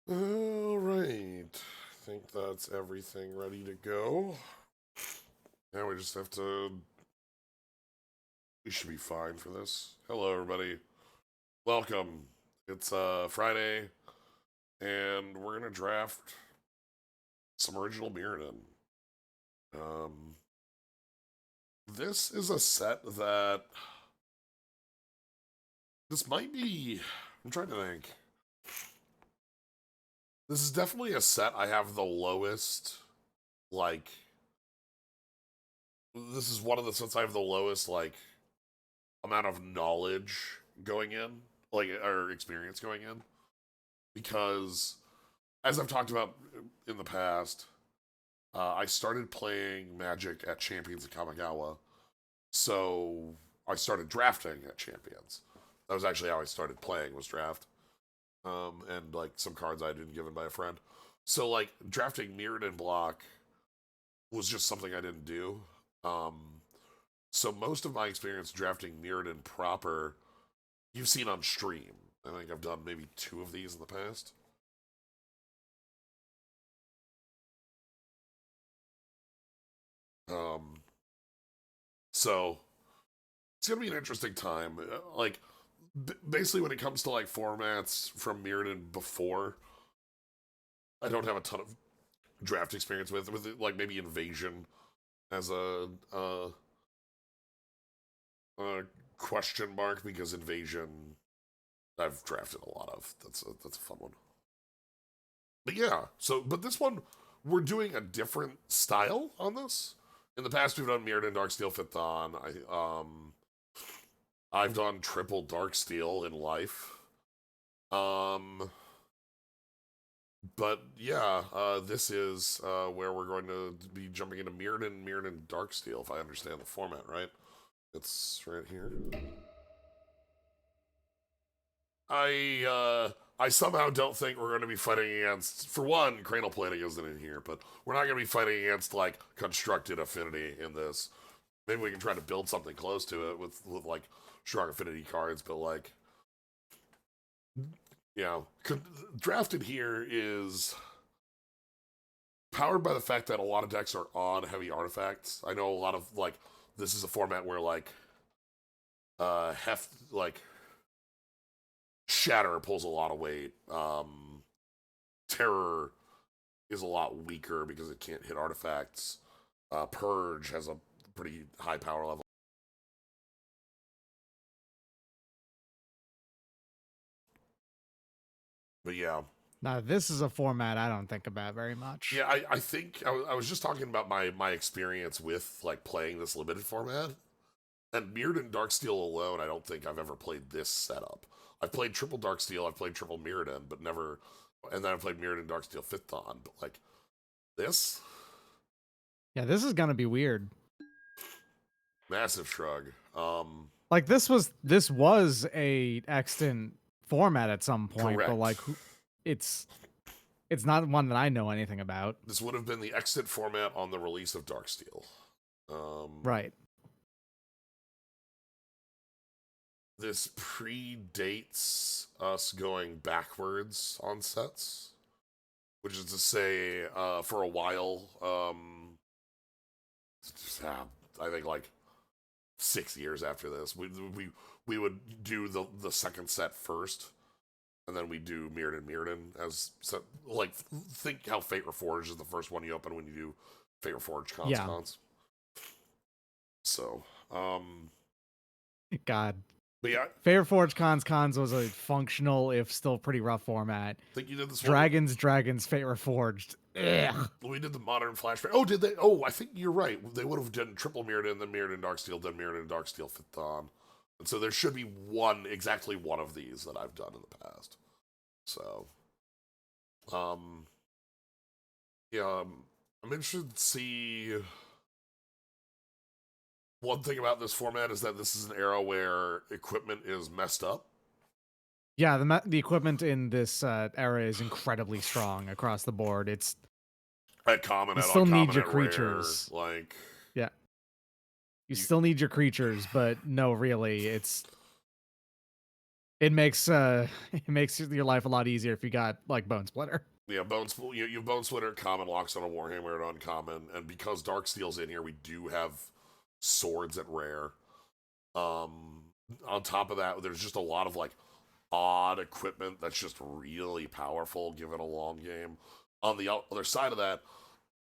All right. I think that's everything ready to go. Now we just have to. We should be fine for this. Hello, everybody. Welcome. It's Friday, and we're gonna draft some original Mirrodin. Um, this is a set that this might be. I'm trying to think. This is definitely a set I have the lowest, like. This is one of the sets I have the lowest, amount of knowledge going in, or experience going in, because as I've talked about in the past, I started playing Magic at Champions in Kamigawa, so I started drafting at Champions. That was actually how I started playing, was draft, and like some cards I'd been given by a friend. So like drafting Mirrodin block was just something I didn't do. So most of my experience drafting Mirrodin proper you've seen on stream. I think I've done maybe 2 of these in the past. Um, so it's gonna be an interesting time. Basically, when it comes to like formats from Mirrodin before, I don't have a ton of draft experience with it, like maybe Invasion as a question mark because Invasion I've drafted a lot of. That's a fun one. But yeah, but this one we're doing a different style on this. In the past, we've done Mirrodin Darksteel Fithon. I've done triple Darksteel in life. But yeah, this is where we're going to be jumping into Mirrodin Darksteel, if I understand the format right. It's right here. I somehow don't think we're going to be fighting against. For one, cranial plating isn't in here, but we're not going to be fighting against like constructed affinity in this. Maybe we can try to build something close to it with like strong affinity cards, but like you know, drafted here is powered by the fact that a lot of decks are on heavy artifacts. I know a lot of like this is a format where like heft like shatter pulls a lot of weight. Terror is a lot weaker because it can't hit artifacts. Purge has a pretty high power level. But yeah. Now, this is a format I don't think about very much. Yeah, I think I was just talking about my experience with like playing this limited format. And Mirrodin Darksteel alone, I don't think I've ever played this setup. I've played triple Darksteel, I've played triple Mirrodin, but never. And then I've played Mirrodin Darksteel Fithon, but like this, Yeah, this is gonna be weird. massive shrug. Like this was a extant format at some point, but Correct. like it's not one that I know anything about. This would have been the exit format on the release of Darksteel. Right. This predates us going backwards on sets, which is to say, for a while, I think like 6 years after this, we would do the second set first, and then we do Mirrodin as set. Like think how Fate Reforged is the first one you open when you do Fate Reforged Yeah. cons. So, God. but yeah, Fair Forge Cons was a functional, if still pretty rough format. I think you did this one. Dragons, Fate Reforged. Ugh. We did the modern flashback. Oh, did they? Oh, I think you're right. They would have done triple Mirrodin, then Mirrodin Darksteel, then Mirrodin Darksteel Fithon. And so there should be exactly one of these that I've done in the past. So, um, yeah, I'm interested to see. One thing about this format is that this is an era where equipment is messed up. Yeah, the equipment in this era is incredibly strong across the board. It's At common, you at still uncommon, need your at creatures. rare, like Yeah, you you, still need your creatures, but no, really, it's It makes it makes your life a lot easier if you got like Bone Splitter. Yeah, you Bone Splitter, common locks on a Warhammer and uncommon, and because Darksteel's in here, we do have swords at rare. On top of that, there's just a lot of like odd equipment that's just really powerful given a long game. On the other side of that,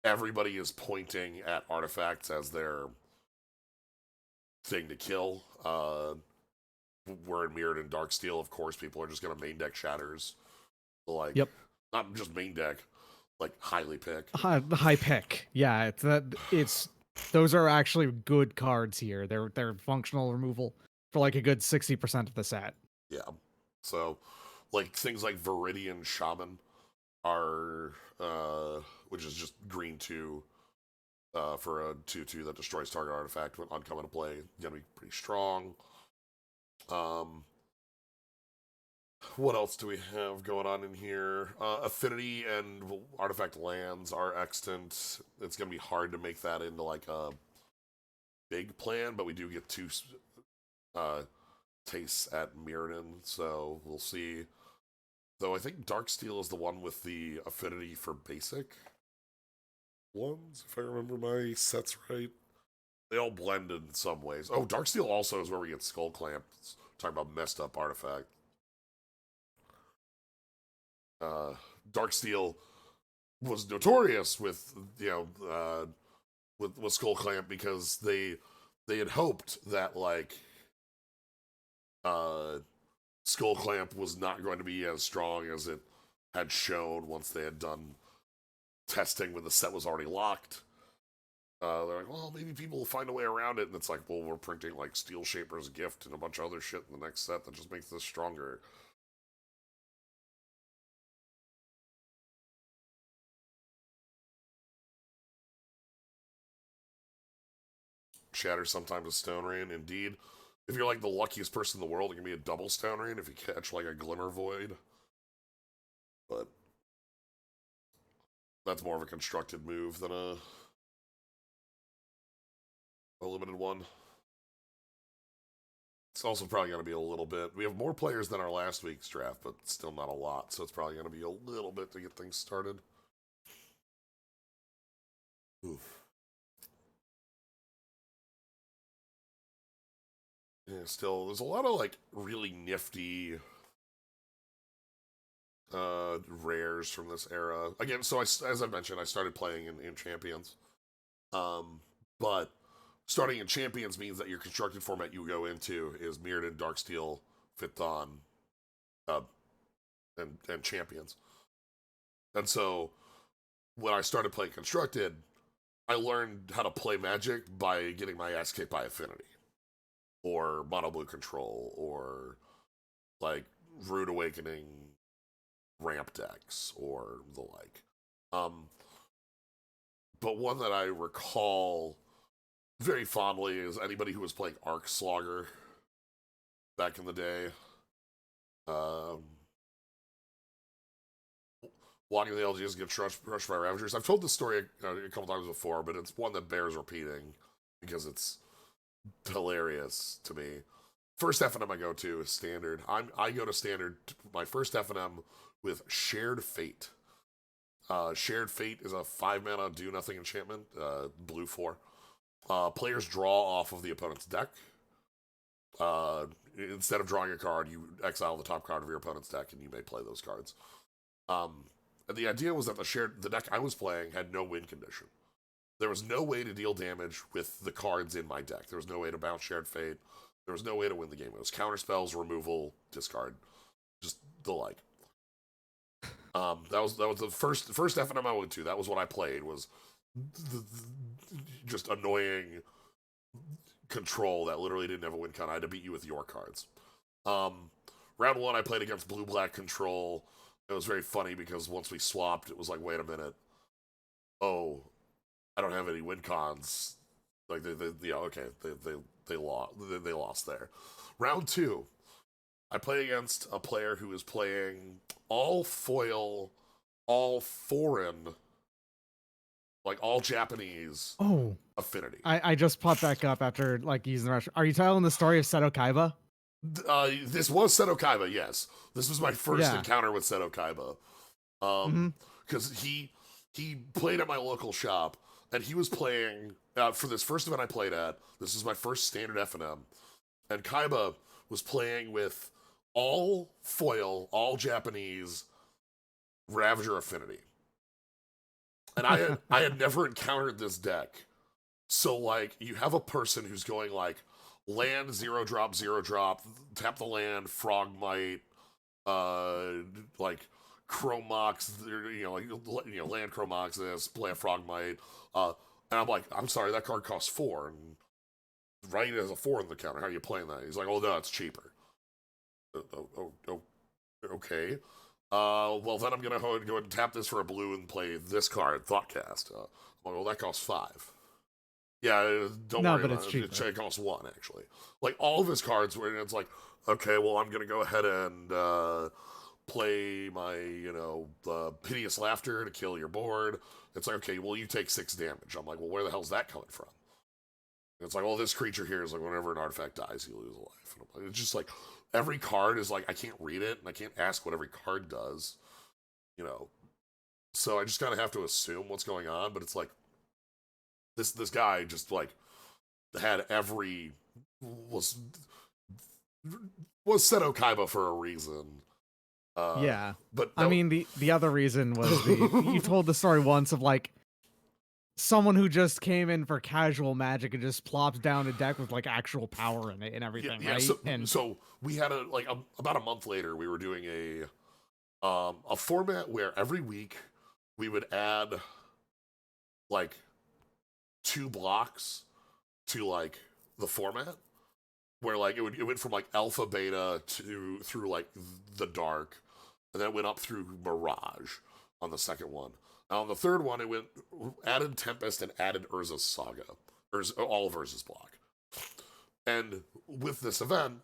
everybody is pointing at artifacts as their thing to kill. We're in Mirrodin Darksteel, of course, people are just gonna main deck shatters. Like, Yep. not just main deck, like highly pick. High pick. Yeah, it's those are actually good cards here. They're functional removal for like a good 60% of the set. Yeah. So, like things like Viridian Shaman are, which is just green 2 for a 2/2 that destroys target artifact when uncommon to play. Gonna be pretty strong. What else do we have going on in here? Affinity and artifact lands are extant. It's gonna be hard to make that into like a big plan, but we do get 2 tastes at Mirrodin, so we'll see. Though I think Darksteel is the one with the affinity for basic ones, if I remember my sets right. They all blend in some ways. Oh, Darksteel also is where we get Skull Clamps. Talking about messed up artifact. Darksteel was notorious with with Skull Clamp because they had hoped that like Skull Clamp was not going to be as strong as it had shown once they had done testing when the set was already locked. They're like, well, maybe people will find a way around it, and it's like, well, we're printing like Steel Shaper's Gift and a bunch of other shit in the next set that just makes this stronger. Shatter sometimes a Stone Rain, indeed. If you're like the luckiest person in the world, it can be a double Stone Rain if you catch like a Glimmer Void. But that's more of a constructed move than a limited one. It's also probably going to be a little bit. We have more players than our last week's draft, but still not a lot. So it's probably going to be a little bit to get things started. Oof. Yeah, still, there's a lot of like really nifty rares from this era. Again, so as I mentioned, I started playing in Champions. But starting in Champions means that your constructed format you go into is Mirrodin, Darksteel, Phython, and Champions. And so when I started playing Constructed, I learned how to play Magic by getting my ass kicked by Affinity, or Mono Blue Control, or like Rude Awakening ramp decks, or the like. But one that I recall very fondly is anybody who was playing Arc Slogger back in the day. Walking the LGS gets rushed by Ravagers. I've told this story a couple times before, but it's one that bears repeating because it's hilarious to me. First FNM I go to is Standard. I go to Standard, my first FNM with Shared Fate. Shared Fate is a 5-mana do-nothing enchantment, blue 4. Players draw off of the opponent's deck. Instead of drawing a card, you exile the top card of your opponent's deck, and you may play those cards. And the idea was that the deck I was playing had no win condition. There was no way to deal damage with the cards in my deck. There was no way to bounce Shared Fate. There was no way to win the game. It was counter spells, removal, discard, just the like. That was the first FNM I went to. That was what I played. Was just annoying control that literally didn't have a win con. I had to beat you with your cards. Round 1, I played against blue-black control. It was very funny because once we swapped, it was like, wait a minute. Oh, I don't have any win cons. Like they lost there. Round 2, I played against a player who was playing all foil, all foreign, like all Japanese. Oh, Affinity. I just popped back up after like using the rush. Are you telling the story of Seto Kaiba? This was Seto Kaiba, yes. This was my first Yeah. encounter with Seto Kaiba. Hmm. Because he played at my local shop, and he was playing for this first event I played at. This was my first standard F&M, and Kaiba was playing with all foil, all Japanese Ravager Affinity, and I had never encountered this deck. So like, you have a person who's going like land 0 drop 0 drop, tap the land, Frogmite, like Chromox, land Chromox this, play a Frogmite, and I'm like, I'm sorry, that card costs 4, and right as a 4 in the counter. How are you playing that? He's like, oh no, it's cheaper. Okay. Well then I'm gonna go ahead and tap this for a blue and play this card, Thoughtcast. I'm like, well that costs 5. Yeah, don't No, worry but about it's it. cheaper. It costs 1 actually. Like all of his cards, where it's like, okay, well I'm gonna go ahead and play my, Hideous Laughter to kill your board. It's like, okay, well, you take 6 damage. I'm like, well, where the hell's that coming from? And it's like, well, this creature here is like, whenever an artifact dies, you lose a life. And I'm like, it's just like, every card is like, I can't read it, and I can't ask what every card does, you know. So I just kind of have to assume what's going on, but it's like, this guy just like had was Seto Kaiba for a reason. Yeah. But I mean, the other reason was you told the story once of like someone who just came in for casual Magic and just plopped down a deck with like actual power in it and everything, right? So we had about a month later, we were doing a format where every week we would add like 2 blocks to like the format, where like it went from like alpha beta to through like the dark, and then it went up through Mirage on the second one. And on the third one, it went added Tempest and added Urza's Saga, all of Urza's block. And with this event,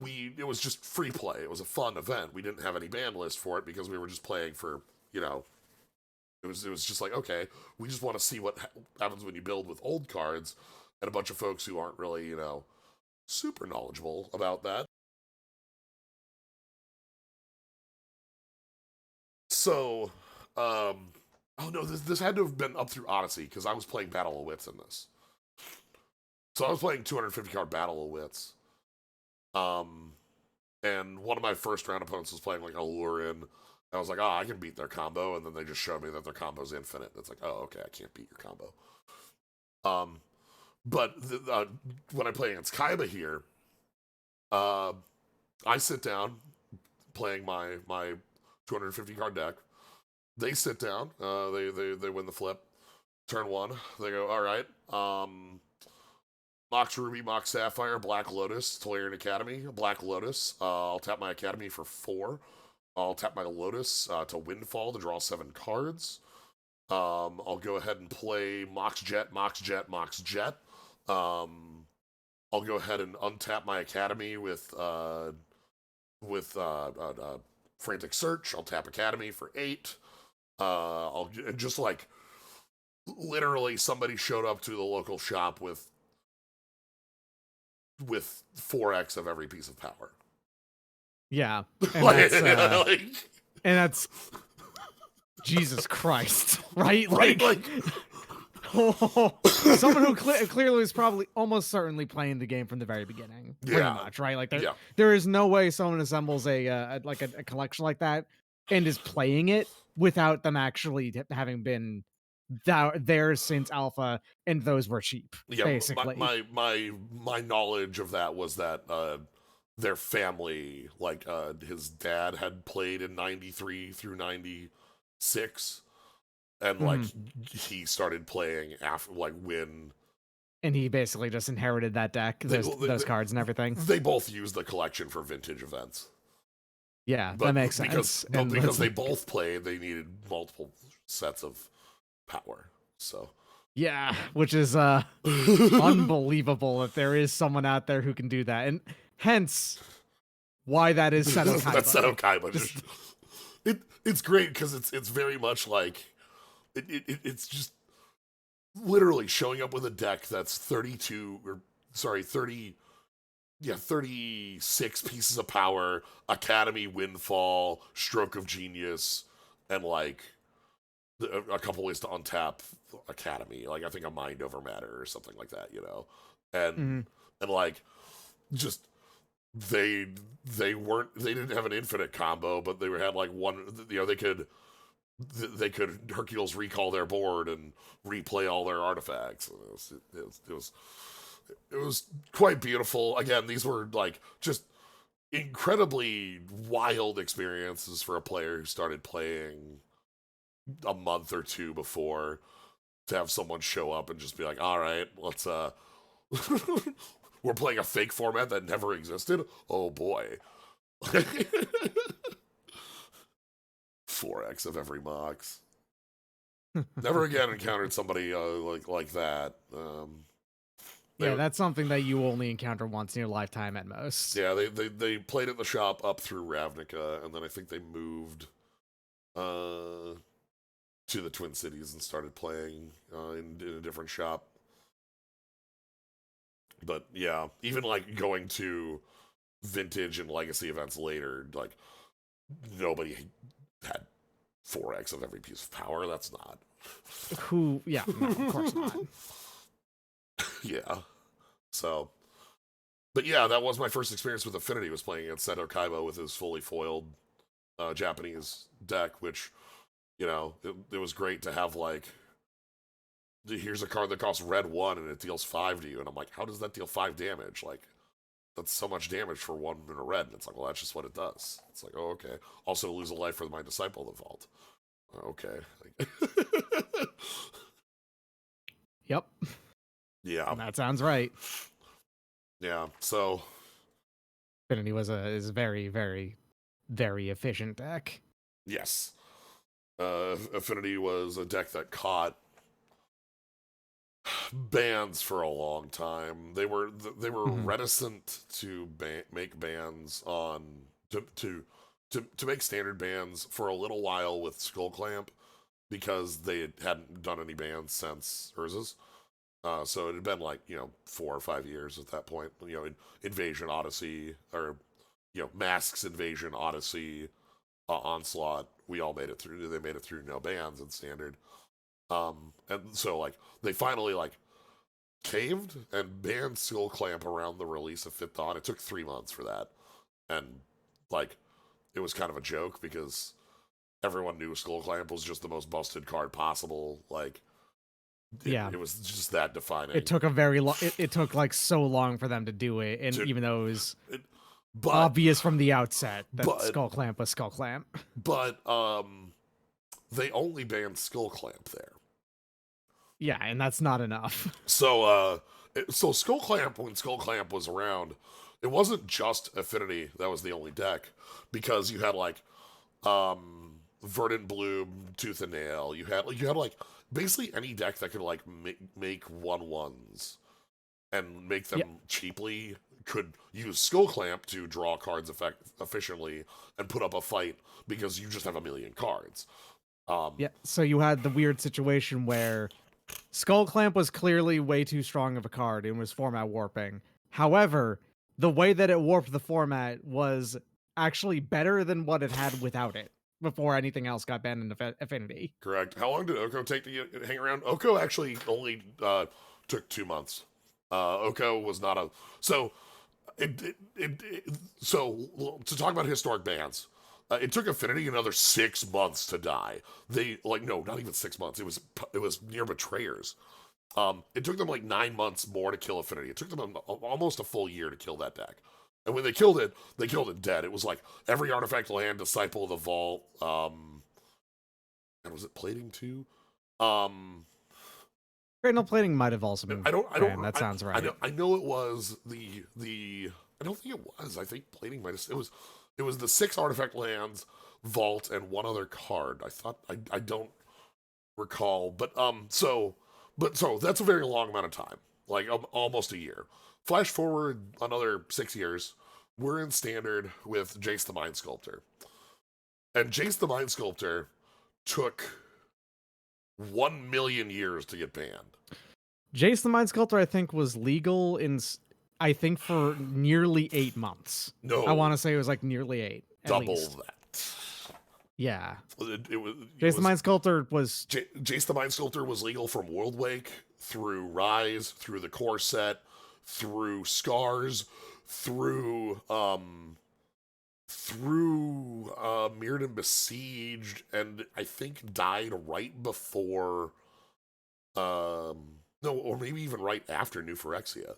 it was just free play. It was a fun event. We didn't have any ban list for it because we were just playing for, it was just like, okay, we just want to see what happens when you build with old cards, and a bunch of folks who aren't really, super knowledgeable about that. So, oh no, this had to have been up through Odyssey, because I was playing Battle of Wits in this. So I was playing 250 card Battle of Wits. And one of my first round opponents was playing like Allurin. I was like, oh, I can beat their combo, and then they just showed me that their combo's infinite. It's like, oh, okay, I can't beat your combo. But when I play against Kaiba here, I sit down playing my 250 card deck. They sit down. They win the flip. Turn 1. They go, all right. Mox Ruby, Mox Sapphire, Black Lotus, Tolarian Academy, Black Lotus. I'll tap my Academy for 4. I'll tap my Lotus to Windfall to draw 7 cards. I'll go ahead and play Mox Jet, Mox Jet, Mox Jet. I'll go ahead and untap my Academy with Frantic Search. I'll tap Academy for 8. I'll just like literally somebody showed up to the local shop with 4x of every piece of power. Yeah, and that's Jesus Christ, right? Like someone who clearly is probably almost certainly playing the game from the very beginning, pretty much, right? Like there is no way someone assembles a collection like that and is playing it without them actually having been there since alpha, and those were cheap. Yeah, basically. My knowledge of that was that their family, like his dad had played in 93 through 96, and like he started playing after like when, and he basically just inherited that deck, those cards and everything. They both used the collection for vintage events. Yeah, but that makes sense. Because they both played, they needed multiple sets of power. So yeah, which is unbelievable that there is someone out there who can do that, and hence why that is Seto Kaiba. That's Seto Kaiba. It's great because it's very much like it's just literally showing up with a deck that's 30 36 pieces of power, Academy, Windfall, Stroke of Genius, and like a couple ways to untap Academy. Like I think a Mind Over Matter or something like that, you know, and like just they didn't have an infinite combo, but they had like one, you know, they could Hercules recall their board and replay all their artifacts. It was quite beautiful. Again, these were like just incredibly wild experiences for a player who started playing a month or two before, to have someone show up and just be like, all right, let's we're playing a fake format that never existed. Oh boy. 4x of every mox. Never again encountered somebody like that. Yeah, that's something that you only encounter once in your lifetime at most. Yeah, they played at the shop up through Ravnica, and then I think they moved to the Twin Cities and started playing in a different shop. But yeah, even like going to vintage and legacy events later, like nobody had 4x of every piece of power. That's not. Yeah, no, of course not. Yeah. So, but yeah, that was my first experience with Affinity, was playing against Seto Kaiba with his fully foiled Japanese deck, which, you know, it was great to have, like, here's a card that costs red 1 and it deals 5 to you. And I'm like, how does that deal 5 damage? Like, that's so much damage for 1 in a red. And it's like, well, that's just what it does. It's like, oh, okay. Also lose a life for my Disciple of the Vault. Okay. Yep. Yeah. That sounds right. Yeah. So Affinity is a very, very, very efficient deck. Yes. Affinity was a deck that caught bans for a long time. They were reticent to make bans on to make standard bans for a little while with Skull Clamp, because they hadn't done any bans since Urza's. So it had been like, you know, 4 or 5 years at that point. You know, Invasion Odyssey, or, you know, Masks, Invasion Odyssey, Onslaught. We all made it through. They made it through no bans in standard. And so like they finally like caved and banned Skull Clamp around the release of Fifth Dawn. It took 3 months for that, and like it was kind of a joke because everyone knew Skull Clamp was just the most busted card possible. Like, it was just that defining. It took a very long. It took like so long for them to do it, and even though it was obvious from the outset that Skull Clamp was Skull Clamp. But they only banned Skull Clamp there. Yeah, and that's not enough. So Skull Clamp, when Skull Clamp was around, it wasn't just Affinity that was the only deck, because you had like Verdant Bloom, Tooth and Nail. You had like basically any deck that could like make 1/1s and make them cheaply could use Skull Clamp to draw cards efficiently and put up a fight, because you just have a million cards. Yeah, so you had the weird situation where Skull Clamp was clearly way too strong of a card and was format warping. However, the way that it warped the format was actually better than what it had without it, before anything else got banned in Affinity. Correct. How long did Oko take to hang around? Oko actually only took 2 months. Oko was not a... So, so to talk about historic bans, it took Affinity another 6 months to die. No, not even 6 months. It was near Betrayers. It took them like 9 months more to kill Affinity. It took them almost a full year to kill that deck. And when they killed it dead. It was like every artifact land, Disciple of the Vault, and was it Plating too? Cranial Plating might have also been. That sounds right. I know it was the. I don't think it was. I think Plating might have. It was the 6 artifact lands, Vault, and one other card. I thought I don't recall, but so that's a very long amount of time, like almost a year. Flash forward another 6 years, we're in standard with Jace the Mind Sculptor, and Jace the Mind Sculptor took 1 million years to get banned. Jace the Mind Sculptor, I think, was legal in I think for nearly 8 months. No, I want to say it was like nearly 8. Double least. that. Yeah. It was. Jace the Mind Sculptor was. Jace the Mind Sculptor was legal from World Wake through Rise, through the core set, through Scars, through Mirrodin Besieged, and I think died right before no, or maybe even right after New Phyrexia.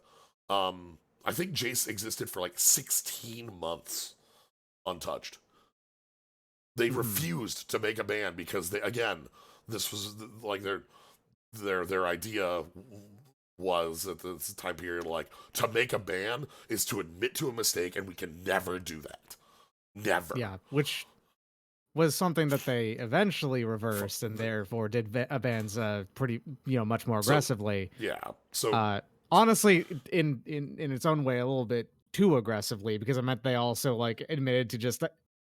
I think Jace existed for like 16 months untouched. They refused to make a ban because this was like their idea was at this time period, like, to make a ban is to admit to a mistake, and we can never do that. Never. Yeah, which was something that they eventually reversed, and therefore did bans pretty, much more aggressively. So honestly, in its own way, a little bit too aggressively, because it meant they also like admitted to just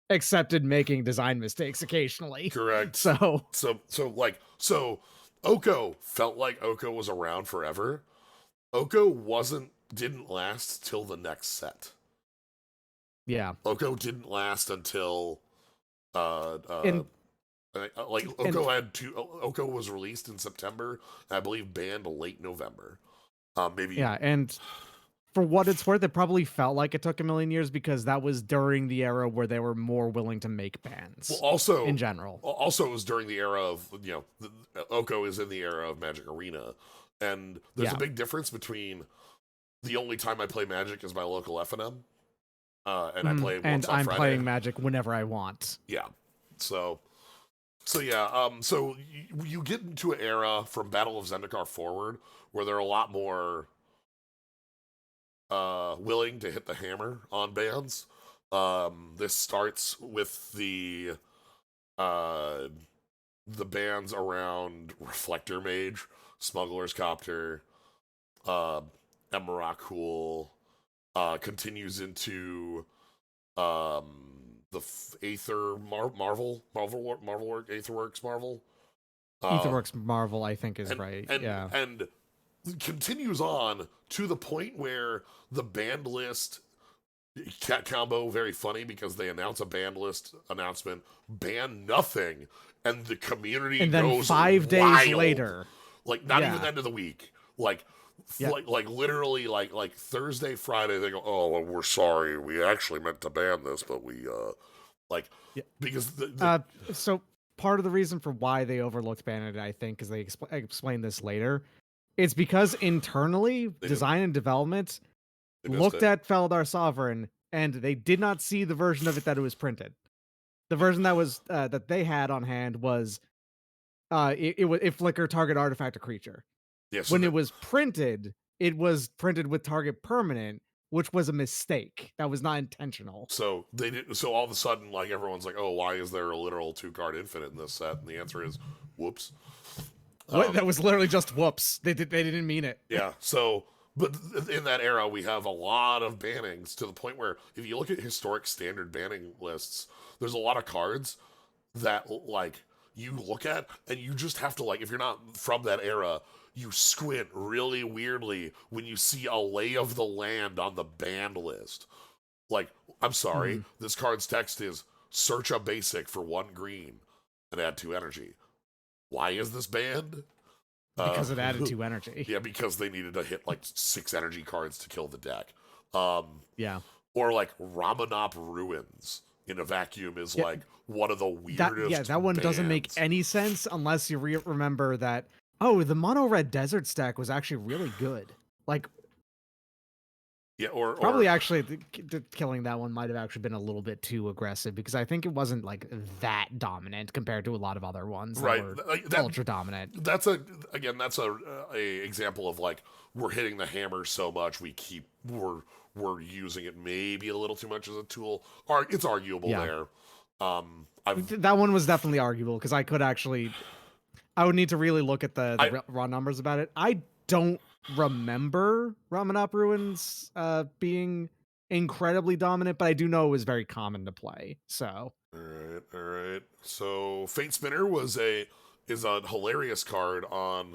accepted making design mistakes occasionally. Correct. So Oko felt like Oko was around forever. Oko didn't last till the next set. Yeah. Oko didn't last until Oko was released in September, and I believe banned late November. Maybe. Yeah, and for what it's worth, it probably felt like it took a million years because that was during the era where they were more willing to make bans. Well, also in general, it was during the era of Oko is in the era of Magic Arena, and there's a big difference between the only time I play Magic is my local FNM, and I play once on Friday. Playing Magic whenever I want. Yeah, so you get into an era from Battle of Zendikar forward where they're a lot more willing to hit the hammer on bans. This starts with the bans around Reflector Mage, Smuggler's Copter, Emrakul, continues into the Aether Marvel Aetherworks Marvel. Aetherworks Marvel, I think, is right. And continues on to the point where the banned list cat combo, very funny because they announce a banned list announcement, ban nothing, and the community and then goes 5 days wild. Later, like not even the end of the week, like literally like Thursday, Friday, they go, oh, well, we're sorry, we actually meant to ban this, but we because so part of the reason for why they overlooked banning it, I think, is they explain this later. It's because internally, design and development looked at Feldar Sovereign, and they did not see the version of it that it was printed. The version that was that they had on hand was it flicker target artifact a creature. Yes. When it was printed with target permanent, which was a mistake. That was not intentional. So they did. So all of a sudden, like, everyone's like, "Oh, why is there a literal 2-card infinite in this set?" And the answer is, "Whoops." That was literally just whoops. They didn't mean it. Yeah. So, but in that era, we have a lot of bannings to the point where if you look at historic standard banning lists, there's a lot of cards that like you look at and you just have to, like, if you're not from that era, you squint really weirdly when you see a Lay of the Land on the banned list. Like, I'm sorry, this card's text is search a basic for 1 green and add 2 energy. Why is this banned? Because it added 2 energy. Yeah, because they needed to hit like 6 energy cards to kill the deck. Yeah. Or like Ramanop Ruins in a vacuum is like one of the weirdest. That one doesn't make any sense unless you remember that, oh, the mono red desert stack was actually really good. Like, yeah, or probably actually killing that one might have actually been a little bit too aggressive because I think it wasn't like that dominant compared to a lot of other ones that were ultra dominant. That's a example of like we're hitting the hammer so much we're using it maybe a little too much as a tool. It's arguable there. That one was definitely arguable because I would need to really look at the raw numbers about it. I don't remember Ramanop Ruins being incredibly dominant, but I do know it was very common to play. So all right. So Fate Spinner is a hilarious card on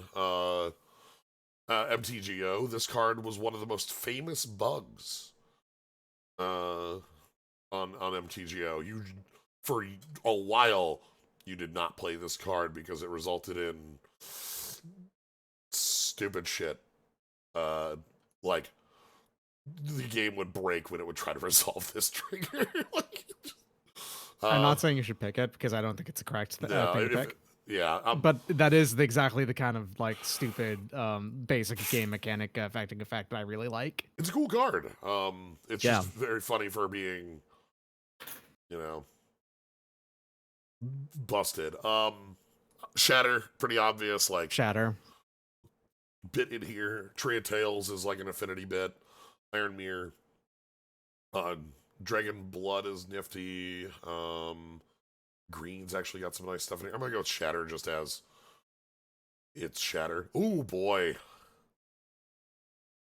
MTGO, this card was one of the most famous bugs on MTGO. You, for a while, you did not play this card because it resulted in stupid shit. Like, the game would break when it would try to resolve this trigger. Like, I'm not saying you should pick it because I don't think it's a correct thing to pick. Yeah, but that is exactly the kind of like stupid, basic game mechanic affecting effect that I really like. It's a cool card. It's just very funny for being, you know, busted. Shatter, pretty obvious. Like Shatter. Bit in here. Tree of Tails is like an affinity bit. Iron Mirror. Dragon Blood is nifty. Green's actually got some nice stuff in here. I'm gonna go with Shatter just as it's Shatter. Ooh, boy.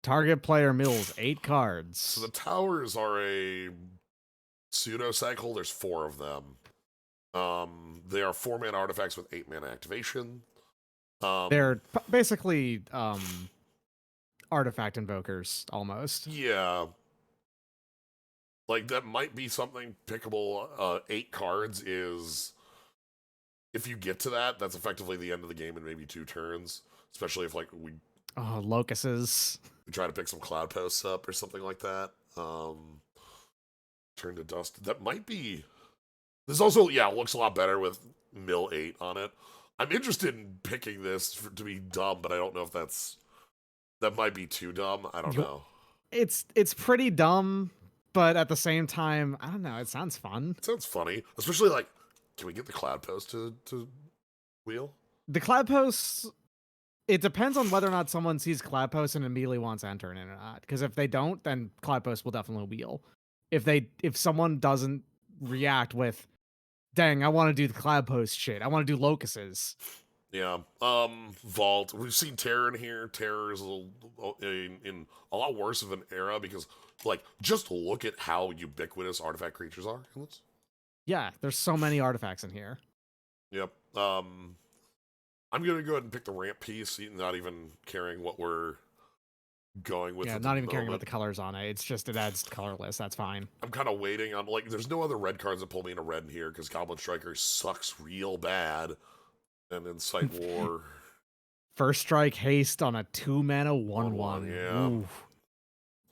Target player mills 8 cards. So the towers are a pseudo cycle. There's 4 of them. They are 4-mana artifacts with 8-mana activation. They're basically artifact invokers, almost. Yeah. Like, that might be something pickable. 8 cards is... If you get to that, that's effectively the end of the game in maybe 2 turns. Especially if, like, we... Oh, locuses. We try to pick some cloud posts up or something like that. Turn to dust. That might be... This also, yeah, looks a lot better with mill 8 on it. I'm interested in picking this to be dumb, but I don't know if that's... That might be too dumb. I don't know. It's pretty dumb, but at the same time, I don't know. It sounds fun. It sounds funny. Especially, like, can we get the cloud post to wheel? The cloud posts... It depends on whether or not someone sees cloud post and immediately wants to enter in it or not. Because if they don't, then cloud post will definitely wheel. If someone doesn't react with, dang, I want to do the cloud post shit. I want to do locuses. Yeah. Vault. We've seen Terror in here. Terror is in a lot worse of an era because, like, just look at how ubiquitous artifact creatures are in this. Yeah, there's so many artifacts in here. Yep. I'm gonna go ahead and pick the ramp piece, not even caring what we're going with. Yeah, not even caring about the colors on it. It's just it adds colorless. That's fine. I'm kind of waiting on, like, there's no other red cards that pull me into red in here because Goblin Striker sucks real bad. And then Sight War. First strike haste on a 2-mana 1/1.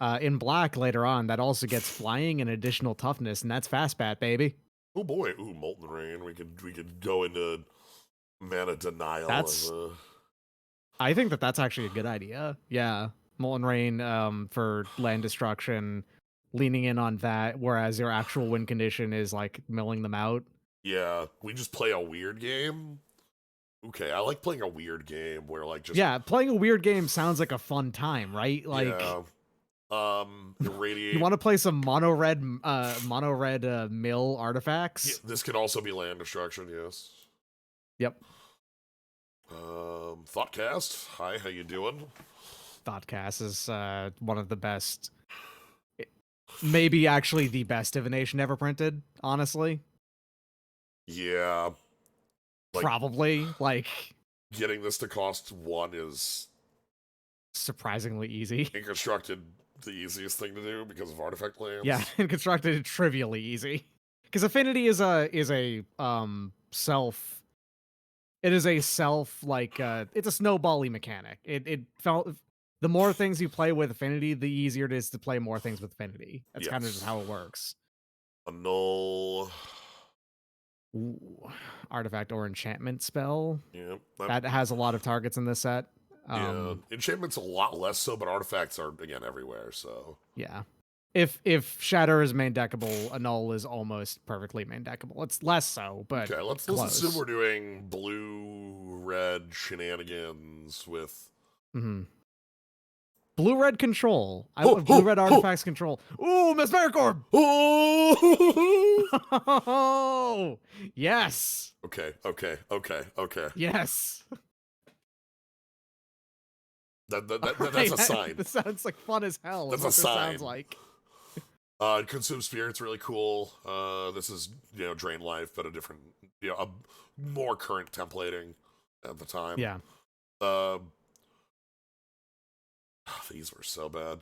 Yeah. In black later on, that also gets flying and additional toughness, and that's fast bat, baby. Oh boy, ooh, Molten Rain. We could go into mana denial. I think that's actually a good idea. Yeah, Molten Rain for land destruction, leaning in on that, whereas your actual win condition is like milling them out. Yeah, we just play a weird game. Okay, I like playing a weird game where, like, just... Yeah, playing a weird game sounds like a fun time, right? Like, yeah. Irradiate. You want to play some mono red mill artifacts? Yeah, this could also be land destruction, yes. Yep. Thoughtcast. Hi, how you doing? Thoughtcast is one of the best, maybe actually the best divination ever printed, honestly. Yeah. Like, probably, like... Getting this to cost 1 is... surprisingly easy. And constructed the easiest thing to do because of artifact lands. Yeah, and constructed trivially easy. Because affinity is a self... It is a self, like, it's a snowbally mechanic. It felt... The more things you play with affinity, the easier it is to play more things with affinity. That's kind of just how it works. Annul... Ooh, artifact or enchantment spell. Yeah, that has a lot of targets in this set. Yeah, enchantment's a lot less so, but artifacts are again everywhere. So yeah, if Shatter is main deckable, Annul is almost perfectly main deckable. It's less so, but okay. Let's assume we're doing blue-red shenanigans with. Blue-red control. I want blue-red artifacts control. Ooh, Mesmeric Orb! Oh! Yes! Okay. Yes! That's a sign. This sounds like fun as hell. That's a sign. Sounds like. Consume Spirit's really cool. This is, Drain Life, but a different, a more current templating at the time. Yeah. these were so bad.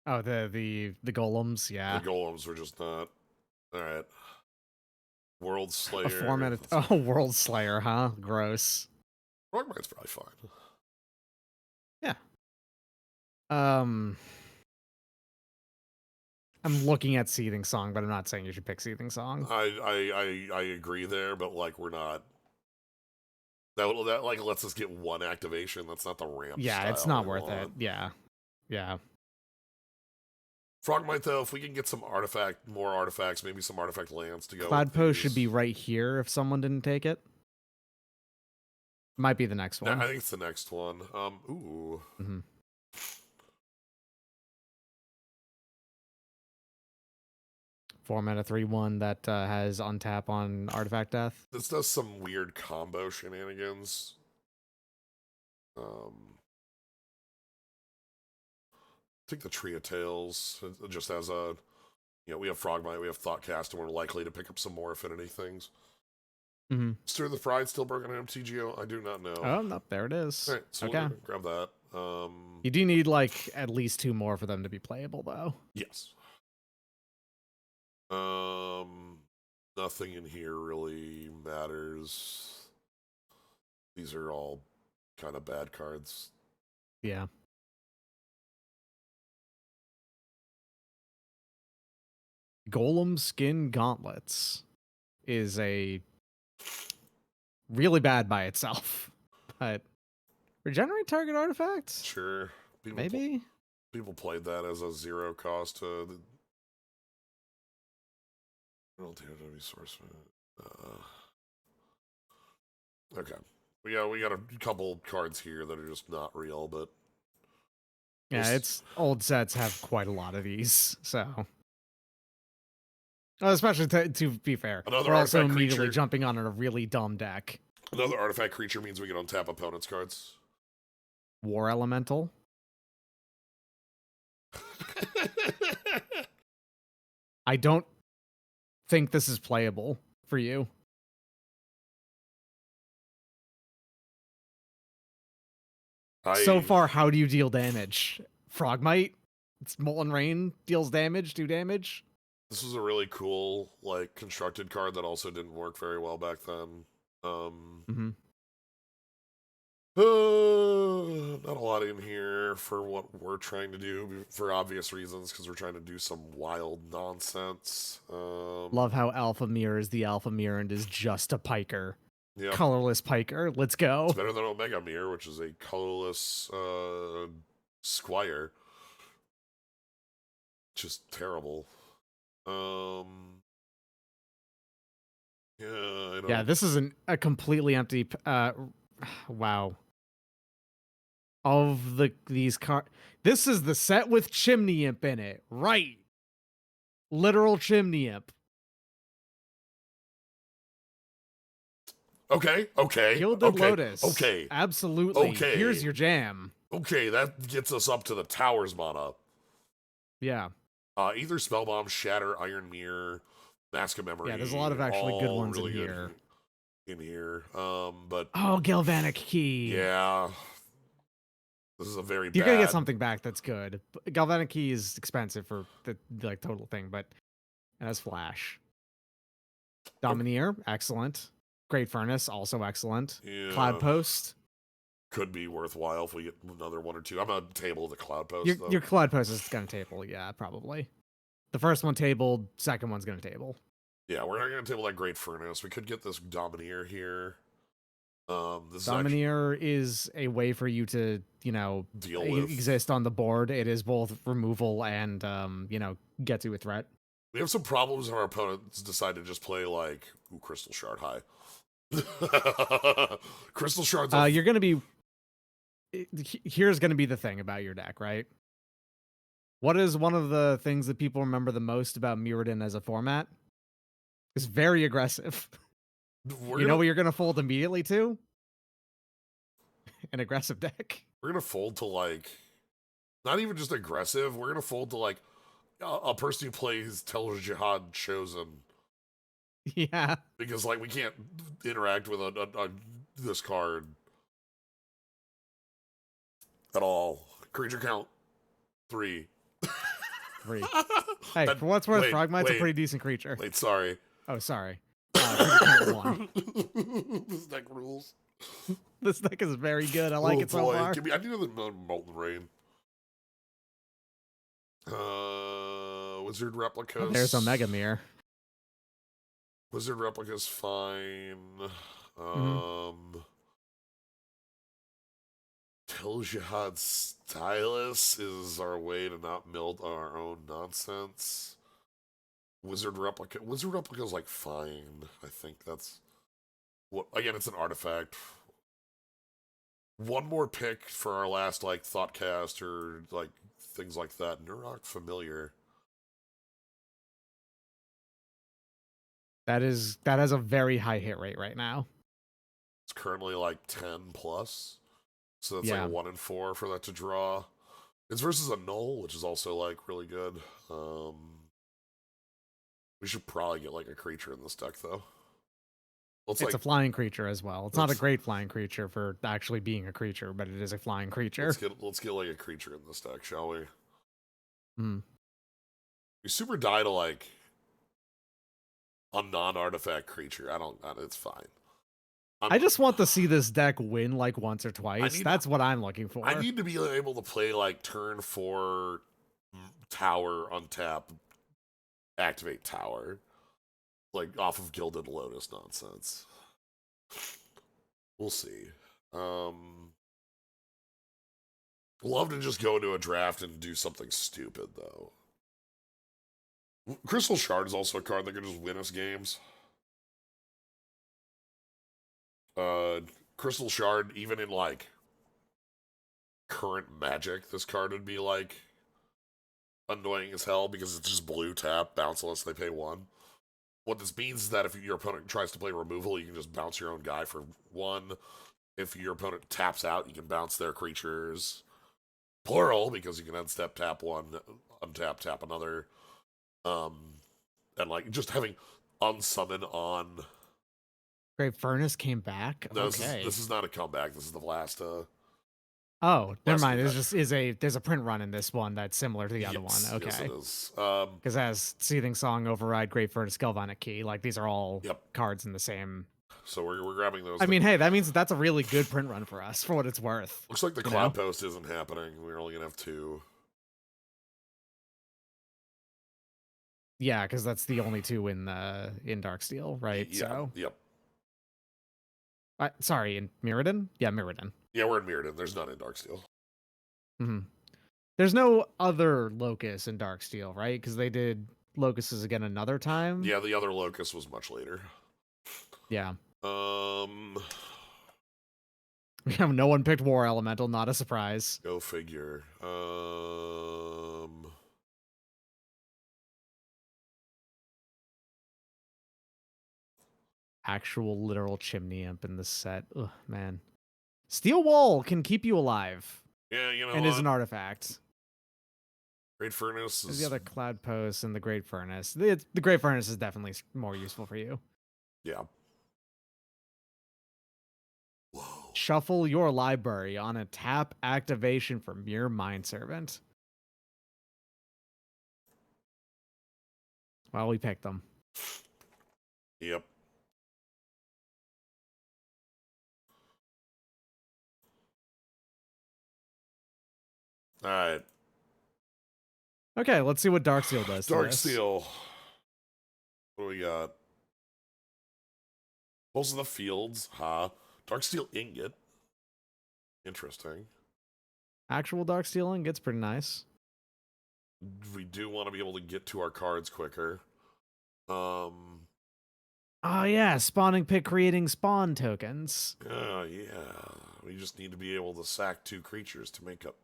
Oh, the golems, yeah. The golems were just not. All right. World Slayer. A format. Oh, World Slayer, huh? Gross. Frogmite's probably fine. Yeah. I'm looking at Seething Song, but I'm not saying you should pick Seething Song. I agree there, but like we're not. That like lets us get one activation. That's not the ramp. Yeah, it's not worth it. Yeah. Yeah. Frogmite though, if we can get some more artifacts, maybe some artifact lands to go. Cloudpost should be right here if someone didn't take it. Might be the next one. I think it's the next one. Ooh. Mm-hmm. Format a 3/1 that has untap on artifact death. This does some weird combo shenanigans. Take the Tree of Tails just as a, we have Frogmite, we have Thoughtcast, and we're likely to pick up some more affinity things. Mm-hmm. Stir the Fried still broken on MTGO? I do not know. Oh, no, there it is. All right, so okay. we'll grab that. You do need like at least 2 more for them to be playable, though. Yes. Nothing in here really matters. These are all kind of bad cards. Yeah. Golem Skin Gauntlets is a really bad by itself, but regenerate target artifacts? Sure. Maybe? People played that as a 0 cost to Swordsman. Okay. We got a couple cards here that are just not real, but yeah, it's old sets have quite a lot of these, so especially to be fair, we're also immediately jumping on a really dumb deck. Another artifact creature means we can untap opponent's cards. War Elemental. I don't think this is playable for you. So far, how do you deal damage? Frogmite? It's Molten Rain deals damage, 2 damage. This was a really cool, like, constructed card that also didn't work very well back then. Not a lot in here for what we're trying to do, for obvious reasons, because we're trying to do some wild nonsense. Love how Alpha Mirror is the Alpha Mirror and is just a piker. Yep. Colorless piker. Let's go. It's better than Omega Mirror, which is a colorless Squire. Just terrible. Yeah, this is a completely empty. Wow. Of these cards, this is the set with Chimney Imp in it, right? Literal Chimney Imp. Okay. Gilded Lotus. Okay. Absolutely. Okay. Here's your jam. Okay, that gets us up to the Towers mana. Yeah. Either Spellbomb, Shatter, Iron Mirror, Mask of Memory. Yeah, there's a lot of actually good ones really in here. But oh, Galvanic Key. Yeah. This is a very You're gonna get something back that's good. Galvanic Key is expensive for the like total thing, but it has Flash. Domineer, excellent. Great Furnace, also excellent. Yeah. Cloudpost. Could be worthwhile if we get another 1 or 2. I'm gonna table the Cloudpost. Your Cloudpost is gonna table, yeah, probably. The first one tabled, second one's gonna table. Yeah, we're not gonna table that Great Furnace. We could get this Domineer here. Domineer is a way for you to, exist on the board. It is both removal and, gets you a threat. We have some problems if our opponents decide to just play like Crystal Shard high. Crystal Shards. You're gonna be. Here's gonna be the thing about your deck, right? What is one of the things that people remember the most about Mirrodin as a format? It's very aggressive. You know what you're gonna fold immediately to? An aggressive deck. We're gonna fold to like, not even just aggressive. We're gonna fold to like a person who plays Tel Jihad Chosen. Yeah. Because like we can't interact with this card. at all. Creature count 3. 3. Hey, for what's worth, Frogmite's a pretty decent creature. Wait, sorry. Oh, sorry. Creature count 1. This deck rules. This deck is very good. I like it so far. I need another Molten Rain. Wizard Replicas. Oh, there's Omega Mirror. Wizard Replicas fine. Tel Jihad Stylus is our way to not meld our own nonsense. Wizard Replica's like fine. I think that's what, again, it's an artifact. One more pick for our last like Thoughtcast or like things like that. Nurok Familiar. That has a very high hit rate right now. It's currently like 10 plus. So that's like a 1 in 4 for that to draw. It's versus a null, which is also like really good. We should probably get like a creature in this deck though. It's like a flying creature as well. It's not a great flying creature for actually being a creature, but it is a flying creature. Let's get like a creature in this deck, shall we? Hmm. We super die to like a non-artifact creature. It's fine. I just want to see this deck win like once or twice. That's what I'm looking for. I need to be able to play like turn 4 tower untap, activate tower, like off of Gilded Lotus nonsense. We'll see. Love to just go into a draft and do something stupid though. Crystal Shard is also a card that can just win us games. Crystal Shard, even in like current Magic, this card would be like annoying as hell because it's just blue tap, bounce unless they pay 1. What this means is that if your opponent tries to play removal, you can just bounce your own guy for 1. If your opponent taps out, you can bounce their creatures. Plural, because you can unstep tap 1, untap tap another. And like just having unsummon on. Great Furnace came back. No, okay. This is not a comeback. This is the last. Oh, never mind. There's a print run in this one that's similar to the other one. Okay. Yes, it is. Because it has Seething Song, Override, Great Furnace, Galvanic Key. Like these are all cards in the same. So we're grabbing those. I mean, hey, that means that's a really good print run for us for what it's worth. Looks like the Cloud Post isn't happening. We're only gonna have 2. Yeah, because that's the only 2 in Darksteel, right? Yeah. So. Yep. Sorry, in Mirrodin? Yeah, Mirrodin. Yeah, we're in Mirrodin. There's none in Darksteel. Mm-hmm. There's no other Locus in Darksteel, right? Because they did Locuses again another time. Yeah, the other Locus was much later. Yeah. We have no one picked War Elemental, not a surprise. Go figure. Actual literal Chimney Imp in this set. Ugh, man. Steel Wall can keep you alive. Yeah, you know. And is an artifact. Great Furnace There's the other Cloud Post and the Great Furnace. The Great Furnace is definitely more useful for you. Yeah. Whoa. Shuffle your library on a tap activation from your Mind Servant. Well, we picked them. Yep. All right. Okay, let's see what Darksteel does. Darksteel. What do we got? Pulse of the Fields. Darksteel Ingot. Interesting. Actual Darksteel Ingot's pretty nice. We do want to be able to get to our cards quicker. Oh yeah, spawning pick creating spawn tokens. Yeah. We just need to be able to sack 2 creatures to make up.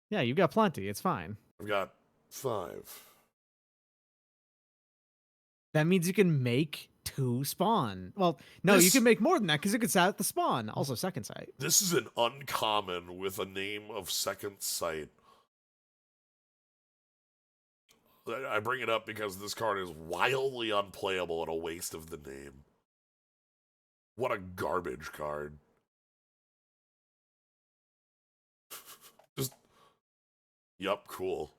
Yeah, you've got plenty. It's fine. I've got 5. That means you can make 2 spawn. Well, no, you can make more than that because you can set the spawn. Also, Second Sight. This is an uncommon with a name of Second Sight. I bring it up because this card is wildly unplayable and a waste of the name. What a garbage card. Yep, cool.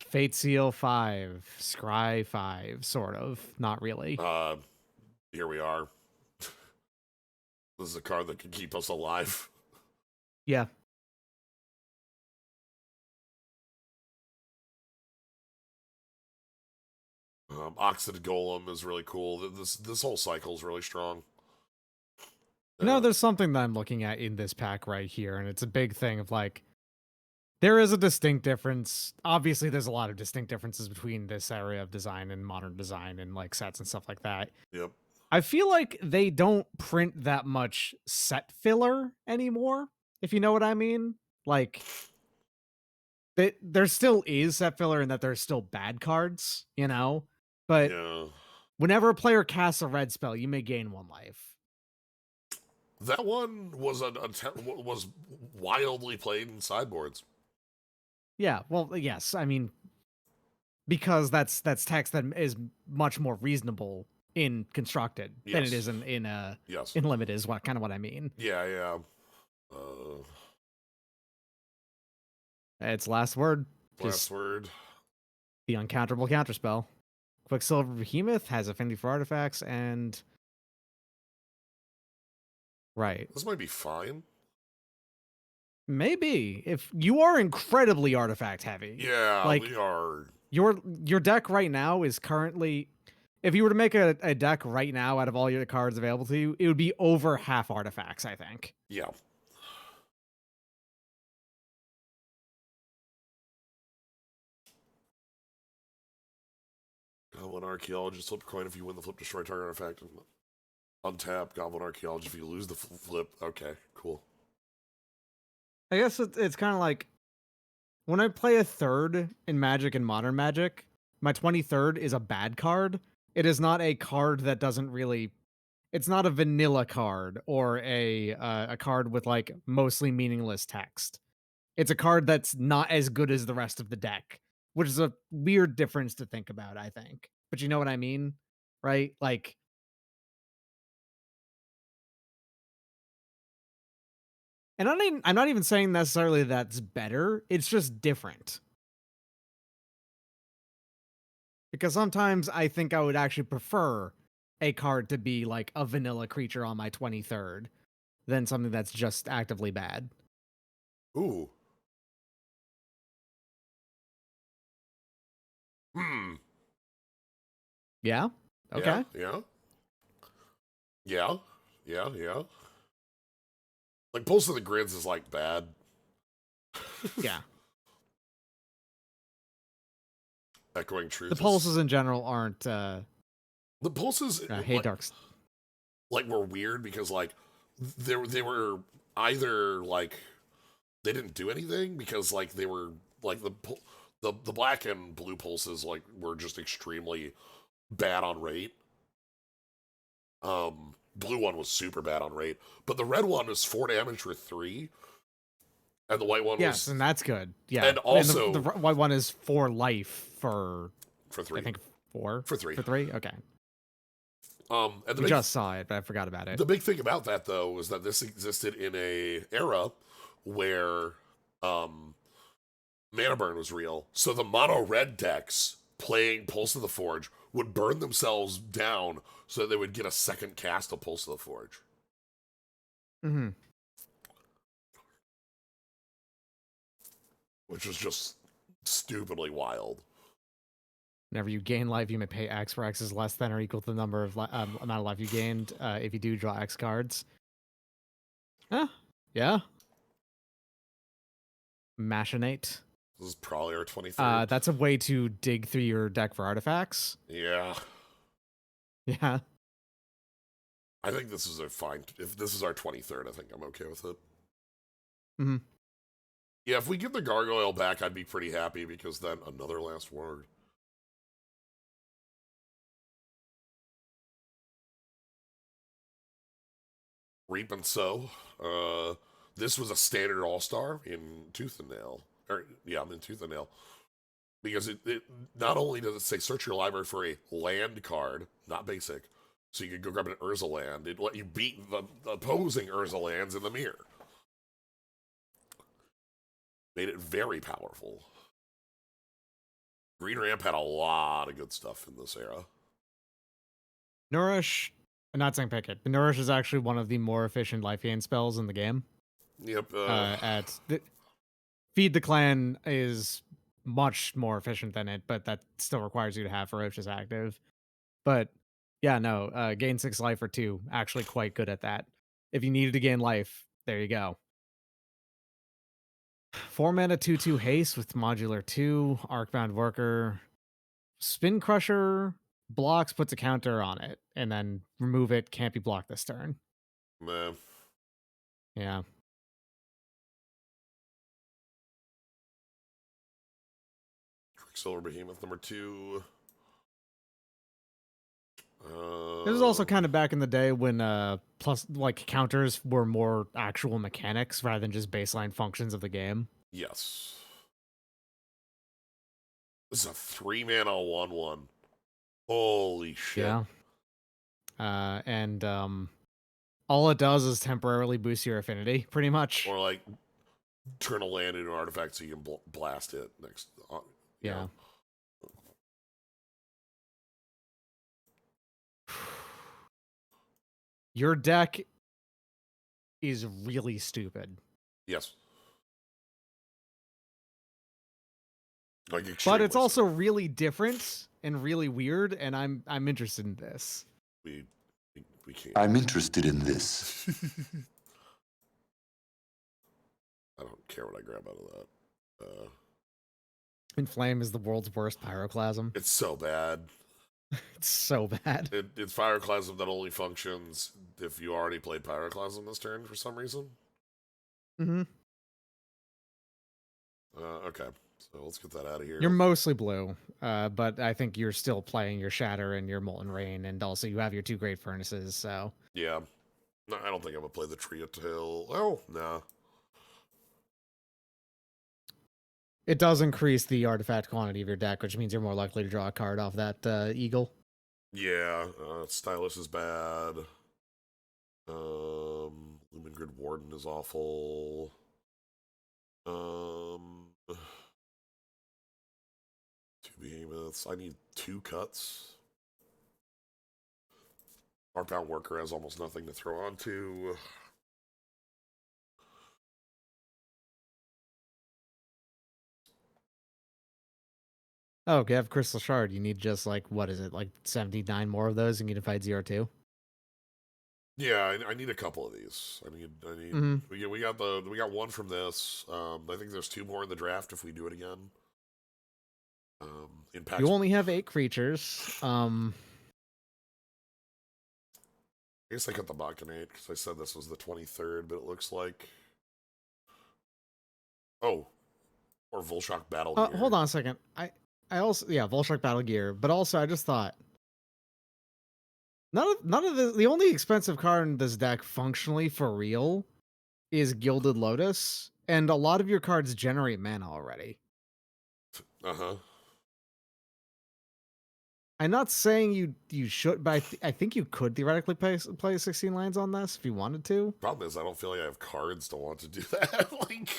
Fate Seal 5, Scry 5, sort of. Not really. Here we are. This is a card that can keep us alive. Yeah. Oxid Golem is really cool. This whole cycle is really strong. No, there's something that I'm looking at in this pack right here, and it's a big thing of like, there is a distinct difference. Obviously, there's a lot of distinct differences between this area of design and modern design and like sets and stuff like that. Yep. I feel like they don't print that much set filler anymore, if you know what I mean. Like, there still is set filler in that there's still bad cards, you know? But yeah. Whenever a player casts a red spell, you may gain 1 life. That one was was wildly played in sideboards. Yeah, well, yes. I mean, because that's text that is much more reasonable in constructed than it is in limited is what I mean. Yeah. It's last word. Last word. The uncounterable counterspell. Quicksilver Behemoth has affinity for artifacts and right. This might be fine. Maybe if you are incredibly artifact heavy. Yeah, like we are. Your deck right now is currently, if you were to make a deck right now out of all your cards available to you, it would be over half artifacts, I think. Yeah. Goblin Archaeologist, flip a coin if you win the flip, destroy target artifact. Untap, Goblin Archaeologist if you lose the flip. Okay, cool. I guess it's kind of like, when I play a third in Magic and Modern Magic, my 23rd is a bad card. It is not a card that doesn't really... It's not a vanilla card or a card with like mostly meaningless text. It's a card that's not as good as the rest of the deck, which is a weird difference to think about, I think. But you know what I mean, right? Like, and I'm not even saying necessarily that's better. It's just different. Because sometimes I think I would actually prefer a card to be like a vanilla creature on my 23rd than something that's just actively bad. Ooh. Yeah? Okay. Yeah. Like, Pulse of the Grids is, like, bad. Yeah. Echoing Truth. The pulses in general aren't... the pulses... hey, Darks. Like, were weird because, like, they were either, like... They didn't do anything because, like, they were... Like, the black and blue pulses, like, were just extremely bad on rate. Blue one was super bad on rate, but the red one was 4 damage for 3, and the white one was... and that's good. Yeah, and also and the white one is 4 life for 3. I think 4 for 3. For 3. Okay. And we just saw it, but I forgot about it. The big thing about that, though, was that this existed in a era where mana burn was real. So the mono red decks playing Pulse of the Forge would burn themselves down so that they would get a second cast of Pulse of the Forge. Mm-hmm. Which was just stupidly wild. Whenever you gain life, you may pay X, where X is less than or equal to the number of amount of life you gained. If you do, draw X cards. Yeah. Machinate. This is probably our 23rd. That's a way to dig through your deck for artifacts. Yeah. Yeah. I think this is a fine... If this is our 23rd, I think I'm okay with it. Mm-hmm. Yeah, if we get the Gargoyle back, I'd be pretty happy, because then another last word. Reap and Sow. This was a standard all-star in Tooth and Nail. In Tooth and Nail. Because it not only does it say search your library for a land card, not basic, so you could go grab an Urza land, it let you beat the opposing Urza lands in the mirror. made it very powerful. Green Ramp had a lot of good stuff in this era. Nourish, I'm not saying pick it, but Nourish is actually one of the more efficient life gain spells in the game. Yep. Feed the Clan is much more efficient than it, but that still requires you to have Ferocious active. But yeah, no, gain 6 life or 2, actually quite good at that. If you needed to gain life, there you go. 4 mana 2/2 haste with modular 2, Arcbound Worker, Spin Crusher blocks, puts a counter on it, and then remove it, can't be blocked this turn. Man. Yeah. Quicksilver Behemoth number 2. This is also kind of back in the day when plus like counters were more actual mechanics rather than just baseline functions of the game. Yes. This is a 3-mana 1/1. Holy shit. Yeah. And all it does is temporarily boost your affinity, pretty much. Or like turn a land into an artifact so you can blast it next. Yeah. Know. Your deck is really stupid. Yes. Like but it's also really different and really weird, and I'm interested in this. We can't. I'm interested in this. I don't care what I grab out of that. Inflame is the world's worst pyroclasm. It's so bad. It's so bad. It's pyroclasm that only functions if you already played pyroclasm this turn for some reason. Mm-hmm. Okay, so let's get that out of here. You're mostly blue, but I think you're still playing your Shatter and your Molten Rain, and also you have your 2 Great Furnaces, so... Yeah. No, I don't think I'm going to play the Tree of Tail. Oh, nah. It does increase the artifact quantity of your deck, which means you're more likely to draw a card off that Eagle. Yeah, Stylus is bad. Lumen Grid Warden is awful. 2 Behemoths. I need 2 cuts. Arcbound Worker has almost nothing to throw onto. Oh, you have Crystal Shard. You need just like, what is it, like 79 more of those, and you need to fight 0/2? Yeah, I need a couple of these. I need. Mm-hmm. We got one from this. I think there's 2 more in the draft if we do it again. You only have 8 creatures. I guess I cut the Machinate because I said this was the 23rd, but it looks like. Oh, or Volshock Battle Gear. Hold on a second. I also, yeah, Volshock Battle Gear, but also I just thought none of the only expensive card in this deck functionally for real is Gilded Lotus, and a lot of your cards generate mana already. Uh-huh. I'm not saying you should, but I think you could theoretically play 16 lands on this if you wanted to. Problem is, I don't feel like I have cards to want to do that. Like,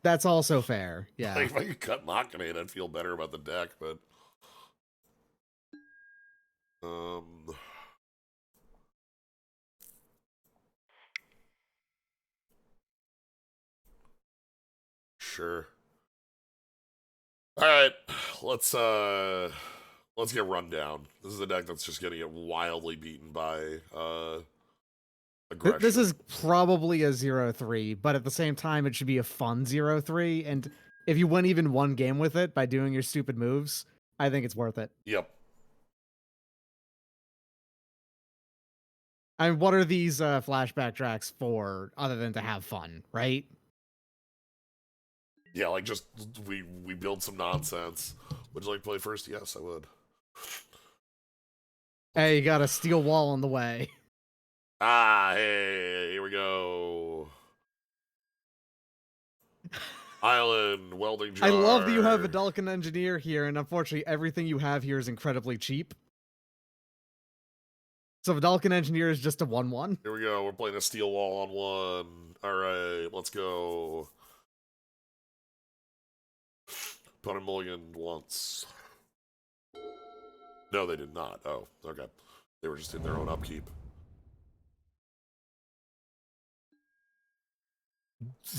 that's also fair. Yeah. Like, if I could cut Machinate, I'd feel better about the deck, but sure. All right, let's get run down. This is a deck that's just going to get wildly beaten by aggression. This is probably a 0/3, but at the same time, it should be a fun 0/3. And if you win even one game with it by doing your stupid moves, I think it's worth it. Yep. I mean, what are these flashback tracks for other than to have fun, right? Yeah, like just we build some nonsense. Would you like to play first? Yes, I would. Hey, you got a steel wall on the way. Ah, hey, here we go. Island welding jar. I love that you have a Vulcan Engineer here, and unfortunately, everything you have here is incredibly cheap. So Vulcan Engineer is just a 1/1. Here we go. We're playing a steel wall on 1. All right, let's go. Opponent mulliganed once. No, they did not. Oh, okay. They were just in their own upkeep.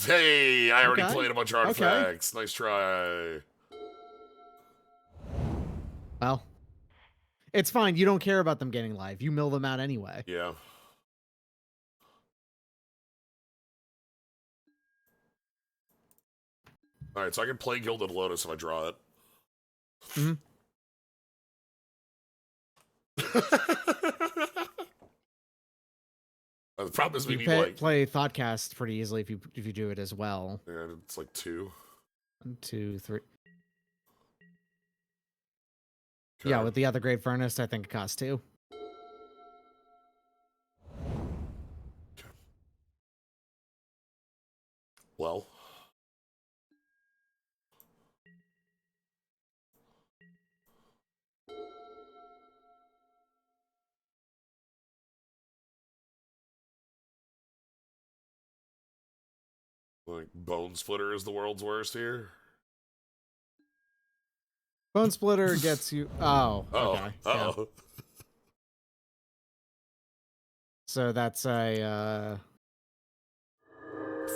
Hey, I already played a bunch of artifacts. Nice try. Well, it's fine. You don't care about them getting life. You mill them out anyway. Yeah. Alright, so I can play Gilded Lotus if I draw it. Mm-hmm. The problem is we need play Thoughtcast pretty easily if you do it as well. Yeah, it's like 2. 1, 2, 3. Okay. Yeah, with the other Great Furnace, I think it costs 2. Okay. Well. Like, Bone Splitter is the world's worst here? Bone Splitter gets you... Oh, okay. Oh. Yeah. So that's a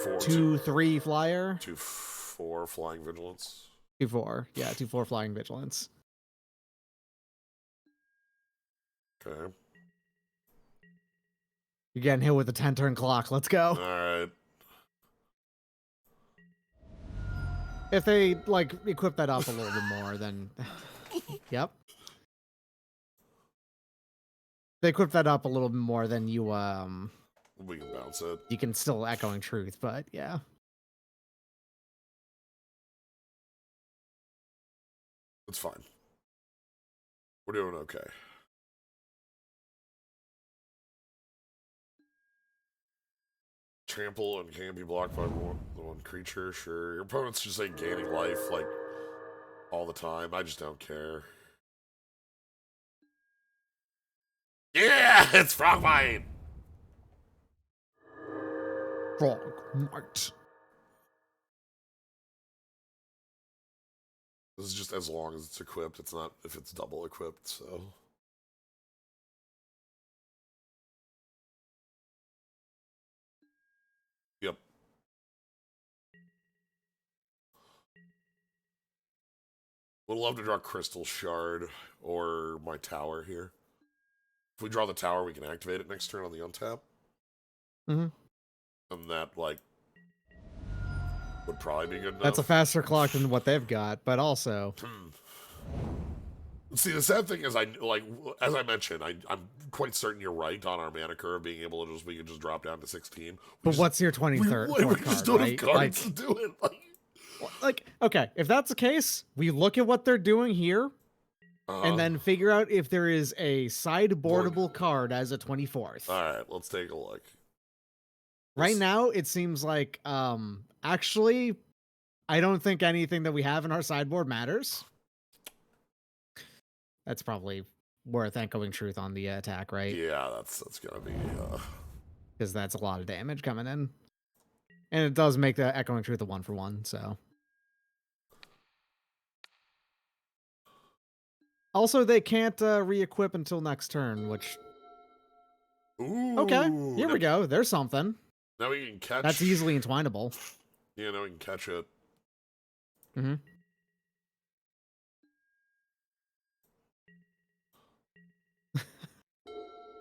2/3 flyer. 2/4 flying vigilance. 2/4. Yeah, 2/4 flying vigilance. Okay. You're getting hit with a 10-turn clock. Let's go. Alright. If they, like, equip that up a little bit more, then... Yep. They equip that up a little bit more, then you, We can bounce it. You can still Echoing Truth, but, yeah. It's fine. We're doing okay. Trample and can be blocked by one creature, sure. Your opponent's just like gaining life, like, all the time. I just don't care. Yeah, it's Frogmite! Frogmite. This is just as long as it's equipped. It's not if it's double equipped, so... Yep. Would love to draw Crystal Shard or my tower here. If we draw the tower, we can activate it next turn on the untap. Mm-hmm. And that, like, would probably be good enough. That's a faster clock than what they've got, but also... See, the sad thing is, as I mentioned, I'm quite certain you're right on our mana curve being able to we could just drop down to 16. But what's your 23rd? We just don't have cards to do it. Like, okay, if that's the case, we look at what they're doing here, and then figure out if there is a sideboardable card as a 24th. All right, let's take a look. Right now, it seems like, actually, I don't think anything that we have in our sideboard matters. That's probably worth Echoing Truth on the attack, right? Yeah, that's gonna be... Because that's a lot of damage coming in. And it does make the Echoing Truth a 1-for-1, so... Also, they can't re-equip until next turn, which... Ooh, okay, here we go. There's something. Now we can catch... That's easily entwinable. Yeah, now we can catch it. Mm-hmm.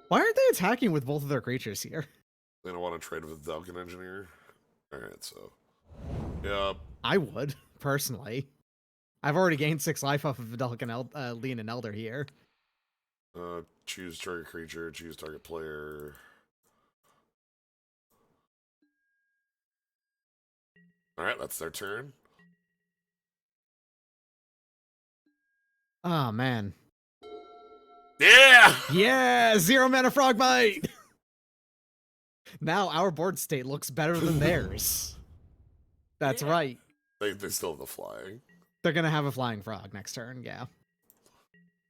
Why aren't they attacking with both of their creatures here? They don't want to trade with the Duncan Engineer. Alright, so... Yeah. I would, personally. I've already gained 6 life off of Vidalcan Lean and Elder here. Choose target creature, choose target player. Alright, that's their turn. Oh, man. Yeah! Yeah! 0 mana Frogmite! Now our board state looks better than theirs. That's right. They still have the flying. They're going to have a flying frog next turn, yeah.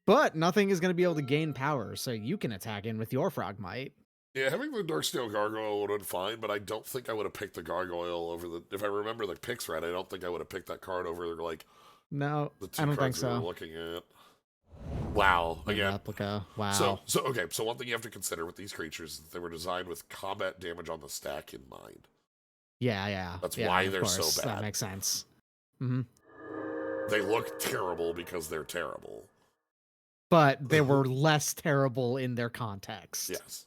But nothing is going to be able to gain power, so you can attack in with your Frogmite. Yeah, having the Darksteel Gargoyle would have been fine, but I don't think I would have picked the Gargoyle over the... If I remember the picks right, I don't think I would have picked that card over, like, No, The two I don't think cards we were so. looking at. Wow. Again. Replica. Wow. So one thing you have to consider with these creatures is that they were designed with combat damage on the stack in mind. Yeah. That's yeah, why of they're course. so bad. That makes sense. Mm-hmm. They look terrible because they're terrible. But they were less terrible in their context. Yes.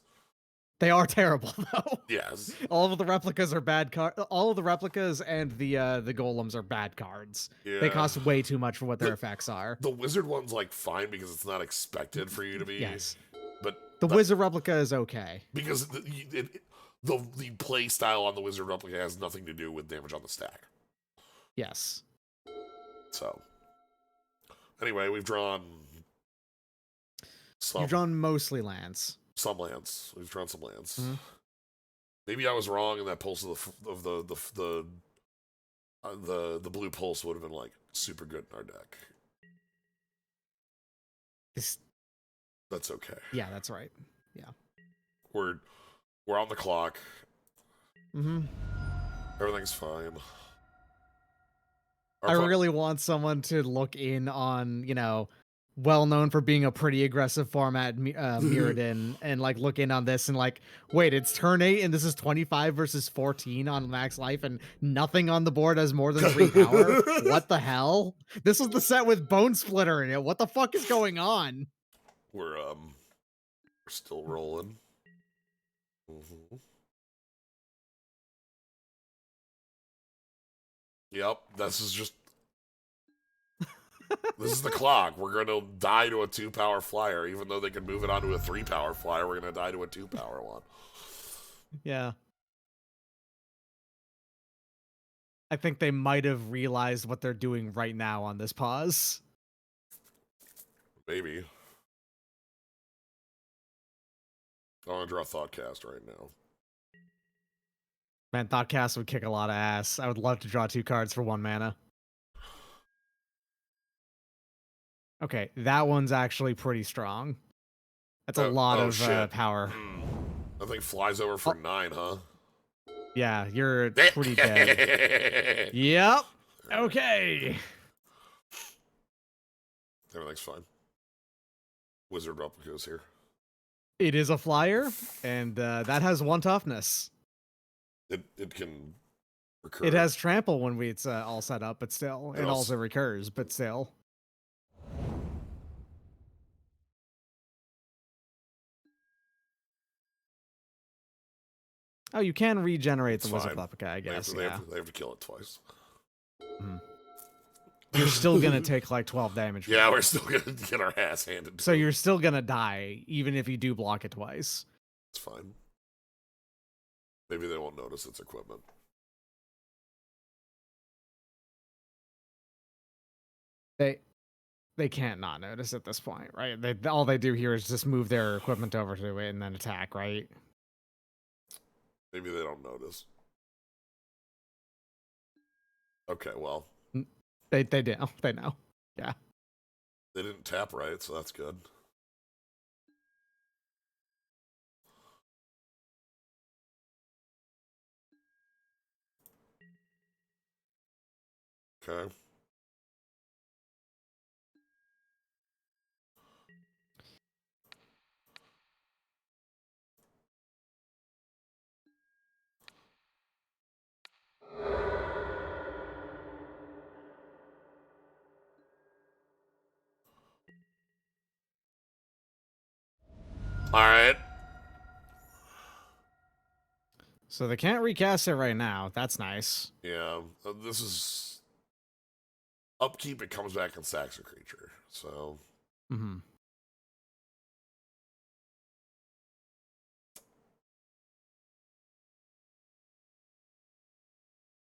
They are terrible though. Yes. All of the replicas are bad cards. All of the replicas and the golems are bad cards. Yeah. They cost way too much for what their effects are. The wizard one's like fine because it's not expected for you to be. Yes. But the wizard replica is okay. Because the play style on the wizard replica has nothing to do with damage on the stack. Yes. So, anyway, we've drawn some. You've drawn mostly lands. Some lands. We've drawn some lands. Mm-hmm. Maybe I was wrong, and that pulse of the blue pulse would have been like super good in our deck. That's okay. Yeah, that's right. Yeah. We're on the clock. Mm-hmm. Everything's fine. I really want someone to look in on, well known for being a pretty aggressive format, Mirrodin, and like look in on this and like, wait, it's turn 8 and this is 25 versus 14 on max life and nothing on the board has more than 3 power. What the hell? This was the set with Bone Splitter in it. What the fuck is going on? We're still rolling. Mm-hmm. Yep, this is the clock. We're gonna die to a 2-power flyer, even though they can move it onto a 3-power flyer. We're gonna die to a 2-power one. Yeah. I think they might have realized what they're doing right now on this pause. Maybe. I want to draw Thoughtcast right now. Man, Thoughtcast would kick a lot of ass. I would love to draw 2 cards for 1 mana. Okay, that one's actually pretty strong. That's a lot of power. I think flies over for 9, huh? Yeah, you're pretty dead. Yep. Okay. Everything's fine. Wizard replica's here. It is a flyer, and that has 1 toughness. It can recur. It has trample when it's all set up, but still. It also recurs, but still. Oh, you can regenerate the Wizard Replica, I guess. They have to kill it twice. You're still going to take like 12 damage. Yeah, we're still going to get our ass handed. So you're still going to die, even if you do block it twice. It's fine. Maybe they won't notice it's equipment. They can't not notice at this point, right? All they do here is just move their equipment over to it and then attack, right? Maybe they don't notice. Okay, well. They do. They know. Yeah. They didn't tap right, so that's good. Okay. All right. So they can't recast it right now. That's nice. Yeah. This is upkeep. It comes back and sacks a creature. So. Mm-hmm.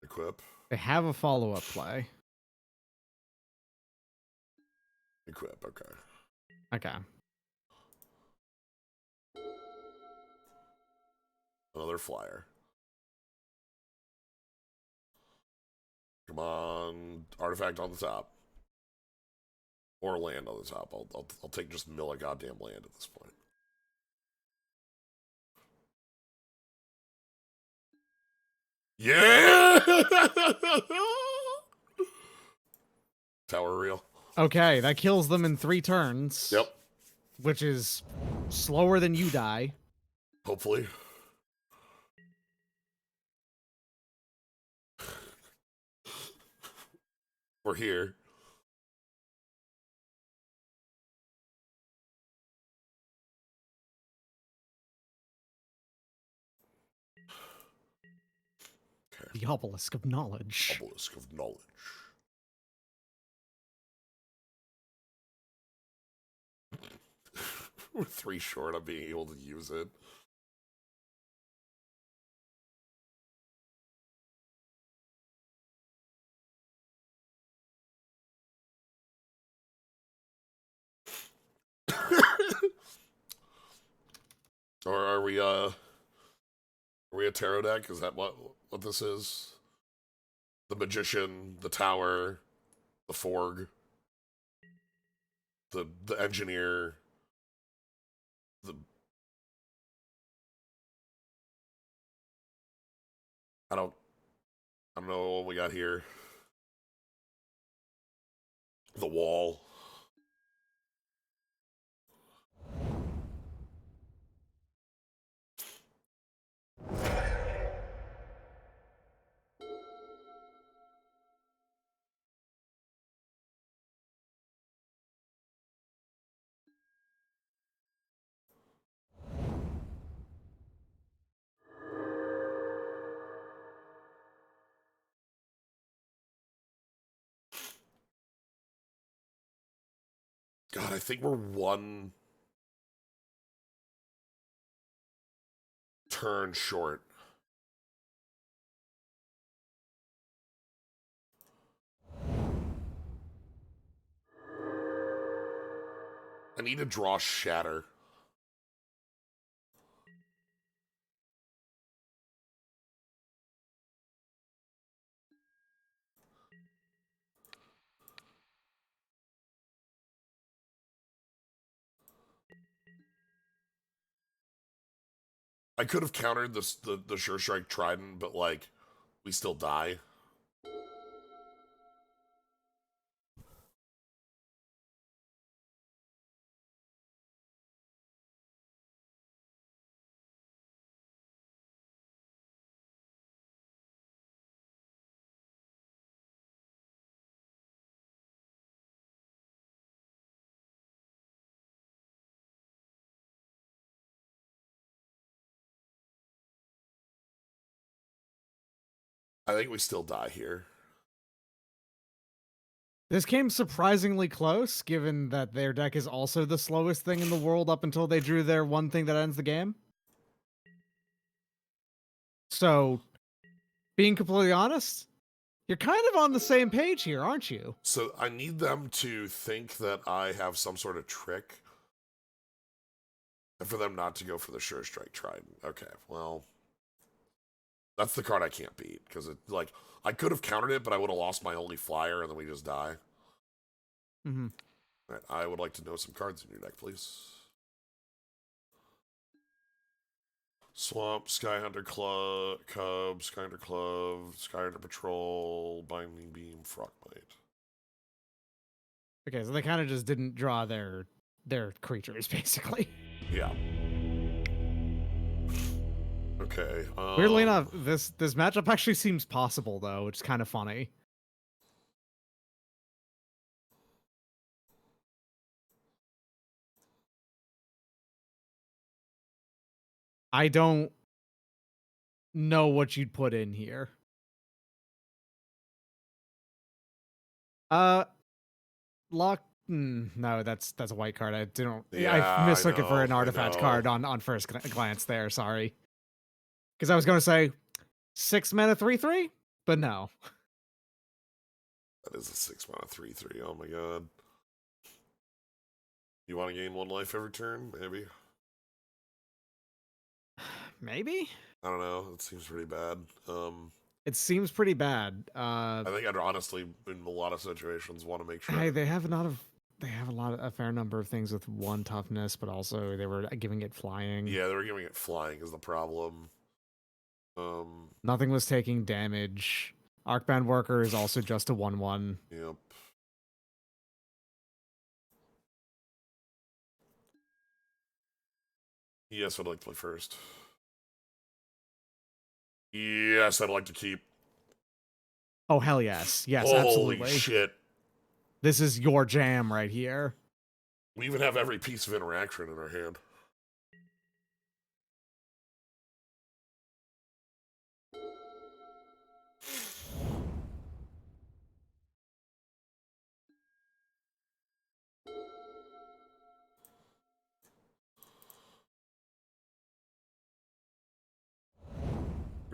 Equip. They have a follow-up play. Equip. Okay. Okay. Another flyer. Come on, artifact on the top, or land on the top. I'll take just mill a goddamn land at this point. Yeah. Tower reel. Okay, that kills them in 3 turns. Yep. Which is slower than you die. Hopefully. We're here. Okay. The obelisk of knowledge. Obelisk of knowledge. We're 3 short of being able to use it. Or are we a tarot deck? Is that what this is? The magician, the tower, the forg, the engineer, I don't know what we got here. The wall. God, I think we're 1 turn short. I need to draw Shatter. I could have countered the Sure Strike Trident, but like, we still die. I think we still die here. This came surprisingly close, given that their deck is also the slowest thing in the world up until they drew their one thing that ends the game. So, being completely honest, you're kind of on the same page here, aren't you? So I need them to think that I have some sort of trick. And for them not to go for the Sure Strike Trident. Okay, well, that's the card I can't beat. Because it, like, I could have countered it, but I would have lost my only flyer, and then we just die. Mm-hmm. All right, I would like to know some cards in your deck, please. Swamp, Skyhunter Cub, Skyhunter Club, Skyhunter Patrol, Binding Beam, Frogmite. Okay, so they kind of just didn't draw their creatures, basically. Yeah. Okay. Weirdly enough, this matchup actually seems possible, though, which is kind of funny. I don't know what you'd put in here. Lock. No, that's a white card. I didn't. Yeah, I mistook it for know, an artifact card on first glance. There, sorry. Because I was going to say 6 mana 3/3, but no. That is a 6 mana 3/3. Oh my god. You want to gain 1 life every turn? Maybe. Maybe. I don't know. It seems pretty bad. It seems pretty bad. I think I'd honestly, in a lot of situations, want to make sure. Hey, they have a fair number of things with 1 toughness, but also they were giving it flying. Yeah, they were giving it flying is the problem. Nothing was taking damage. Arcbound Worker is also just a 1/1. Yep. Yes, I'd like to play first. Yes, I'd like to keep. Oh, hell yes. Yes, Holy absolutely. shit. This is your jam right here. We even have every piece of interaction in our hand.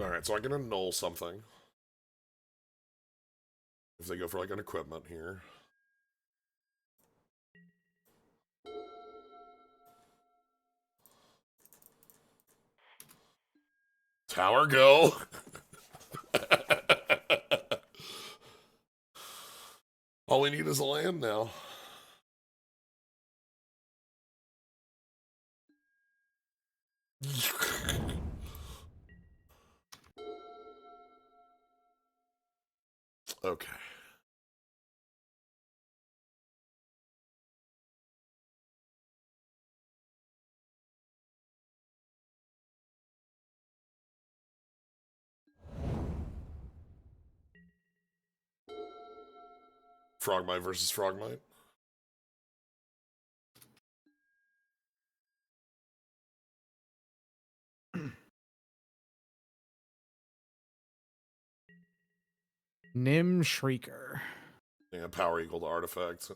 Alright, so I can annul something. If they go for like an equipment here. Tower go. All we need is a land now. Okay. Frogmite versus Frogmite. Nim Shrieker. Yeah, power equal to artifacts.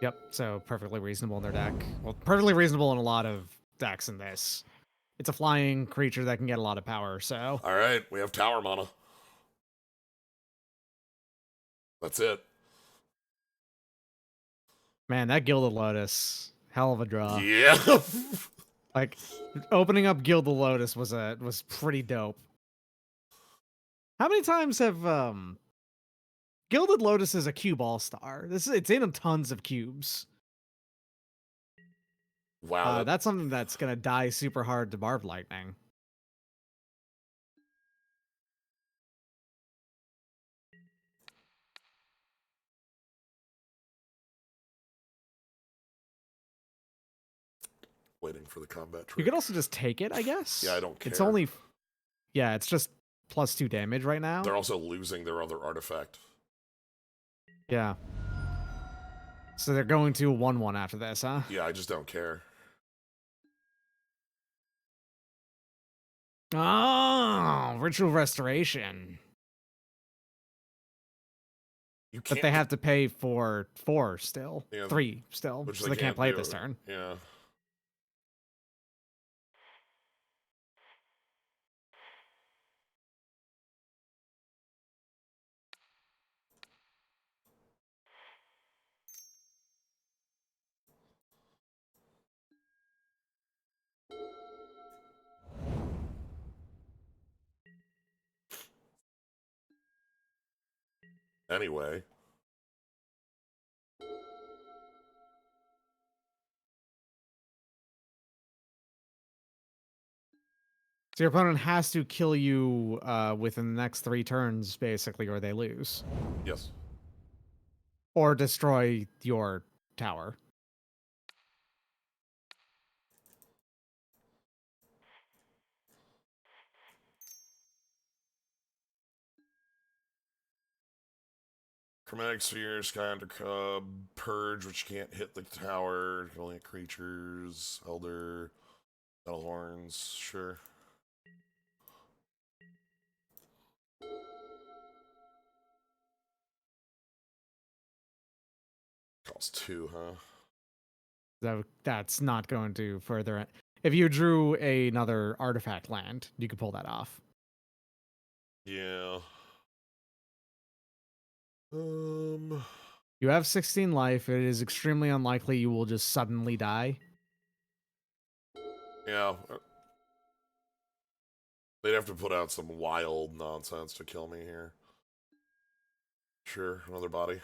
Yep, so perfectly reasonable in their deck. Well, perfectly reasonable in a lot of decks in this. It's a flying creature that can get a lot of power, so... Alright, we have tower mana. That's it. Man, that Gilded Lotus, hell of a draw. Yeah. Like, opening up Gilded Lotus was pretty dope. How many times have Gilded Lotus is a cube all-star. It's in tons of cubes. Wow. That's something that's gonna die super hard to Barbed Lightning. Waiting for the combat trick. You could also just take it, I guess. Yeah, I don't care. It's only, yeah, it's just +2 damage right now. They're also losing their other artifact. Yeah. So they're going to 1/1 after this, huh? Yeah, I just don't care. Oh, Ritual Restoration. You can't. But they have to pay for 4 still. Yeah, 3 still. which So they can't play it this turn. Yeah. Anyway. So your opponent has to kill you within the next 3 turns, basically, or they lose. Yes. Or destroy your tower. Chromatic Sphere, Sky Under Cub, Purge, which can't hit the tower, can only hit creatures, Elder, Metal Horns, sure. Costs 2, huh? That's not going to further. If you drew another artifact land, you could pull that off. Yeah. You have 16 life. It is extremely unlikely you will just suddenly die. Yeah. They'd have to put out some wild nonsense to kill me here. Sure, another body.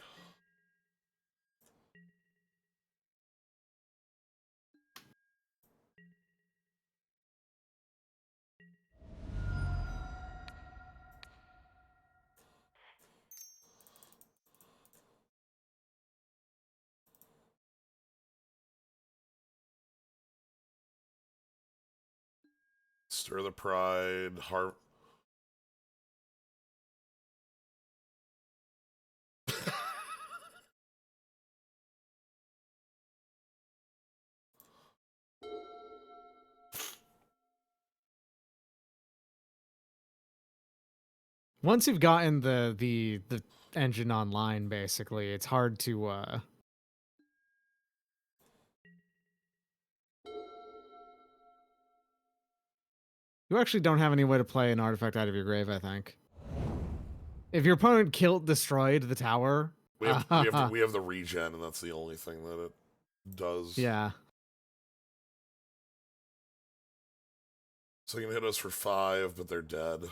Stir the Pride, Once you've gotten the engine online, basically, it's hard to You actually don't have any way to play an artifact out of your grave, I think. If your opponent destroyed the tower, we have the regen, and that's the only thing that it does. Yeah. So they can hit us for 5, but they're dead.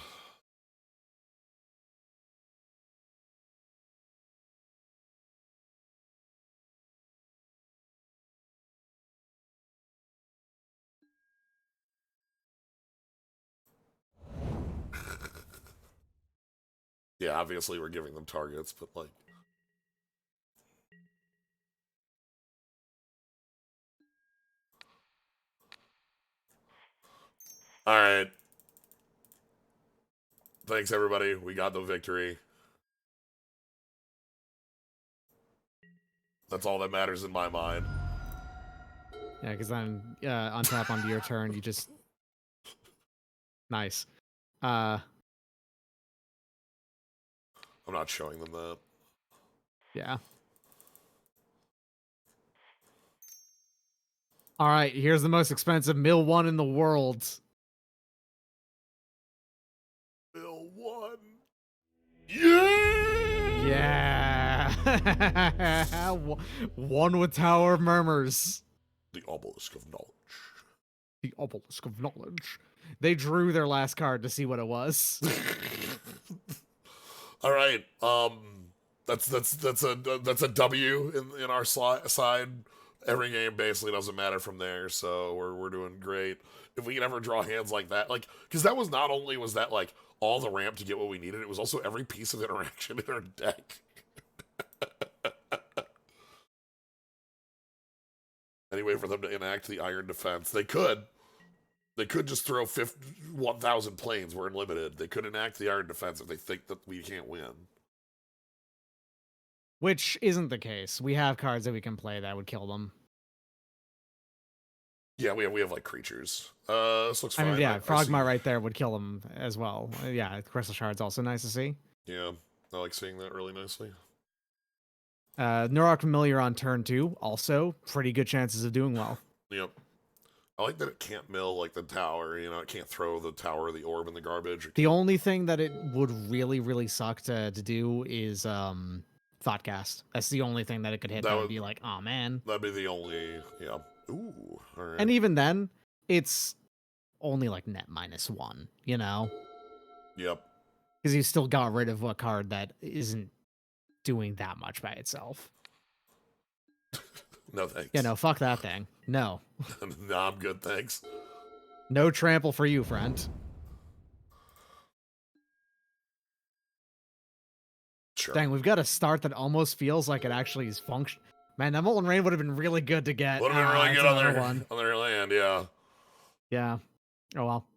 Yeah, obviously we're giving them targets, but like... Alright. Thanks, everybody. We got the victory. That's all that matters in my mind. Yeah, because then on tap onto your turn, you just... Nice. I'm not showing them that. Yeah. All right, here's the most expensive mill 1 in the world. Mill 1. Yeah! Yeah. One with Tower of Murmurs. The Obelisk of Knowledge. The Obelisk of Knowledge. They drew their last card to see what it was. All right. That's a W in our side. Every game basically doesn't matter from there, so we're doing great. If we can ever draw hands like that, like, because that was not only was that like all the ramp to get what we needed, it was also every piece of interaction in our deck. Anyway, for them to enact the Iron Defense, they could just throw 1,000 planes. We're unlimited. They could enact the Iron Defense if they think that we can't win. Which isn't the case. We have cards that we can play that would kill them. Yeah, we have like creatures. This looks fine. I mean, yeah, Frogma right there would kill them as well. Yeah, Crystal Shard's also nice to see. Yeah, I like seeing that really nicely. Neurok Familiar on turn 2, also pretty good chances of doing well. Yep. I like that it can't mill like the tower, you know, it can't throw the tower or the orb in the garbage. The only thing that it would really, really suck to do is Thoughtcast. That's the only thing that it could hit that would be like, oh man. That'd be the only, yeah. Ooh, all right. And even then, it's only like net -1, you know? Yep. Because you still got rid of a card that isn't doing that much by itself. No thanks. Yeah, no, fuck that thing. No. No, I'm good, thanks. No trample for you, friend. Sure. Dang, we've got a start that almost feels like it actually is function. Man, that Molten Rain would have been really good to get. Would have been really good on their land, yeah. Yeah. Oh well.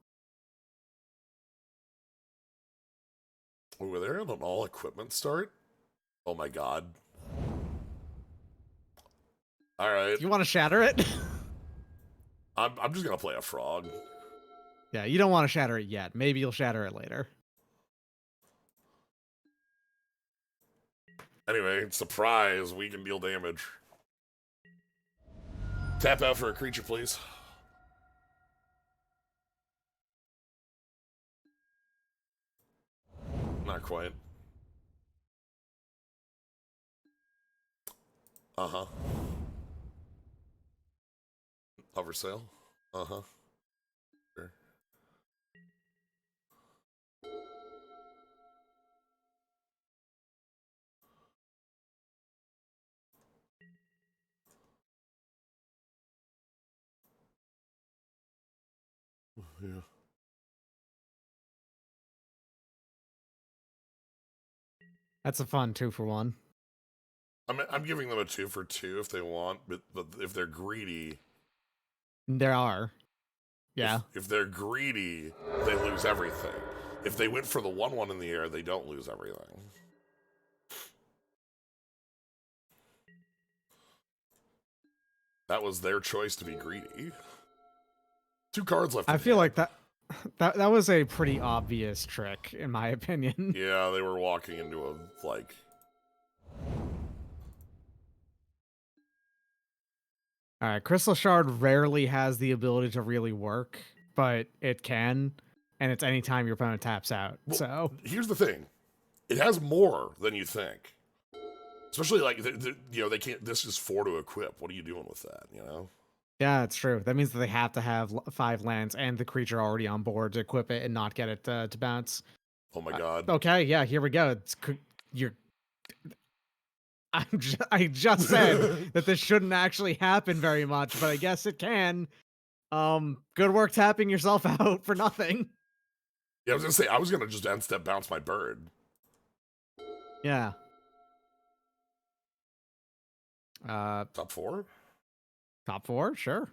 Were there an all equipment start? Oh my god. All right. You want to shatter it? I'm just gonna play a frog. Yeah, you don't want to shatter it yet. Maybe you'll shatter it later. Anyway, surprise, we can deal damage. Tap out for a creature, please. Not quite. Uh-huh. Oversale? Uh-huh. Sure. Yeah. That's a fun 2-for-1. I'm giving them a 2 for 2 if they want, but if they're greedy... There are. Yeah. If they're greedy, they lose everything. If they went for the 1/1 in the air, they don't lose everything. That was their choice to be greedy. 2 cards left. I feel like that was a pretty obvious trick, in my opinion. Yeah, they were walking into a, like... Alright, Crystal Shard rarely has the ability to really work, but it can, and it's anytime your opponent taps out, Well, so... Here's the thing. It has more than you think. Especially, like, you know, they can't... This is 4 to equip. What are you doing with that, you know? Yeah, it's true. That means that they have to have 5 lands and the creature already on board to equip it and not get it to bounce. Oh my god. Okay, yeah, here we go. You're... I just said that this shouldn't actually happen very much, but I guess it can. Good work tapping yourself out for nothing. Yeah, I was gonna say, I was gonna just end step bounce my bird. Yeah. Top 4? Top 4, sure.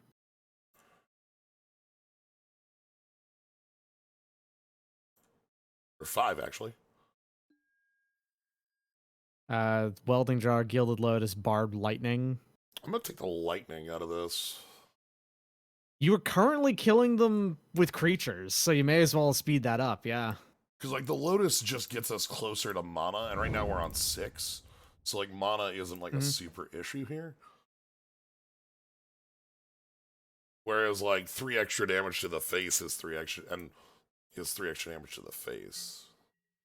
Or 5, actually. Welding Jar, Gilded Lotus, Barbed Lightning. I'm gonna take the lightning out of this. You are currently killing them with creatures, so you may as well speed that up, yeah. Because, like, the Lotus just gets us closer to mana, and right now we're on 6. So, like, mana isn't, like, a super issue here. Whereas, like, 3 extra damage to the face is 3 extra... And is 3 extra damage to the face.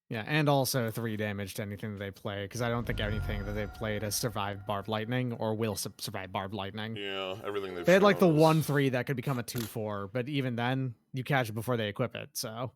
Yeah, and also 3 damage to anything that they play, because I don't think anything that they've played has survived Barbed Lightning, or will survive Barbed Lightning. Yeah, everything they had, like, the 1/3 that could become a 2/4, but even then, you catch it before they equip it, so...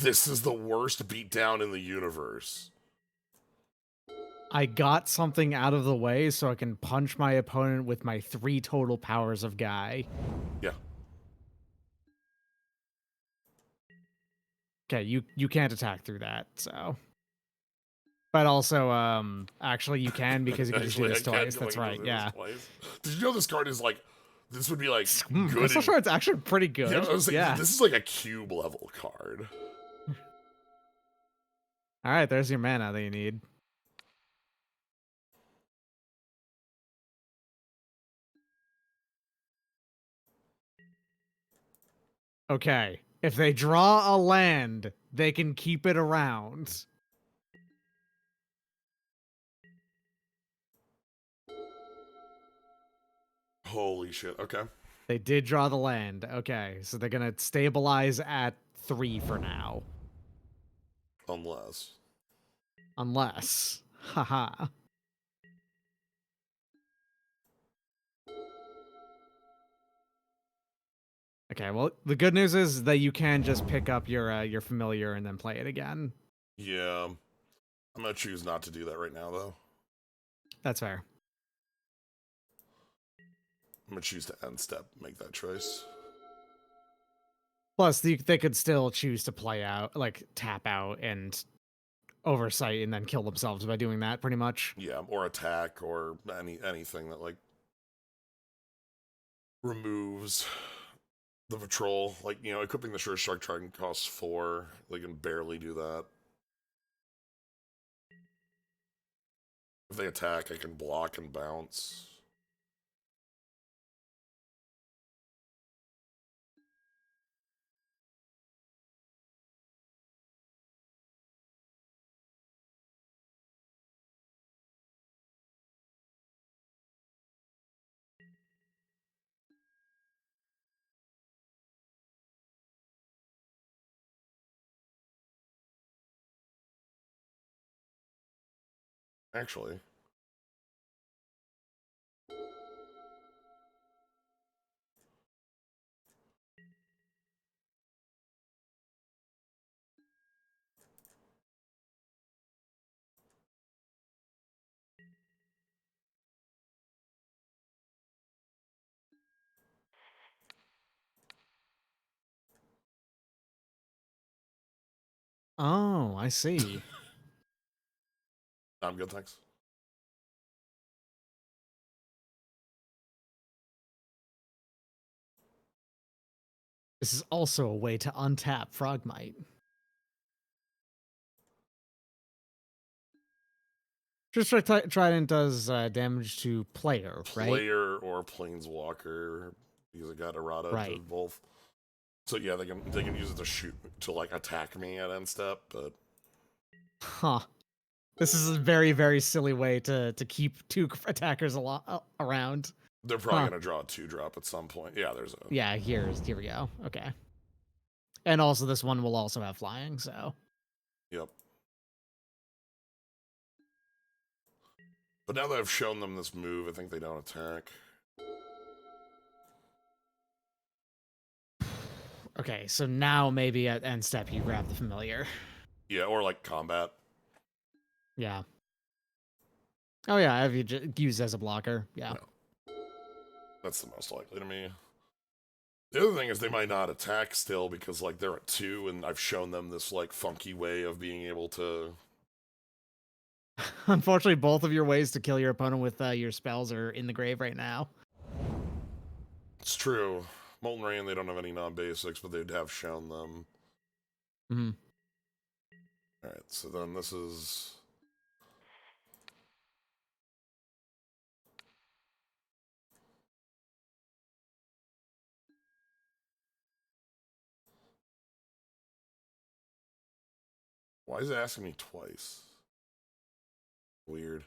This is the worst beatdown in the universe. I got something out of the way so I can punch my opponent with my 3 total powers of Guy. Yeah. Okay, you can't attack through that, so... But also, actually you can because you can just do this twice. That's right, yeah. Did you know this card is, like... This would be, like, good. Crystal Shard's actually pretty good. Yeah, this is, like, a cube level card. Alright, there's your mana that you need. Okay, if they draw a land, they can keep it around. Holy shit, okay. They did draw the land. Okay, so they're gonna stabilize at 3 for now. Unless. Haha. Okay, well, the good news is that you can just pick up your familiar and then play it again. Yeah. I'm gonna choose not to do that right now, though. That's fair. I'm gonna choose to end step, make that choice. Plus, they could still choose to play out, like, tap out and oversight and then kill themselves by doing that, pretty much. Yeah, or attack, or anything that, like, removes the patrol. Like, you know, equipping the Sure Shark Trident costs 4. They can barely do that. If they attack, I can block and bounce. actually. Oh, I see. I'm good, thanks. This is also a way to untap Frogmite. Just Trident does damage to player, right? Player or planeswalker, because it got errata to both. So yeah, they can use it to shoot to like attack me at end step, but huh. This is a very, very silly way to keep two attackers around. they're probably gonna draw a 2-drop at some point. Yeah, there's a yeah. Here we go. Okay, and also this one will also have flying. So yep. But now that I've shown them this move, I think they don't attack. okay, so now maybe at end step you grab the familiar. Yeah, or like combat. Yeah. Oh yeah, if you just use as a blocker. Yeah. No. That's the most likely to me. The other thing is they might not attack still because like they're at 2 and I've shown them this like funky way of being able to. Unfortunately, both of your ways to kill your opponent with your spells are in the grave right now. It's true. Molten Rain, they don't have any non-basics, but they'd have shown them. Mm-hmm. Alright, so then this is... Why is it asking me twice? Weird.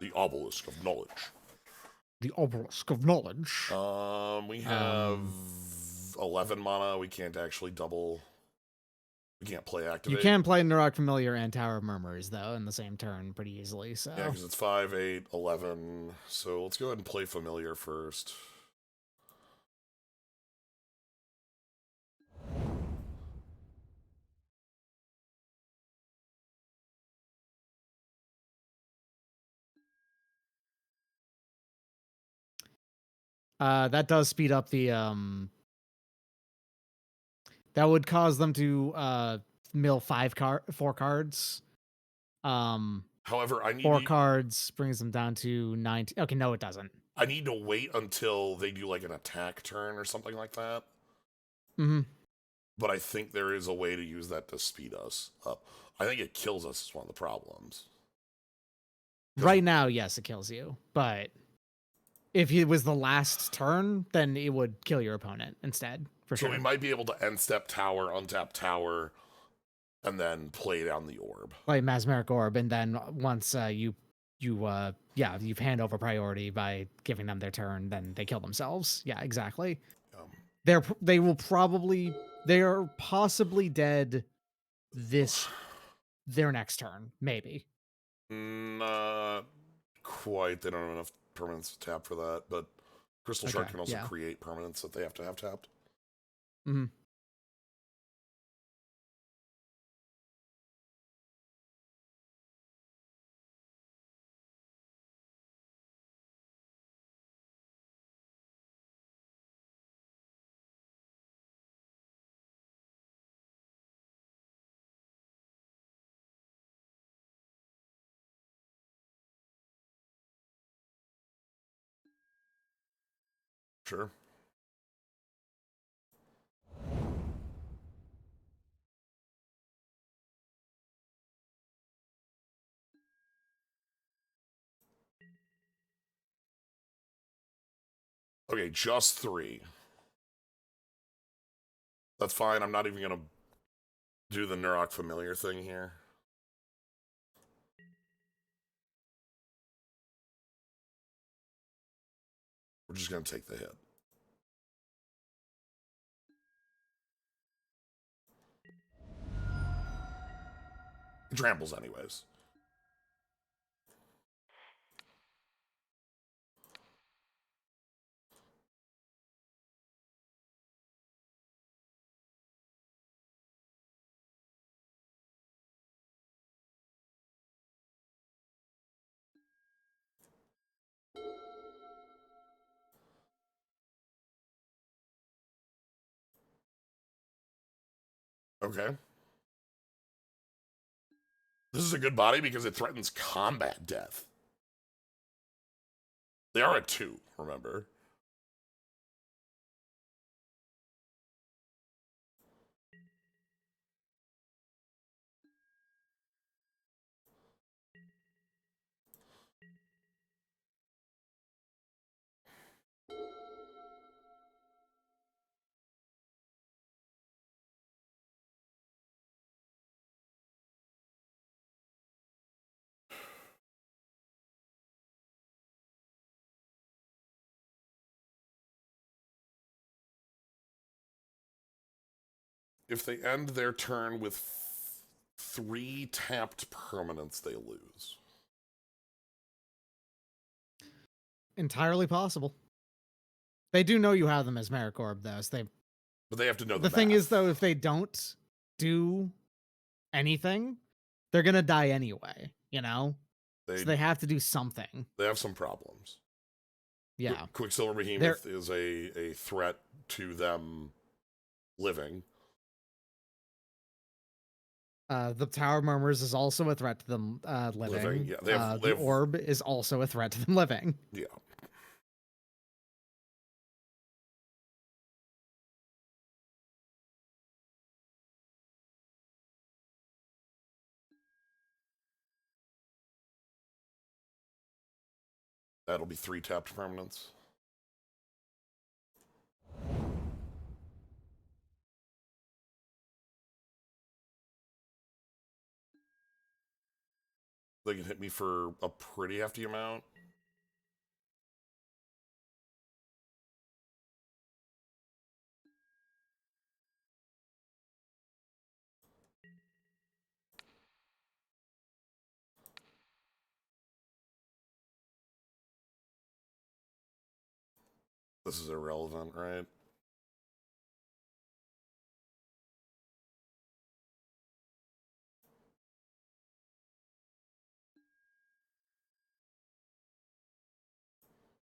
The Obelisk of Knowledge. The Obelisk of Knowledge. We have 11 mana. We can't actually double. We can't play activate. You can play Nurok Familiar and Tower of Murmurs, though, in the same turn pretty easily. So yeah, because it's 5, 8, 11. So let's go ahead and play Familiar first. that does speed up the that would cause them to mill 4 cards. However, I need 4 cards brings them down to 19. Okay, no, it doesn't. I need to wait until they do like an attack turn or something like that. Mm-hmm. But I think there is a way to use that to speed us up. I think it kills us is one of the problems. Right now, yes, it kills you. But if it was the last turn, then it would kill your opponent instead. For sure. So we might be able to end step tower, untap tower, and then play down the orb. Play Mesmeric Orb, and then once you've hand over priority by giving them their turn, then they kill themselves. Yeah, exactly. They are possibly dead their next turn, maybe. Not quite. They don't have enough permanents to tap for that, but Crystal Shard can also create permanents that they have to have tapped. Mm-hmm. Sure. Okay, just 3. That's fine. I'm not even going to do the Nurok Familiar thing here. We're just going to take the hit. tramples anyways. Okay. This is a good body because it threatens combat death. They are at 2, remember? If they end their turn with 3 tapped permanents, they lose. Entirely possible. They do know you have them as Merrick Orb, though. So But they have to know the the thing math. is, though, if they don't do anything, they're gonna die anyway. You know, so they have to do something. They have some problems. Yeah. Quicksilver Behemoth is a threat to them living. The Tower of Murmurs is also a threat to them living. Yeah, the Orb is also a threat to them living. Yeah. That'll be 3 tapped permanents. They can hit me for a pretty hefty amount. This is irrelevant, right?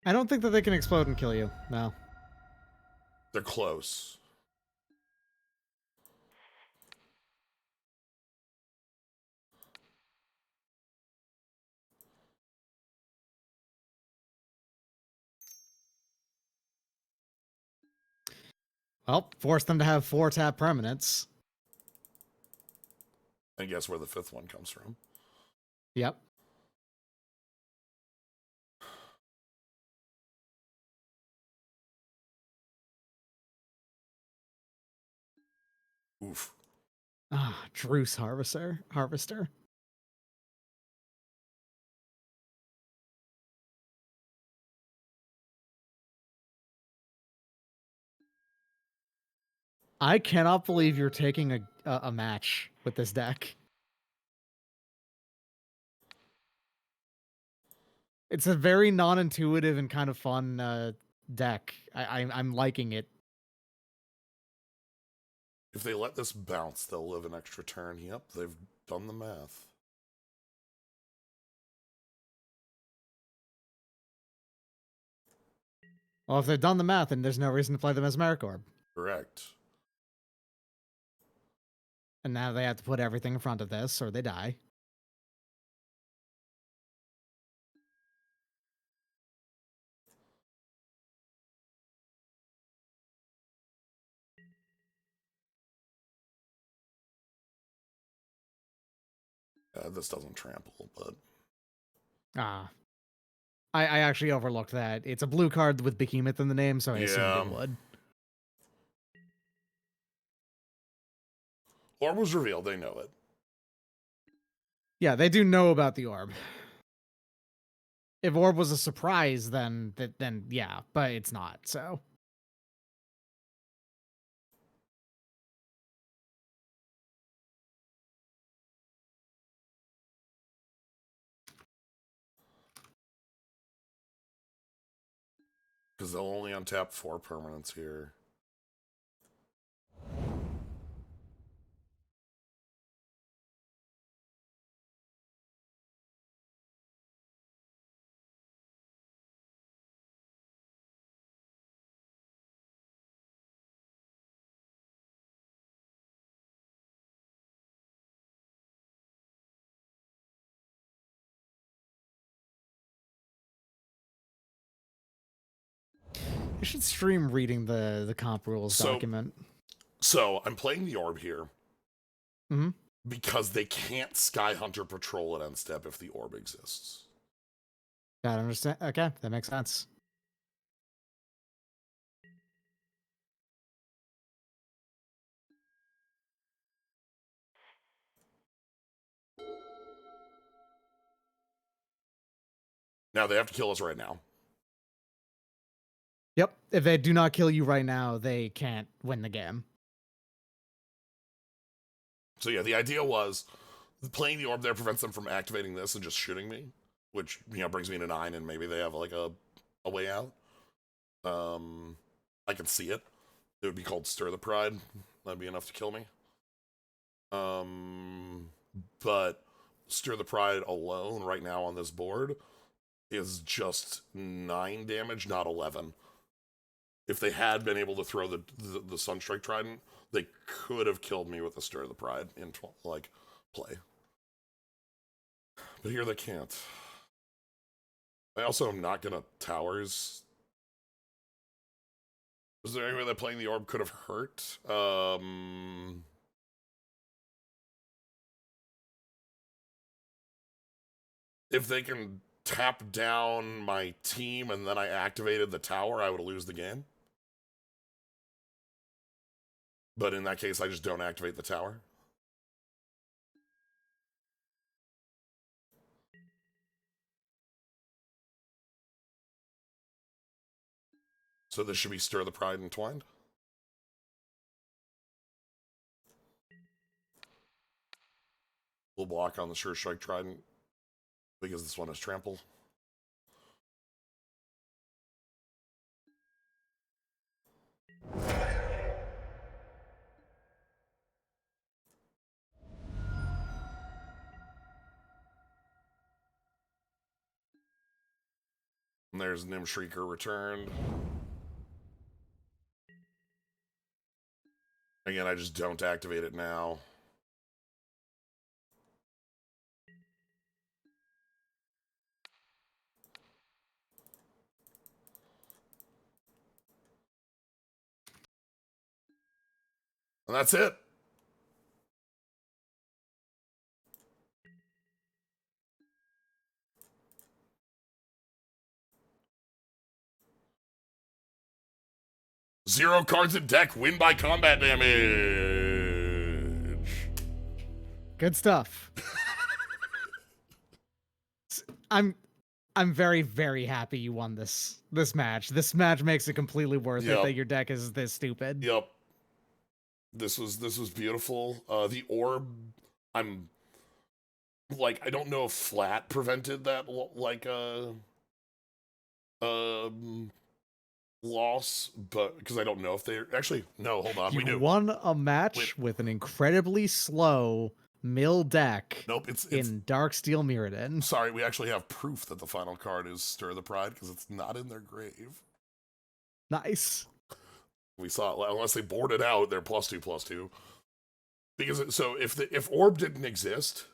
I don't think that they can explode and kill you. No. They're close. Well, force them to have 4 tap permanents. And guess where the 5th one comes from? Yep. Oof. Ah, Druce Harvester. I cannot believe you're taking a match with this deck. It's a very non-intuitive and kind of fun deck. I'm liking it. If they let this bounce, they'll live an extra turn. Yep, they've done the math. Well, if they've done the math, then there's no reason to play them as Merrick Orb. Correct. And now they have to put everything in front of this, or they die. This doesn't trample, but... Ah. I actually overlooked that. It's a blue card with Behemoth in the name, so I assumed it would. Orb was revealed, they know it. Yeah, they do know about the Orb. If Orb was a surprise, then yeah, but it's not, so... Because they'll only untap 4 permanents here. You should stream reading the comp rules document. So I'm playing the orb here. Mm-hmm. Because they can't Sky Hunter patrol at end step if the orb exists. Gotta understand. Okay, that makes sense. Now they have to kill us right now. Yep. If they do not kill you right now, they can't win the game. So yeah, the idea was playing the orb there prevents them from activating this and just shooting me, which, you know, brings me to 9 and maybe they have like a way out. I can see it. It would be called Stir the Pride. That'd be enough to kill me. But Stir the Pride alone right now on this board is just 9 damage, not 11. If they had been able to throw the Sunstrike Trident, they could have killed me with the Stir the Pride in like play. But here they can't. I also am not gonna towers. Is there any way that playing the orb could have hurt? If they can tap down my team and then I activated the tower, I would lose the game. But in that case, I just don't activate the tower. So this should be Stir the Pride entwined. We'll block on the Sure Strike Trident because this one is trample. And there's Nim Shrieker returned. Again, I just don't activate it now. And that's it. Zero cards in deck, win by combat damage. Good stuff. I'm very, very happy you won this match. This match makes it completely worth it that your deck is this stupid. Yep. This was beautiful. The orb, I'm like, I don't know if flat prevented that like loss, but because I don't know if they actually no. Hold on, we do. Won a match with an incredibly slow mill deck. Nope, it's in Darksteel Mirrodin. Sorry, we actually have proof that the final card is Stir the Pride because it's not in their grave. Nice. We saw it, unless they board it out, they're +2/+2. Because so if Orb didn't exist,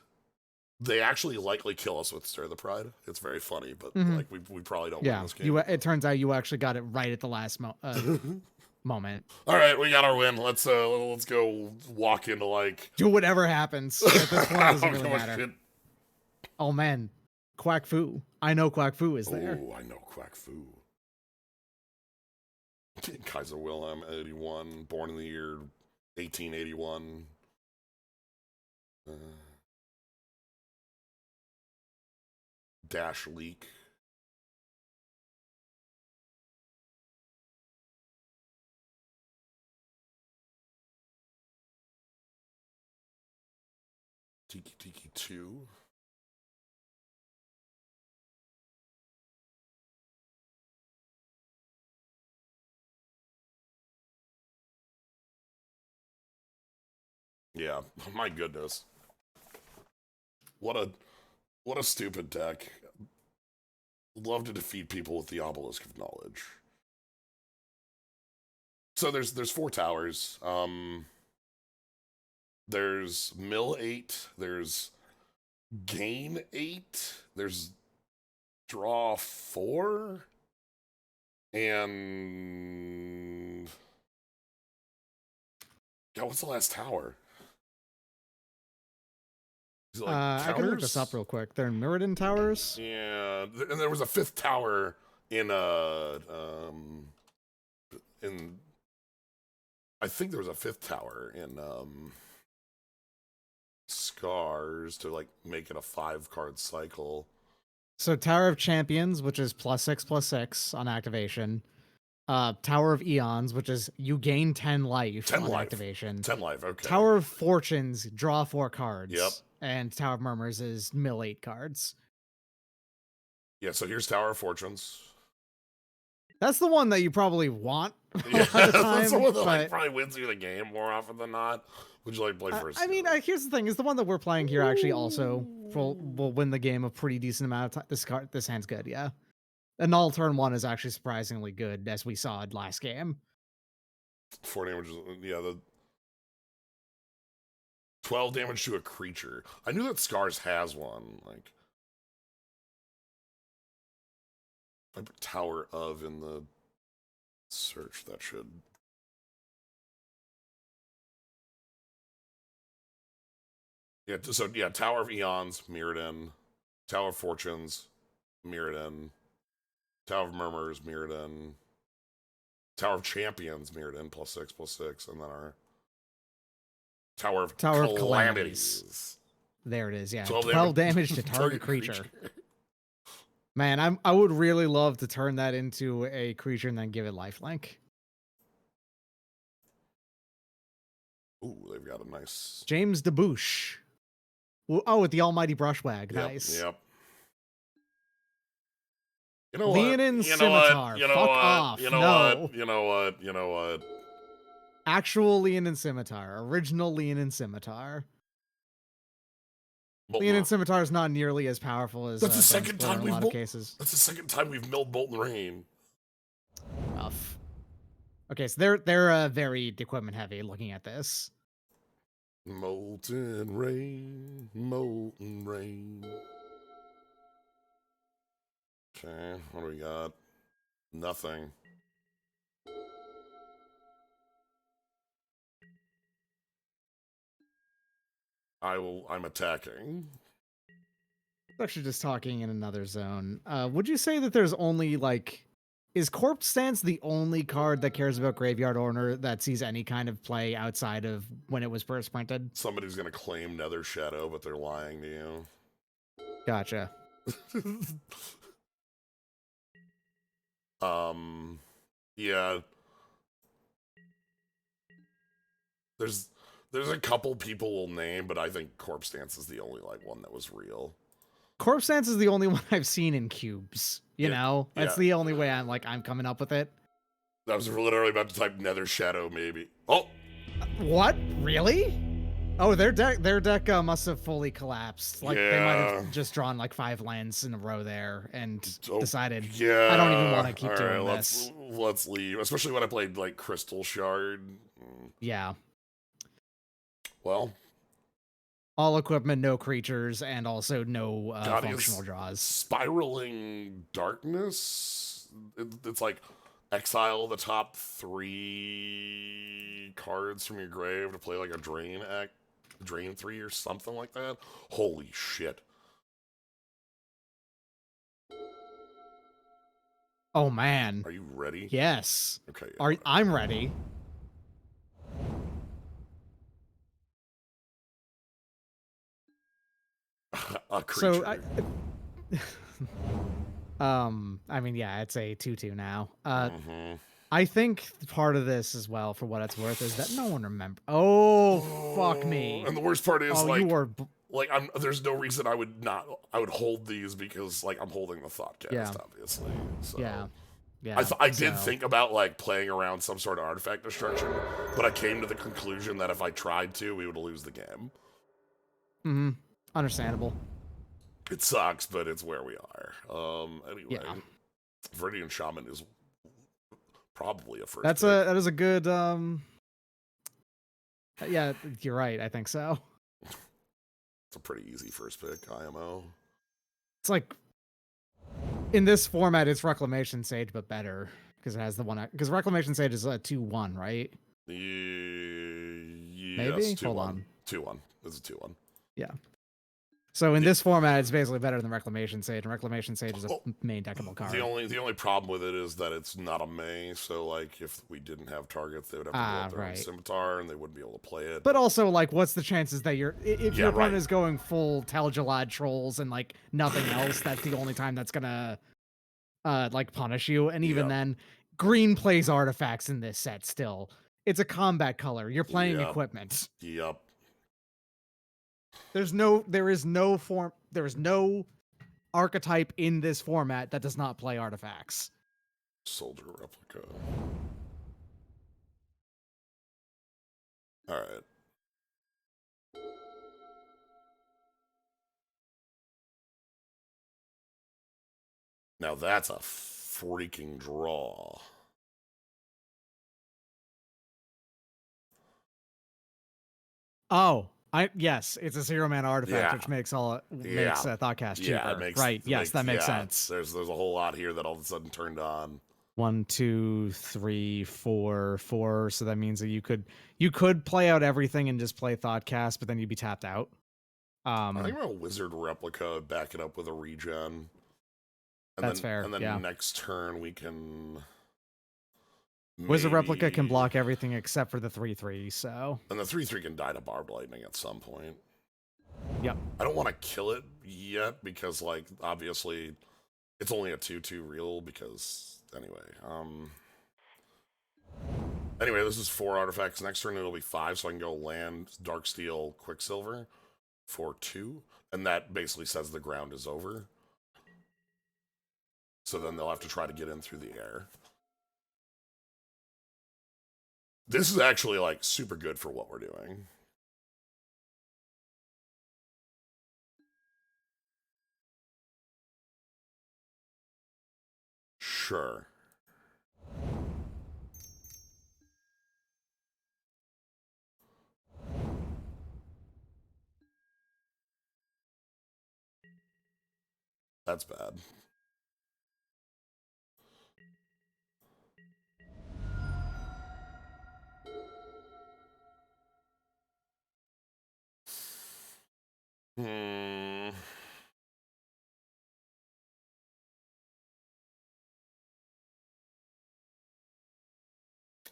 they actually likely kill us with Stir the Pride. It's very funny, but like we probably don't win this game. It turns out you actually got it right at the last moment. All right, we got our win. Let's go walk into like do whatever happens. At this point, it doesn't really matter. Shit. Oh man, Quack Fu. I know Quack Fu is there. Oh, I know Quack Fu. Kaiser Wilhelm, 81, born in the year 1881. Dash leak. Tiki 2. Yeah, my goodness. What a stupid deck. Love to defeat people with the obelisk of knowledge. So there's 4 towers. There's mill 8, there's gain 8, there's draw 4, and God, what's the last tower? Is it like I can look this up real quick. They're in Mirrodin towers. Yeah, and there was a 5th tower in I think there was a 5th tower in Scars to like make it a 5-card cycle. So Tower of Champions, which is +6/+6 on activation. Tower of Eons, which is you gain 10 life on activation. 10 life, okay. Tower of Fortunes, draw 4 cards. Yep. And Tower of Murmurs is mill 8 cards. Yeah, so here's Tower of Fortunes. That's the one that you probably want. Yeah, that's the one that but... probably wins you the game more often than not. Would you like play first? I mean, here's the thing: is the one that we're playing here actually also will win the game a pretty decent amount of time. This hand's good, yeah. A null turn 1 is actually surprisingly good, as we saw in last game. 4 damage, yeah. The 12 damage to a creature. I knew that Scars has one. Like, I put Tower of in the search. That should. Yeah, so yeah, Tower of Eons, Mirrodin. Tower of Fortunes, Mirrodin. Tower of Murmurs, Mirrodin. Tower of Champions, Mirrodin, +6/+6, and then our Tower of Calamities. There it is, yeah. 12 damage to target creature. Man, I would really love to turn that into a creature and then give it lifelink. Ooh, they've got a nice... James DeBouche. Oh, with the almighty brushwag. Yep, nice. Yep. You know Leonin Scimitar. Fuck off. You know what? Actual Leonin Scimitar. Original Leonin Scimitar. Leonin Scimitar is not nearly as powerful as that's the second time in a lot of cases. That's the second time we've milled Molten Rain. Rough. Okay, so they're very equipment heavy looking at this. Molten Rain, Molten Rain. Okay, what do we got? Nothing. I'm attacking. Actually just talking in another zone. Would you say that there's only is Corpse Stance the only card that cares about Graveyard Order that sees any kind of play outside of when it was first printed? Somebody's gonna claim Nether Shadow, but they're lying to you. Gotcha. Yeah. There's a couple people will name, but I think Corpse Dance is the only one that was real. Corpse Dance is the only one I've seen in cubes. You know? That's the only way I'm coming up with it. I was literally about to type Nether Shadow, maybe. Oh! What? Really? Oh, their deck must have fully collapsed. They might have just drawn 5 lands in a row there and decided, I don't even want to keep doing this. Let's leave. Especially when I played Crystal Shard. Yeah. Well. All equipment, no creatures, and also no functional draws. Spiraling Darkness. It's exile the top 3 cards from your grave to play a Drain 3 or something like that. Holy shit. Oh man. Are you ready? Yes. Okay. I'm ready. A creature. So I mean, yeah, it's a 2/2 now. I think part of this as well, for what it's worth, is that no one remembers. Oh, fuck me! And the worst part is, there's no reason I would hold these because, I'm holding the Thoughtcast, obviously. So. Yeah. Yeah, I did think about like playing around some sort of artifact destruction, but I came to the conclusion that if I tried to, we would lose the game. Mm-hmm. Understandable. It sucks, but it's where we are. Anyway, Yeah. Viridian Shaman is probably a first. That is a good. Yeah, you're right. I think so. It's a pretty easy first pick. IMO. It's like in this format, it's Reclamation Sage, but better because it has the one. Because Reclamation Sage is a 2/1, right? Yes, Maybe. 2-1. Hold on. 2-1. It's a 2-1. Yeah. So in this format, it's basically better than Reclamation Sage, and Reclamation Sage is a main deckable card. The only problem with it is that it's not a May, so like if we didn't have targets, they would have to go up their own scimitar, and they wouldn't be able to play it. But also, like, what's the chances that if your opponent is going full Taljalad trolls and like nothing else, that's the only time that's gonna like punish you, and even then, green plays artifacts in this set still. It's a combat color. You're playing equipment. Yep. There is no archetype in this format that does not play artifacts. Soldier replica. All right. Now that's a freaking draw. Oh, yes, it's a 0-mana artifact, which makes Thoughtcast cheaper. That makes sense. There's a whole lot here that all of a sudden turned on. 1, 2, 3, 4, 4. So that means that you could play out everything and just play Thoughtcast, but then you'd be tapped out. I think about a Wizard replica, back it up with a regen. That's fair. And then next turn we can. Wizard replica can block everything except for the 3/3. So. And the 3/3 can die to Barbed Lightning at some point. Yep. I don't want to kill it yet because, like, obviously, it's only a 2/2 real. Because anyway, this is 4 artifacts. Next turn it'll be 5, so I can go land, Darksteel, Quicksilver for 2, and that basically says the ground is over. So then they'll have to try to get in through the air. This is actually, like, super good for what we're doing. Sure. That's bad.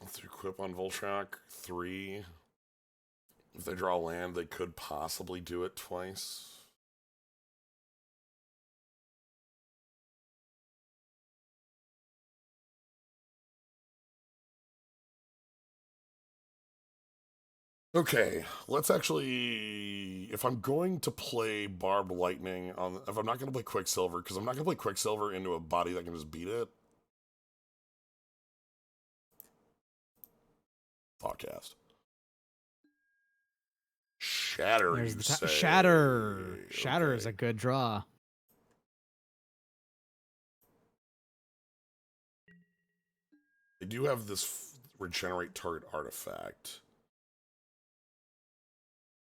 Let's equip on Voltrak 3. If they draw land, they could possibly do it twice. Okay, let's actually, if I'm going to play Barbed Lightning, if I'm not going to play Quicksilver, because I'm not going to play Quicksilver into a body that can just beat it. Thoughtcast. Shatter, you say. Shatter. Shatter is a good draw. They do have this regenerate target artifact.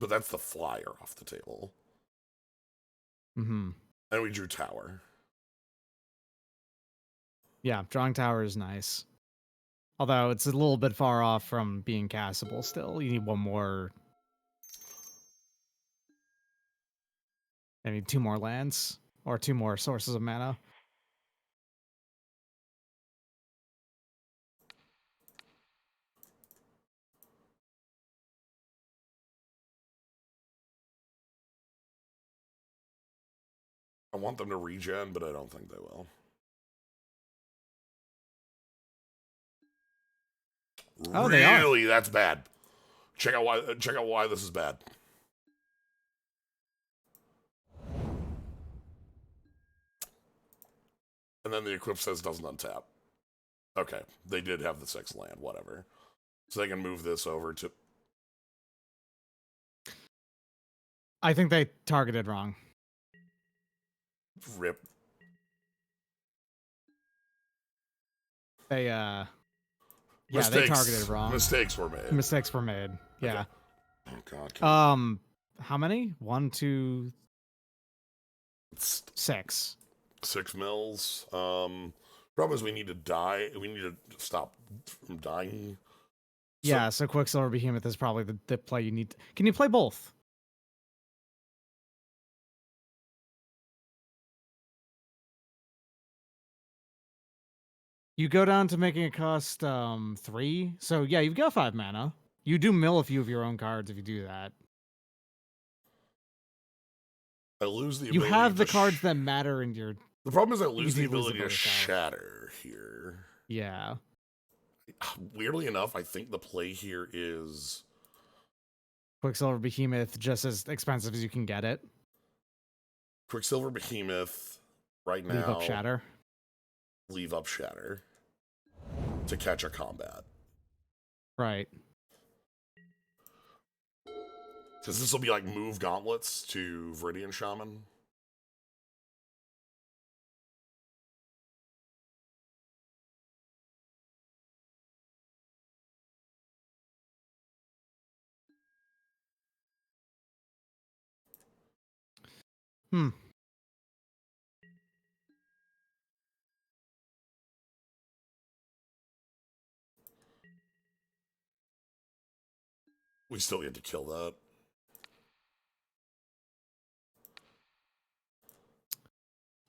But that's the flyer off the table. Mm-hmm. And we drew Tower. Yeah, drawing Tower is nice. Although it's a little bit far off from being castable still. You need one more. I need 2 more lands. Or 2 more sources of mana. I want them to regen, but I don't think they will. Oh, really? they are. That's bad. Check out why this is bad. And then the equip says doesn't untap. Okay, they did have the 6 land, whatever. So they can move this over to... I think they targeted wrong. Rip. They, yeah, Mistakes. they targeted wrong. Mistakes were made. Mistakes were made. Yeah. Okay. Oh, God. How many? 1, 2, It's 6. 6 mills. Problem is we need to die. We need to stop from dying. Yeah, so Quicksilver Behemoth is probably the play you need. Can you play both? You go down to making it cost 3. So yeah, you've got 5 mana. You do mill a few of your own cards if you do that. I lose the You ability have the to cards that matter in your... The problem is I lose the do lose ability the to bonus out. shatter here. Yeah. Weirdly enough, I think the play here is Quicksilver Behemoth, just as expensive as you can get it. Quicksilver Behemoth right now. Leave up Shatter. Leave up Shatter to catch a combat. Right. Because this will be like move gauntlets to Viridian Shaman. We still get to kill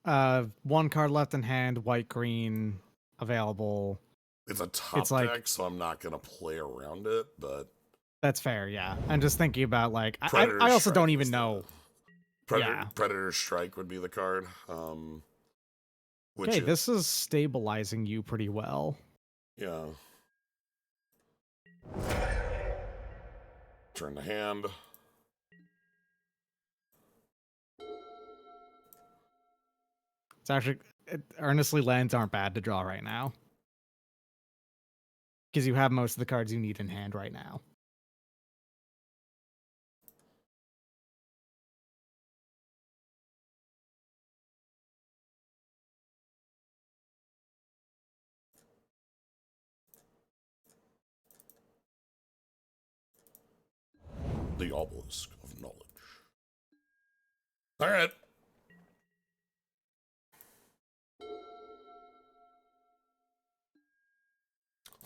that. 1 card left in hand, white, green, available. It's a top deck, so I'm not going to play around it, but... That's fair, yeah. I'm just thinking about, like... I also don't even know. Predator Strike would be the card. Okay, this is stabilizing you pretty well. Yeah. Turn the hand. It's actually... Earnestly, lands aren't bad to draw right now. Because you have most of the cards you need in hand right now. The Obelisk of Knowledge. All right.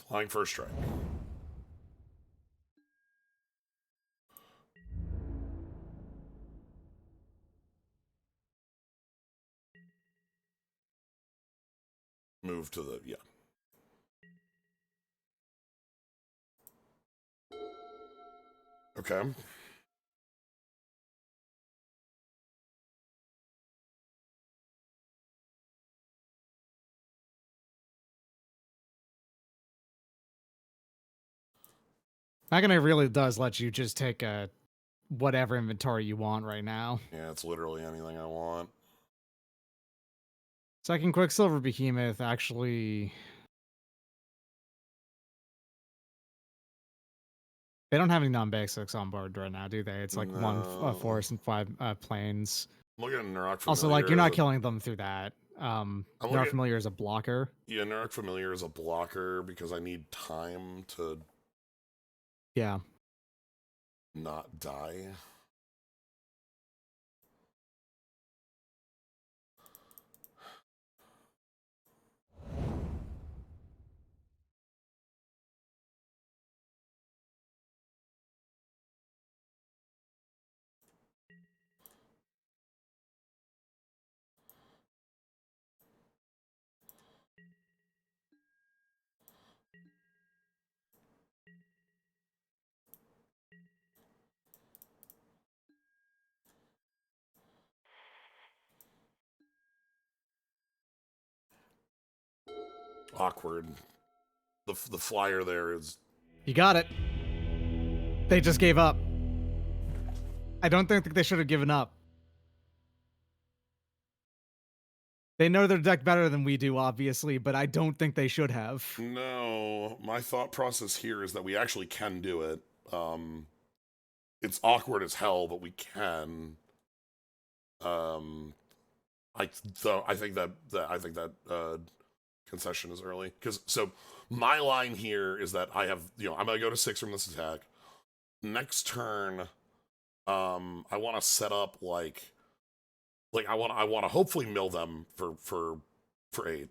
Flying first strike. Move to the, yeah. Okay. Magana really does let you just take whatever inventory you want right now. Yeah, it's literally anything I want. Second Quicksilver Behemoth actually... They don't have any non-basics on board right now, do they? It's like 1 forest and 5 plains. Look at Nurok Familiar. Also, like, you're not killing them through that. Nurok Familiar is a blocker. Yeah, Nurok Familiar is a blocker because I need time to... Yeah. Not die. Awkward. The flyer there is... You got it. They just gave up. I don't think they should have given up. They know their deck better than we do, obviously, but I don't think they should have. No, my thought process here is that we actually can do it. It's awkward as hell, but we can. I think that concession is early because my line here is that I have I'm gonna go to 6 from this attack. Next turn, I want to set up like I want to hopefully mill them for 8.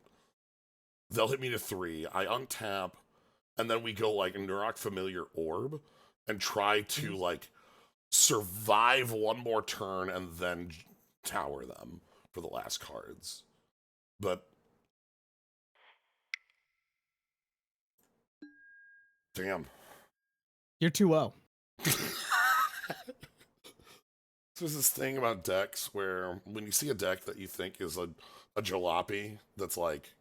They'll hit me to 3. I untap, and then we go like a Nurok Familiar Orb and try to like survive one more turn and then tower them for the last cards. But damn, You're 2-0. There's this thing about decks where when you see a deck that you think is a jalopy that's like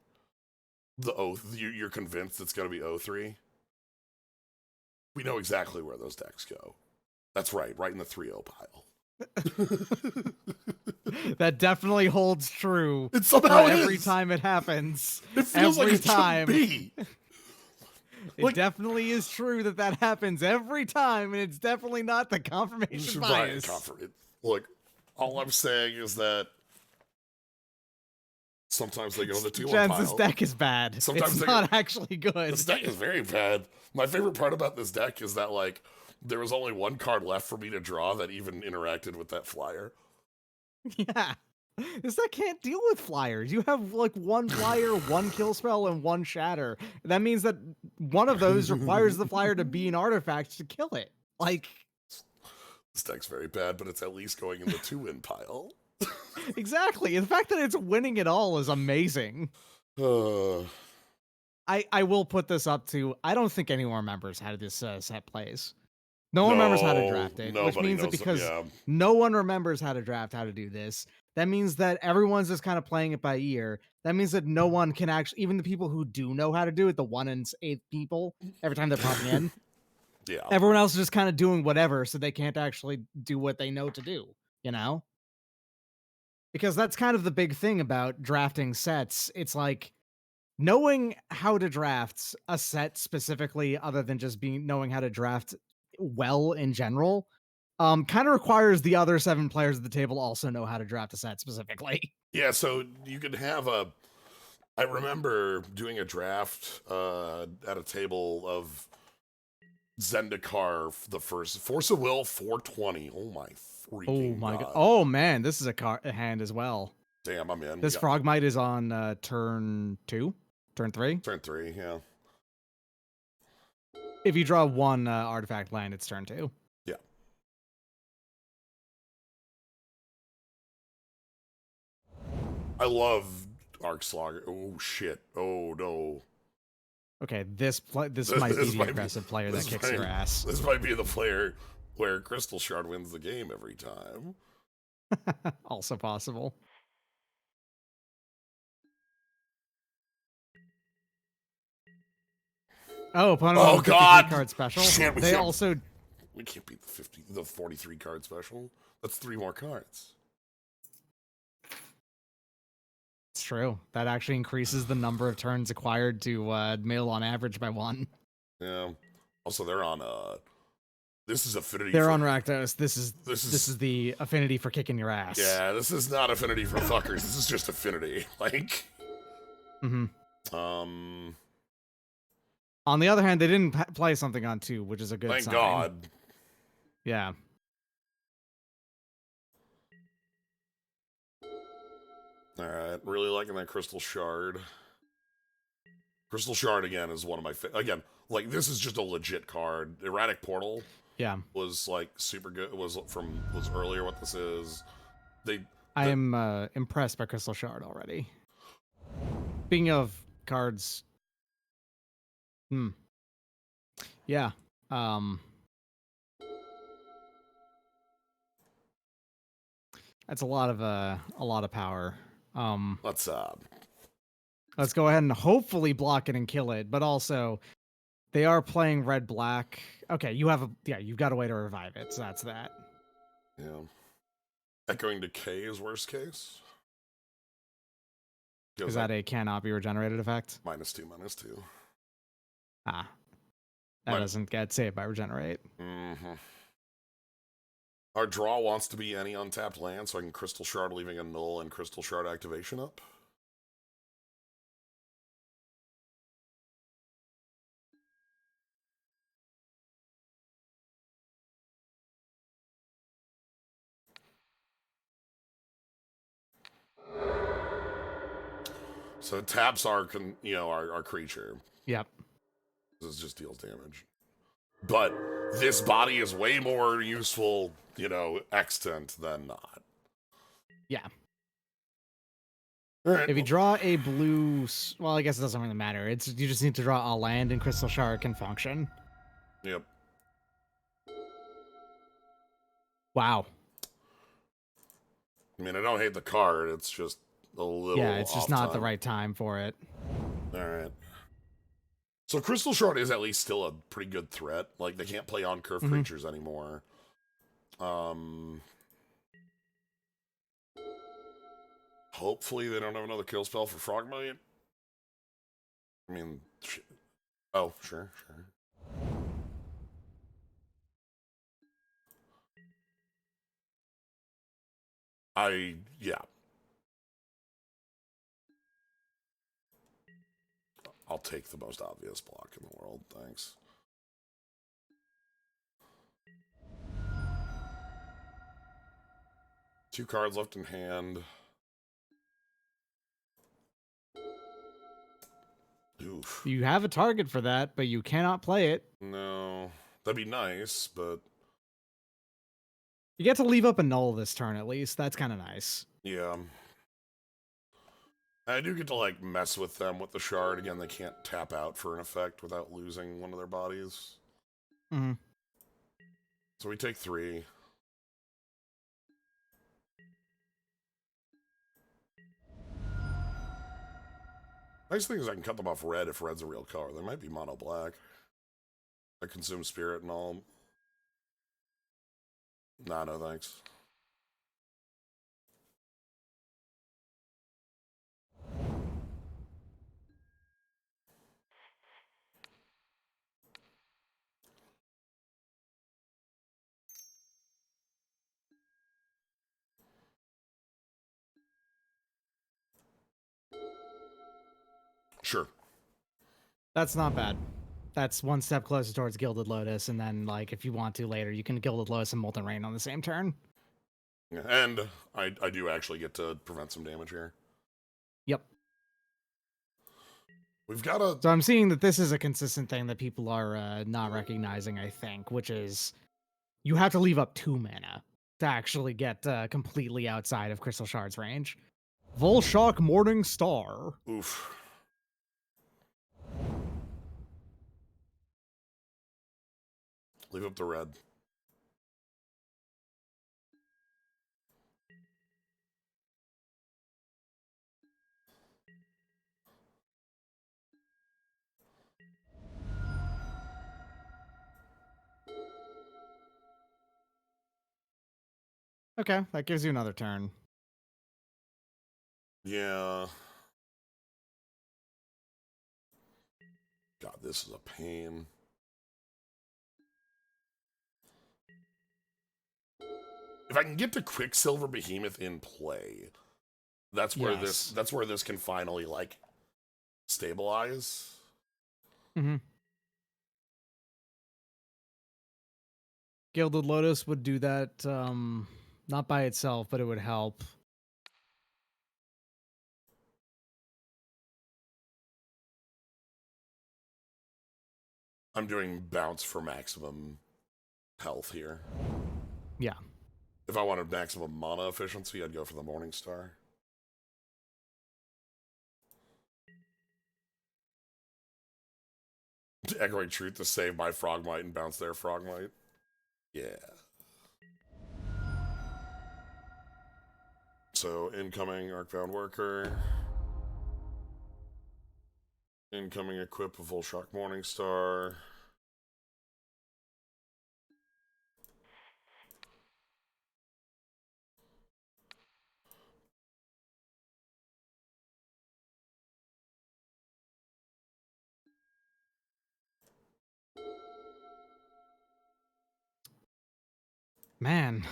you're convinced it's going to be 0-3, we know exactly where those decks go. That's right in the 3-0 pile. That definitely holds true. It somehow every is. time it happens. It feels every like it time. should be. It definitely is true that happens every time, and it's definitely not the confirmation bias. Look, all I'm saying is that sometimes they go in the 2-1 Jens, pile. this deck is bad. Sometimes it's not actually good. This deck is very bad. My favorite part about this deck is that, like, there was only one card left for me to draw that even interacted with that flyer. Yeah. This deck can't deal with flyers. You have, like, one flyer, one kill spell, and one shatter. That means that one of those requires the flyer to be an artifact to kill it. Like... This deck's very bad, but it's at least going in the 2-win pile. Exactly. The fact that it's winning it all is amazing. I will put this up to, I don't think anyone remembers how this set plays. No one remembers how to draft it, which means that because no one remembers how to draft, how to do this, that means that everyone's just kind of playing it by ear. That means that no one can actually, even the people who do know how to do it, the 1 in 8 people, every time they're popping in, everyone else is just kind of doing whatever, so they can't actually do what they know to do, you know? Because that's kind of the big thing about drafting sets. It's like knowing how to draft a set specifically, other than just knowing how to draft well in general, kind of requires the other 7 players at the table also know how to draft a set specifically. Yeah, so you could have I remember doing a draft at a table of Zendikar, the first Force of Will 420. Oh my freaking God. Oh man, this is a hand as well. Damn, I'm in. This Frogmite is on turn 2? Turn 3? Turn 3, yeah. If you draw 1 artifact land, it's turn 2. Yeah. I love Arcslogger. Oh shit. Oh no. Okay, this might be the aggressive player that kicks your ass. This might be the player where Crystal Shard wins the game every time. Also possible. Oh, opponent on 53 card special. Shit, we can't beat the 43 card special. That's 3 more cards. It's true. That actually increases the number of turns acquired to mill on average by 1. Yeah. Also, they're on this is affinity. They're on Rakdos. This is the affinity for kicking your ass. Yeah, this is not affinity for fuckers. This is just affinity. Like. On the other hand, they didn't play something on 2, which is a good sign. Thank God. Yeah. Alright, really liking that Crystal Shard. Crystal Shard, again, is one of my again, like, this is just a legit card. Erratic Portal was, like, super good. It was earlier what this is. I am impressed by Crystal Shard already. Speaking of cards... Yeah. That's a lot of power. Let's go ahead and hopefully block it and kill it, but also they are playing red black. Okay, you've got a way to revive it, so that's that. Yeah. Echoing Decay is worst case. Is that a cannot be regenerated effect? -2/-2. Ah. That doesn't get saved by regenerate. Mm-hmm. Our draw wants to be any untapped land, so I can Crystal Shard, leaving a null and Crystal Shard activation up. So it taps our creature. Yep. This just deals damage. But this body is way more useful, extant than not. Yeah. All right. If you draw a blue, well, I guess it doesn't really matter. You just need to draw a land, and Crystal Shard can function. Yep. Wow. I mean, I don't hate the card. It's just a little. Yeah, it's just not the right time for it. All right. So Crystal Shard is at least still a pretty good threat. Like, they can't play on curve creatures anymore. Hopefully they don't have another kill spell for Frogmite. I mean, oh, sure. Yeah. I'll take the most obvious block in the world, thanks. Two cards left in hand. Oof. You have a target for that, but you cannot play it. No. That'd be nice, but... You get to leave up a null this turn, at least. That's kind of nice. Yeah. I do get to, like, mess with them with the shard. Again, they can't tap out for an effect without losing one of their bodies. Mm-hmm. So we take 3. Nice thing is I can cut them off red if red's a real color. They might be mono black. I consume spirit and all. Nah, no thanks. Sure. That's not bad. That's one step closer towards Gilded Lotus, and then, like, if you want to later, you can Gilded Lotus and Molten Rain on the same turn. Yeah, and I do actually get to prevent some damage here. Yep. We've got a... So I'm seeing that this is a consistent thing that people are not recognizing, I think, which is you have to leave up 2 mana to actually get completely outside of Crystal Shard's range. Volshock Morning Star. Oof. Leave up the red. Okay, that gives you another turn. Yeah. God, this is a pain. If I can get to Quicksilver Behemoth in play, that's where this can finally, like, stabilize. Mm-hmm. Gilded Lotus would do that, not by itself, but it would help. I'm doing bounce for maximum health here. Yeah. If I wanted maximum mana efficiency, I'd go for the Morning Star. Echoing Truth to save my Frogmite and bounce their Frogmite. Yeah. So, incoming Arcbound Worker. Incoming equip of Volshock Morningstar. Man.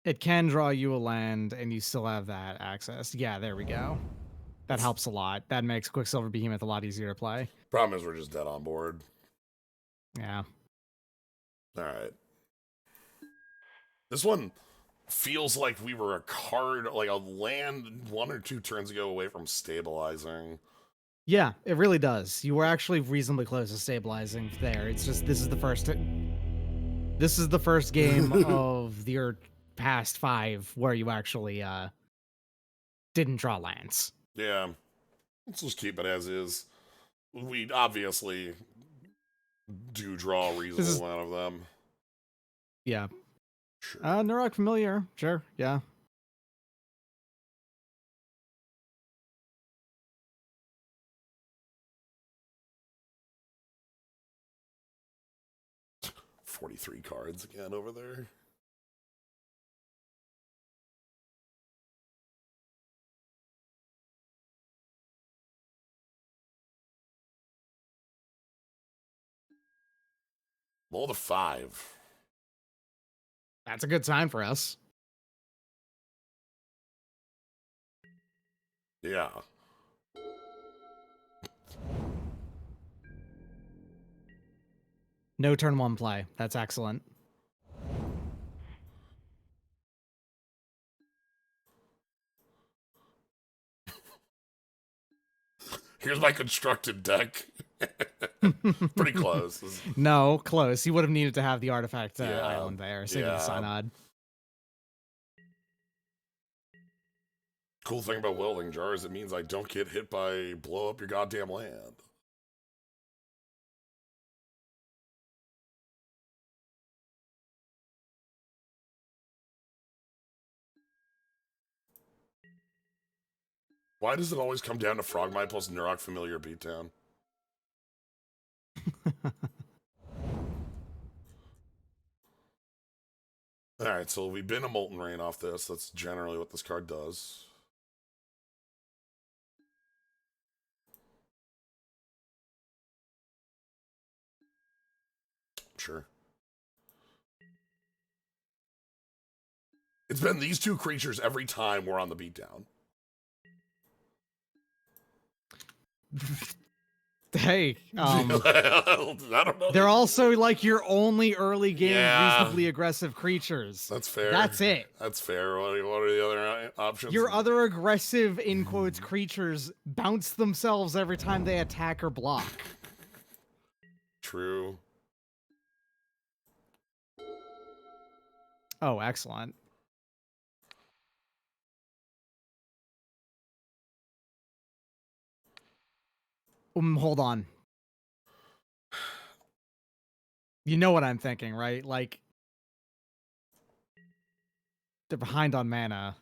It can draw you a land, and you still have that access. Yeah, there we go. That helps a lot. That makes Quicksilver Behemoth a lot easier to play. Problem is we're just dead on board. Yeah. All right. This one feels like we were a card, like a land 1 or 2 turns ago away from stabilizing. Yeah, it really does. You were actually reasonably close to stabilizing there. It's just this is the first game of your past 5 where you actually didn't draw lands. Yeah. Let's just keep it as is. We obviously do draw a reasonable amount of them. Yeah. Sure. Nurok Familiar. Sure, yeah. $43 cards again over there. Roll the 5. That's a good sign for us. Yeah. No turn 1 play. That's excellent. Here's my constructed deck. Pretty close. No, close. You would have needed to have the artifact island there. Save the Synod. Cool thing about welding jars, it means I don't get hit by blow up your goddamn land. Why does it always come down to Frogmite plus Nurok Familiar Beatdown? Alright, so we bin a Molten Rain off this. That's generally what this card does. Sure. It's been these 2 creatures every time we're on the beatdown. Hey, I don't know. they're also like your only early game reasonably aggressive creatures. That's fair. That's it. That's fair. What are the other options? Your other aggressive, in quotes, creatures bounce themselves every time they attack or block. True. Oh, excellent. Hold on. You know what I'm thinking, right? Like, they're behind on mana.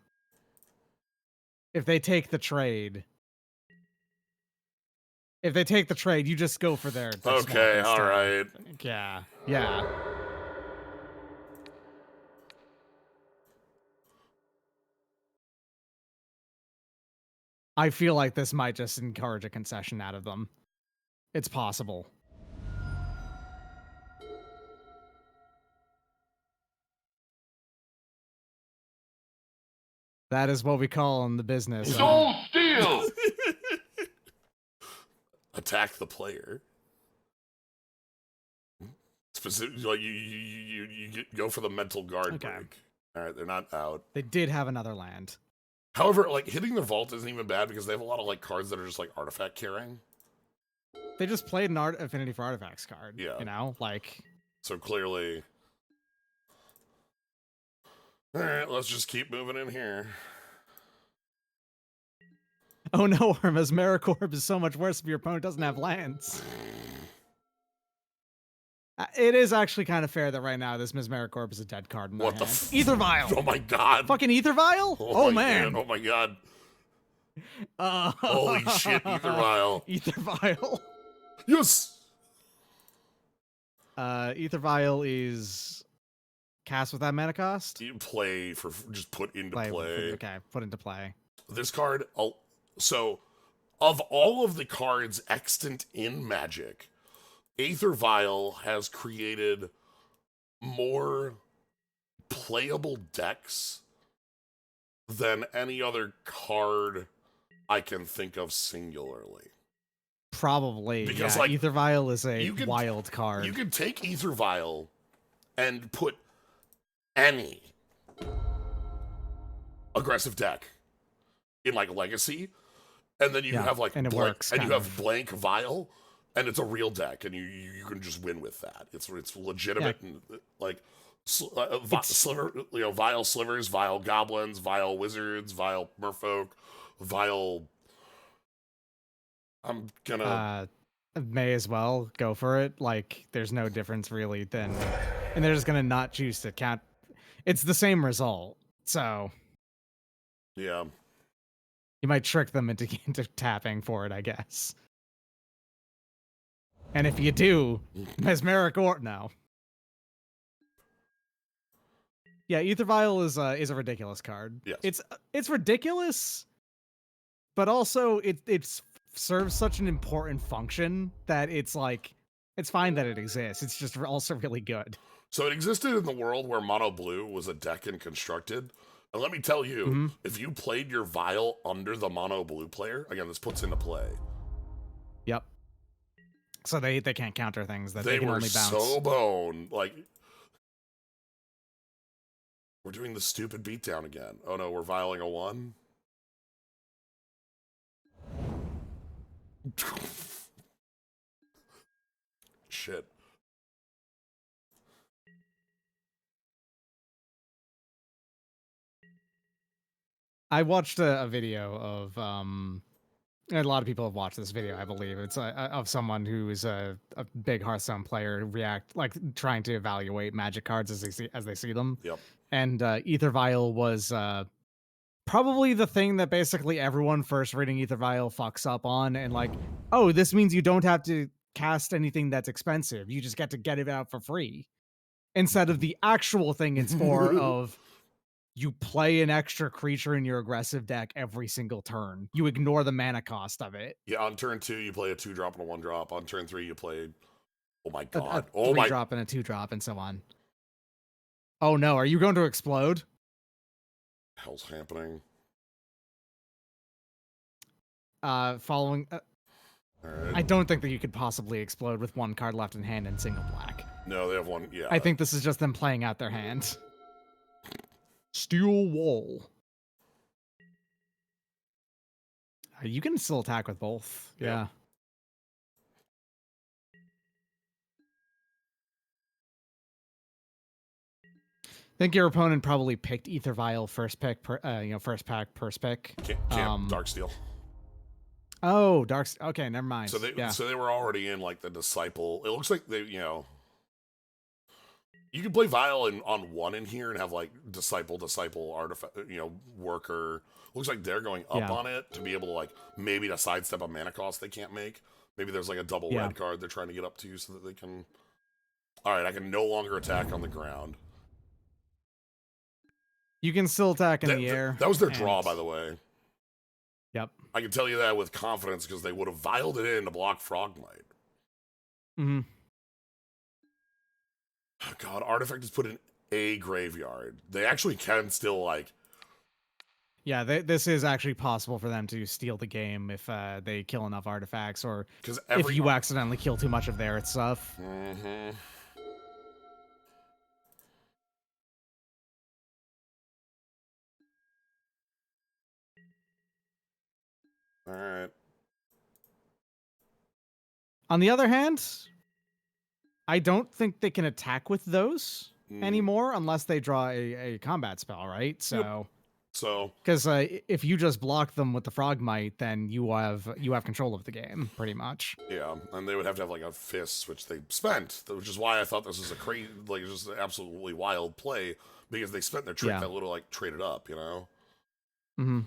If they take the trade, you just go for their okay, all right. Yeah, yeah. I feel like this might just encourage a concession out of them. It's possible. That is what we call in the business. Soul Steel! Attack the player. Specifically, like you go for the mental guard break. All right, they're not out. They did have another land. However, like hitting their vault isn't even bad because they have a lot of like cards that are just like artifact carrying. They just played an Affinity for Artifacts card. Yeah. You know, like. So clearly. All right, let's just keep moving in here. Oh no, Armas, Maricorp is so much worse if your opponent doesn't have lands. It is actually kind of fair that right now this Mesmericorp is a dead card in What the hand. Ether Vial! Oh my god! Fucking Ether Vial? Oh man! Oh my god! Holy shit, Ether Vial! Ether Vial. Yes! Ether Vial is cast with that mana cost? You play for, just put into play. Okay, put into play. This card, so, of all of the cards extant in Magic, Aether Vial has created more playable decks than any other card I can think of singularly. Probably, because yeah. like Ether Vial is a you could, wild card. You could take Ether Vial and put any aggressive deck in like Legacy, and then you have like and it blank, works, and you have blank Vial, and it's a real deck, and you can just win with that. It's legitimate, and like sliver, Vial Slivers, Vial Goblins, Vial Wizards, Vial Merfolk, Vial. I'm gonna may as well go for it. Like, there's no difference really then, and they're just gonna not choose to count. It's the same result, so yeah. You might trick them into tapping for it, I guess. And if you do, Mesmeric or no. Yeah, Ether Vial is a ridiculous card. Yes. It's ridiculous, but also it serves such an important function that it's like it's fine that it exists. It's just also really good. So it existed in the world where Mono Blue was a deck and constructed. And let me tell you, if you played your Vial under the Mono Blue player, again, this puts into play. Yep. So they can't counter things that they can only bounce. So bone. Like, we're doing the stupid beatdown again. Oh no, we're vialing a 1. Shit. I watched a video of a lot of people have watched this video, I believe. It's of someone who is a big Hearthstone player trying to evaluate Magic cards as they see them. Yep. And Ether Vial was probably the thing that basically everyone first reading Ether Vial fucks up on, and like, oh, this means you don't have to cast anything that's expensive. You just get to get it out for free. Instead of the actual thing it's for of you play an extra creature in your aggressive deck every single turn. You ignore the mana cost of it. Yeah, on turn 2, you play a 2-drop and a 1-drop. On turn 3, you play... Oh my god. A 3-drop and a 2-drop and so on. Oh no, are you going to explode? Hell's happening. Following... Right. I don't think that you could possibly explode with one card left in hand and single black. No, they have one, yeah. I think this is just them playing out their hand. Steel Wall. You can still attack with both. Yeah. I think your opponent probably picked Ether Vial first pick, first pack, first pick. Camp Darksteel. Oh, okay, never mind. So they were already in like the Disciple. It looks like they, you can play Vial on 1 in here and have like Disciple, Artifact, Worker. Looks like they're going up on it to be able to like maybe to sidestep a mana cost they can't make. Maybe there's like a double red card they're trying to get up to so that they can. All right, I can no longer attack on the ground. You can still attack in the air. That was their draw, by the way. Yep. I can tell you that with confidence because they would have vialed it in to block Frogmite. Mm-hmm. Oh god, Artifact is put in a graveyard. They actually can still like... Yeah, this is actually possible for them to steal the game if they kill enough artifacts, or if you accidentally kill too much of their stuff. Mm-hmm. All right. On the other hand, I don't think they can attack with those anymore unless they draw a combat spell, right? So, because if you just block them with the Frogmite, then you have control of the game, pretty much. Yeah, and they would have to have like a fist, which they spent, which is why I thought this was a crazy, like just an absolutely wild play because they spent their trick that little like traded up, Mm-hmm.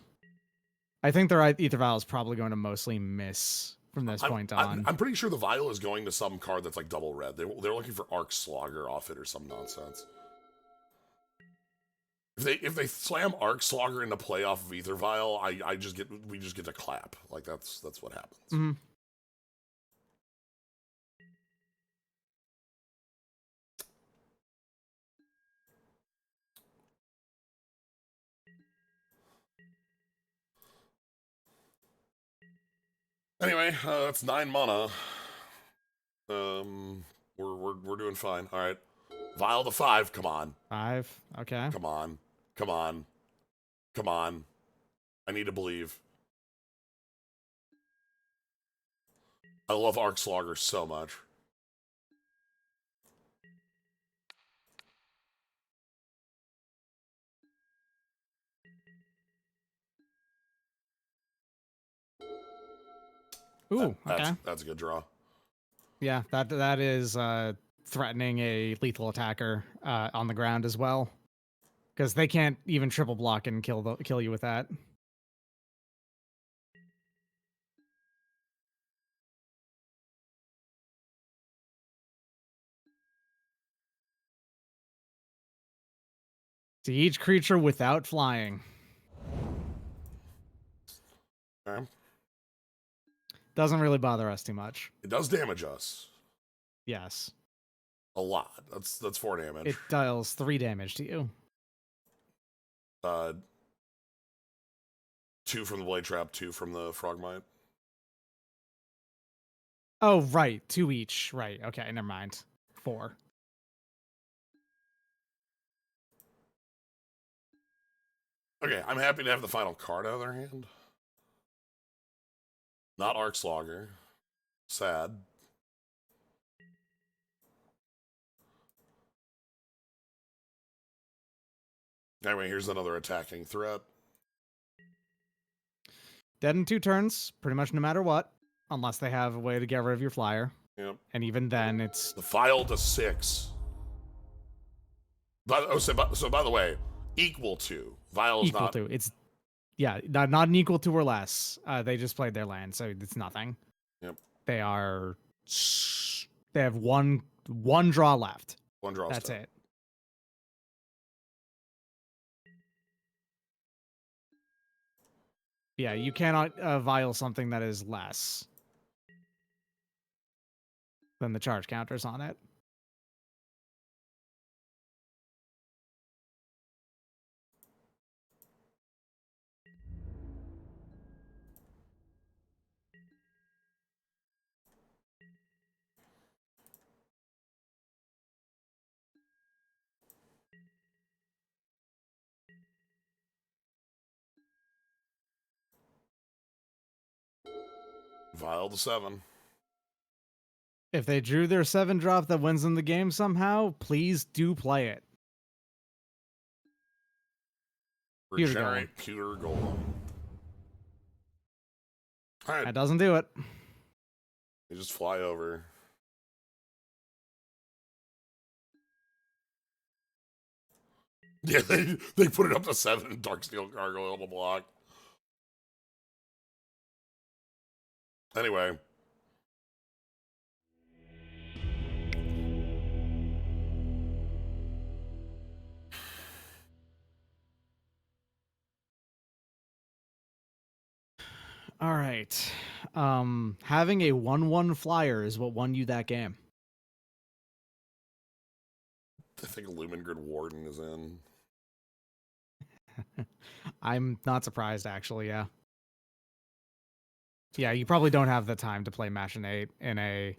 I think their Ether Vial is probably going to mostly miss from this point on. I'm pretty sure the Vial is going to some card that's like double red. They're looking for Arc Slogger off it or some nonsense. If they slam Arc Slogger into play off of Ether Vial, we just get to clap. Like that's what happens. Mm-hmm. Okay, that's 9 mana. We're doing fine. All right, Vial to 5. Come on. 5. Okay. Come on. Come on. Come on. I need to believe. I love Arc Slogger so much. Ooh, okay. That's a good draw. Yeah, that is threatening a lethal attacker on the ground as well, because they can't even triple block and kill you with that. To each creature without flying. Okay. Doesn't really bother us too much. It does damage us. Yes. A lot. That's 4 damage. It deals 3 damage to you. 2 from the Blade Trap, 2 from the Frogmite. Oh, right. 2 each. Right. Okay, never mind. 4. Okay, I'm happy to have the final card out of their hand. Not Arc Slogger. Sad. Anyway, here's another attacking threat. Dead in 2 turns, pretty much no matter what, unless they have a way to get rid of your flyer. Yep. And even then, it's... The Vial to 6. So by the way, equal to. Vial is equal not... to. It's... Yeah, not an equal to or less. They just played their land, so it's nothing. Yep. They are... They have one draw left. One draw. That's it. Yeah, you cannot vial something that is less than the charge counters on it. Vial to 7. If they drew their 7 drop that wins them the game somehow, please do play it. Regenerate Pewter Golem. Alright. That doesn't do it. They just fly over. Yeah, they put it up to 7 Darksteel Gargoyle to block. Anyway. All right. Having a 1/1 flyer is what won you that game. I think Lumengrid Warden is in. I'm not surprised, actually, yeah. Yeah, you probably don't have the time to play Machinate in a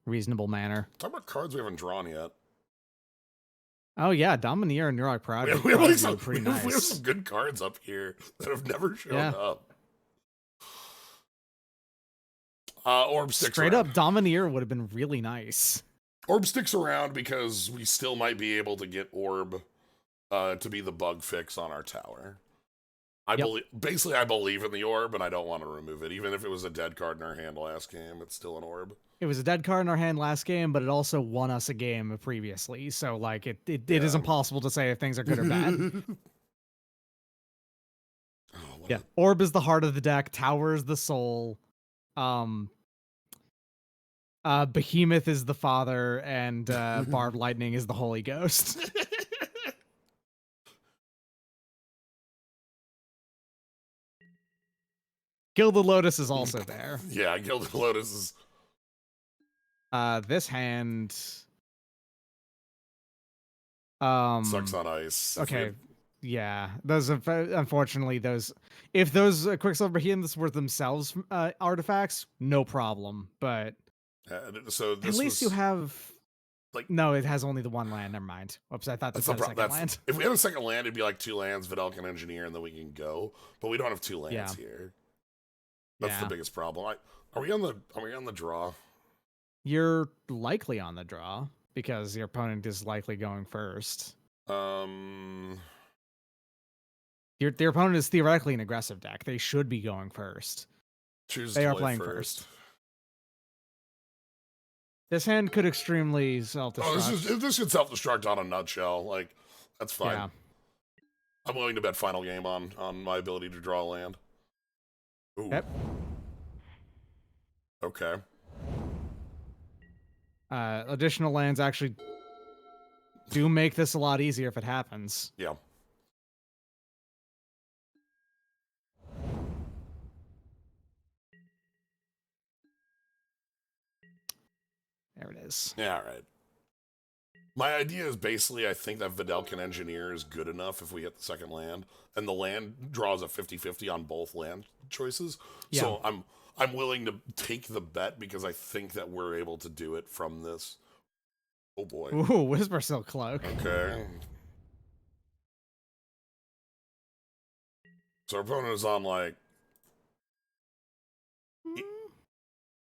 reasonable manner. Talk about cards we haven't drawn yet. Oh, yeah, Domineer and Neurok Project we have some, pretty nice. We have some good cards up here that have never shown up. Orb sticks Straight around. up, Domineer would have been really nice. Orb sticks around because we still might be able to get Orb to be the bug fix on our tower. I believe in the Orb, and I don't want to remove it. Even if it was a dead card in our hand last game, it's still an Orb. It was a dead card in our hand last game, but it also won us a game previously. So, like, it is impossible to say if things are good or bad. Yeah, Orb is the heart of the deck. Tower is the soul. Behemoth is the father, and Barbed Lightning is the Holy Ghost. Gilded Lotus is also there. Yeah, Gilded Lotus is... This hand... sucks on ice. Okay. Yeah, those unfortunately those if those Quicksilver behemoths were themselves artifacts, no problem. But So at this least you was have like no. It has only the one land. Never mind. Oops, I thought this that's the had a problem. second land. If we had a second land, it'd be like 2 lands, Vidalcan Engineer, and then we can go. But we don't have 2 lands here. That's the Yeah. biggest problem. Are we on the draw? You're likely on the draw because your opponent is likely going first. Your opponent is theoretically an aggressive deck. They should be going first. They are playing first. This hand could extremely self-destruct. Oh, this should self-destruct on a nutshell. Like, that's fine. Yeah. I'm willing to bet final game on my ability to draw a land. Ooh. Yep. Okay. Additional lands actually do make this a lot easier if it happens. Yeah. There it is. Yeah, all right. My idea is basically I think that Vidalcan Engineer is good enough if we hit the second land, and the land draws a 50-50 on both land choices. Yeah. So I'm willing to take the bet because I think that we're able to do it from this. Oh boy. Ooh, Whisper Silk Cloak. Okay. So our opponent is on like...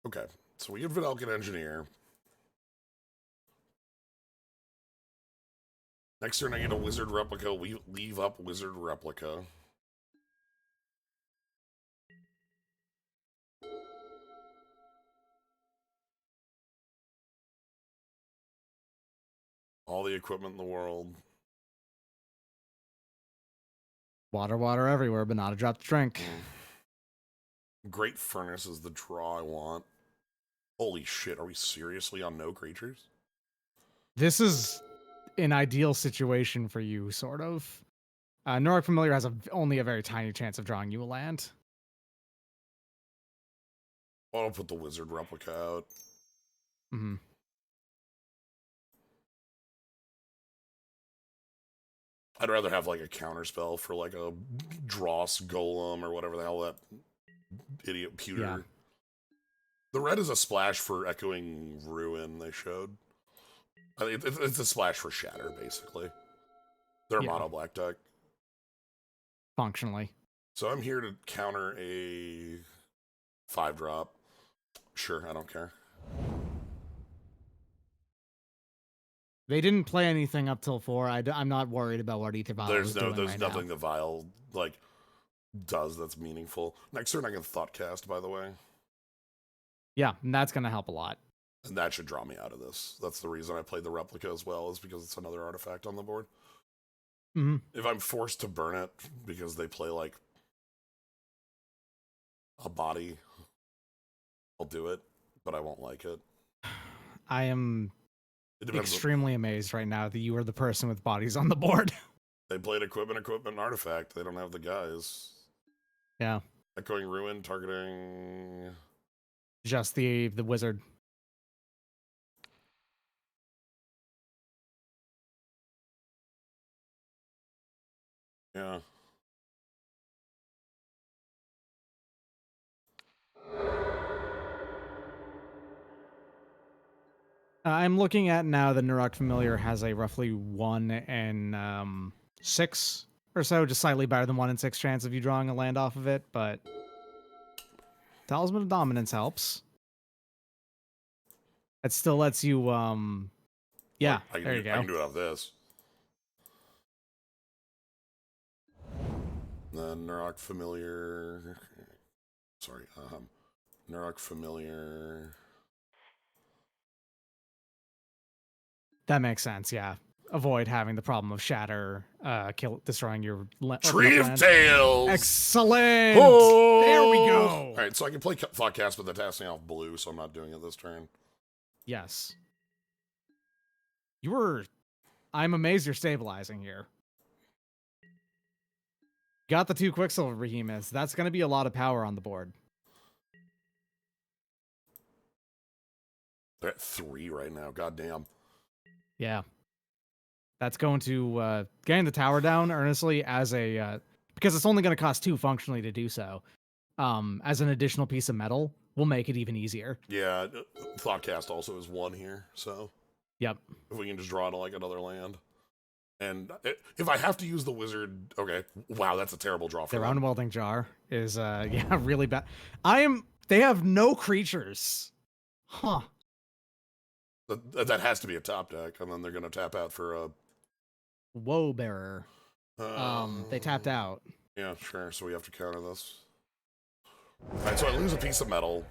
Okay. So we get Vidalcan Engineer. Next turn I get a Wizard Replica. We leave up Wizard Replica. All the equipment in the world. Water everywhere, but not a drop to drink. Great Furnace is the draw I want. Holy shit, are we seriously on no creatures? This is an ideal situation for you, sort of. Nordic Familiar has only a very tiny chance of drawing you a land. I'll put the Wizard Replica out. Mm-hmm. I'd rather have like a counterspell for like a Dross Golem or whatever the hell that idiot pewter. Yeah. The red is a splash for Echoing Ruin they showed. I mean, it's a splash for Shatter, basically. They're a mono black deck. Functionally. So I'm here to counter a 5-drop. Sure, I don't care. They didn't play anything up till 4. I'm not worried about what Ether Vial is doing There's right nothing now. the Vial like does that's meaningful. Next turn I can Thoughtcast, by the way. Yeah, and that's going to help a lot. And that should draw me out of this. That's the reason I played the Replica as well, is because it's another artifact on the board. Mm-hmm. If I'm forced to burn it because they play like a body, I'll do it, but I won't like it. I am extremely amazed right now that you are the person with bodies on the board. They played equipment, artifact. They don't have the guys. Yeah. Echoing Ruin, targeting... Just the wizard. Yeah. I'm looking at now the Nurok Familiar has a roughly 1 in 6 or so, just slightly better than 1 in 6 chance of you drawing a land off of it, but Talisman of Dominance helps. It still lets you, yeah, there you go. I can do it off this. The Nurok Familiar... Sorry, Nurok Familiar... That makes sense, yeah. Avoid having the problem of Shatter destroying your Tree of Tales! Excellent! Oh! There we go! Alright, so I can play Thoughtcast with the tasking off blue, so I'm not doing it this turn. Yes. I'm amazed you're stabilizing here. Got the 2 Quicksilver Behemoths. That's going to be a lot of power on the board. They're at 3 right now, goddamn. Yeah. That's going to getting the tower down earnestly as a because it's only going to cost 2 functionally to do so. As an additional piece of metal will make it even easier. Yeah, Thoughtcast also is 1 here, so Yep. if we can just draw to like another land. And if I have to use the wizard, okay. Wow, that's a terrible draw for Their them. unwelding jar is yeah, really bad. They have no creatures. Huh. That has to be a top deck, and then they're gonna tap out for a Woe bearer. They tapped out. Yeah, sure. So we have to counter this. Alright, so I lose a piece of metal.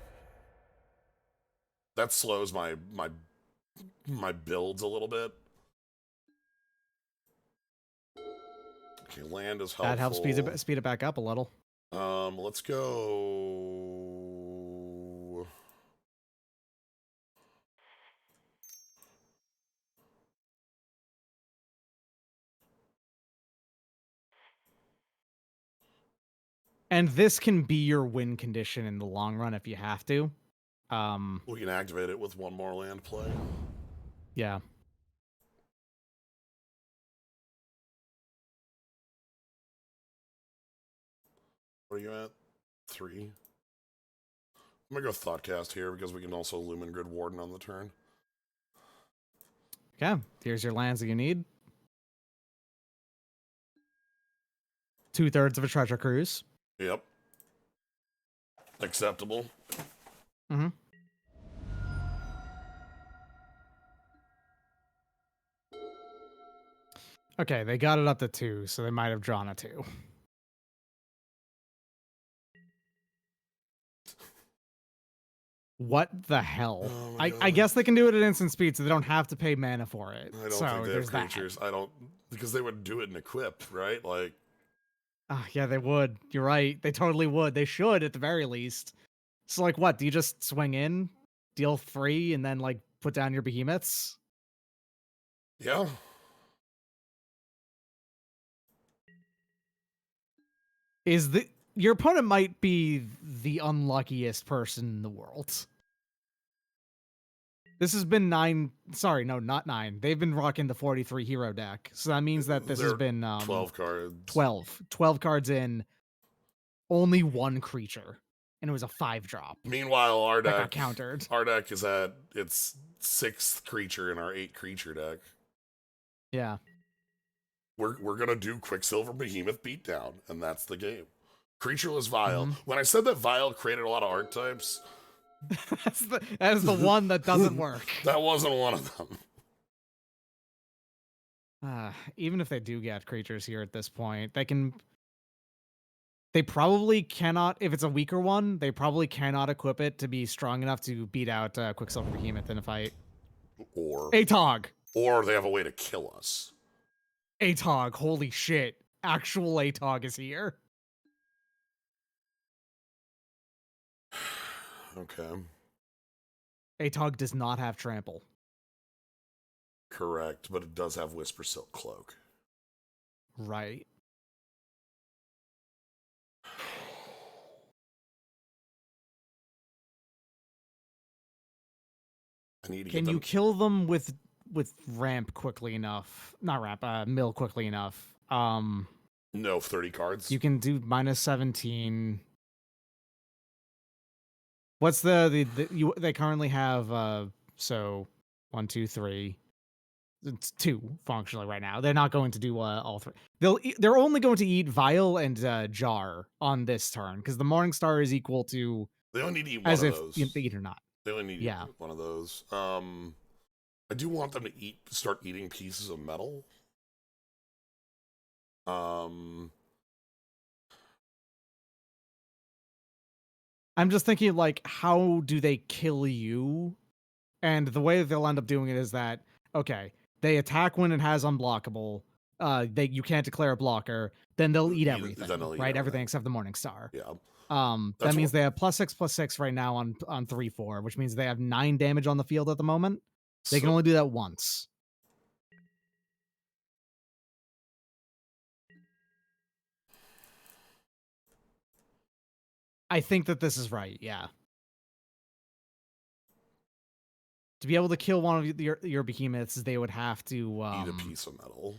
That slows my builds a little bit. Okay, land is helpful. That helps speed it back up a little. Let's go. And this can be your win condition in the long run if you have to. We can activate it with 1 more land play. Yeah. What are you at? 3. I'm gonna go Thoughtcast here because we can also Lumen Grid Warden on the turn. Okay. Here's your lands that you need. 2/3 of a treasure cruise. Yep. Acceptable. Mm-hmm. Okay, they got it up to 2, so they might have drawn a 2. What the hell? Oh I guess they can do it at instant speed, so they don't have to pay mana for it. I don't think they have creatures. I don't, because they would do it in equip, right? Like, yeah, they would. You're right. They totally would. They should at the very least. So, like, what? Do you just swing in, deal 3, and then like put down your behemoths? yeah. Your opponent might be the unluckiest person in the world. This has been 9. Sorry, no, not 9. They've been rocking the 43 hero deck. So that means that this has been 12 cards. 12 cards in, only 1 creature. And it was a 5-drop. Meanwhile, our deck got countered. Our deck is at its 6th creature in our 8 creature deck. Yeah. We're gonna do Quicksilver Behemoth Beatdown, and that's the game. Creatureless Vial. When I said that Vial created a lot of archetypes, that is the one that doesn't work. That wasn't one of them. Even if they do get creatures here at this point, they probably cannot, if it's a weaker one, they probably cannot equip it to be strong enough to beat out Quicksilver Behemoth in a fight. Or Atog. Or they have a way to kill us. Atog, holy shit. Actual Atog is here. Okay. Atog does not have trample. Correct, but it does have Whisper Silk Cloak. Right. I need to Can get them. you kill them with ramp quickly enough? Not ramp, mill quickly enough. No, 30 cards. You can do -17. What's they currently have so 1, 2, 3. It's 2 functionally right now. They're not going to do all 3. They're only going to eat Vial and Jar on this turn because the Morning Star is equal to. They only need to eat one as of if those. they eat or not. They only need to eat one of those. I do want them to start eating pieces of metal. I'm just thinking, like, how do they kill you? And the way that they'll end up doing it is that, okay, they attack when it has unblockable. You can't declare a blocker. Then they'll eat everything, right? Everything except the Morning Star. Yeah. That means they have +6/+6 right now on 3/4, which means they have 9 damage on the field at the moment. They can only do that once. I think that this is right. Yeah. To be able to kill one of your behemoths, they would have to eat a piece of metal.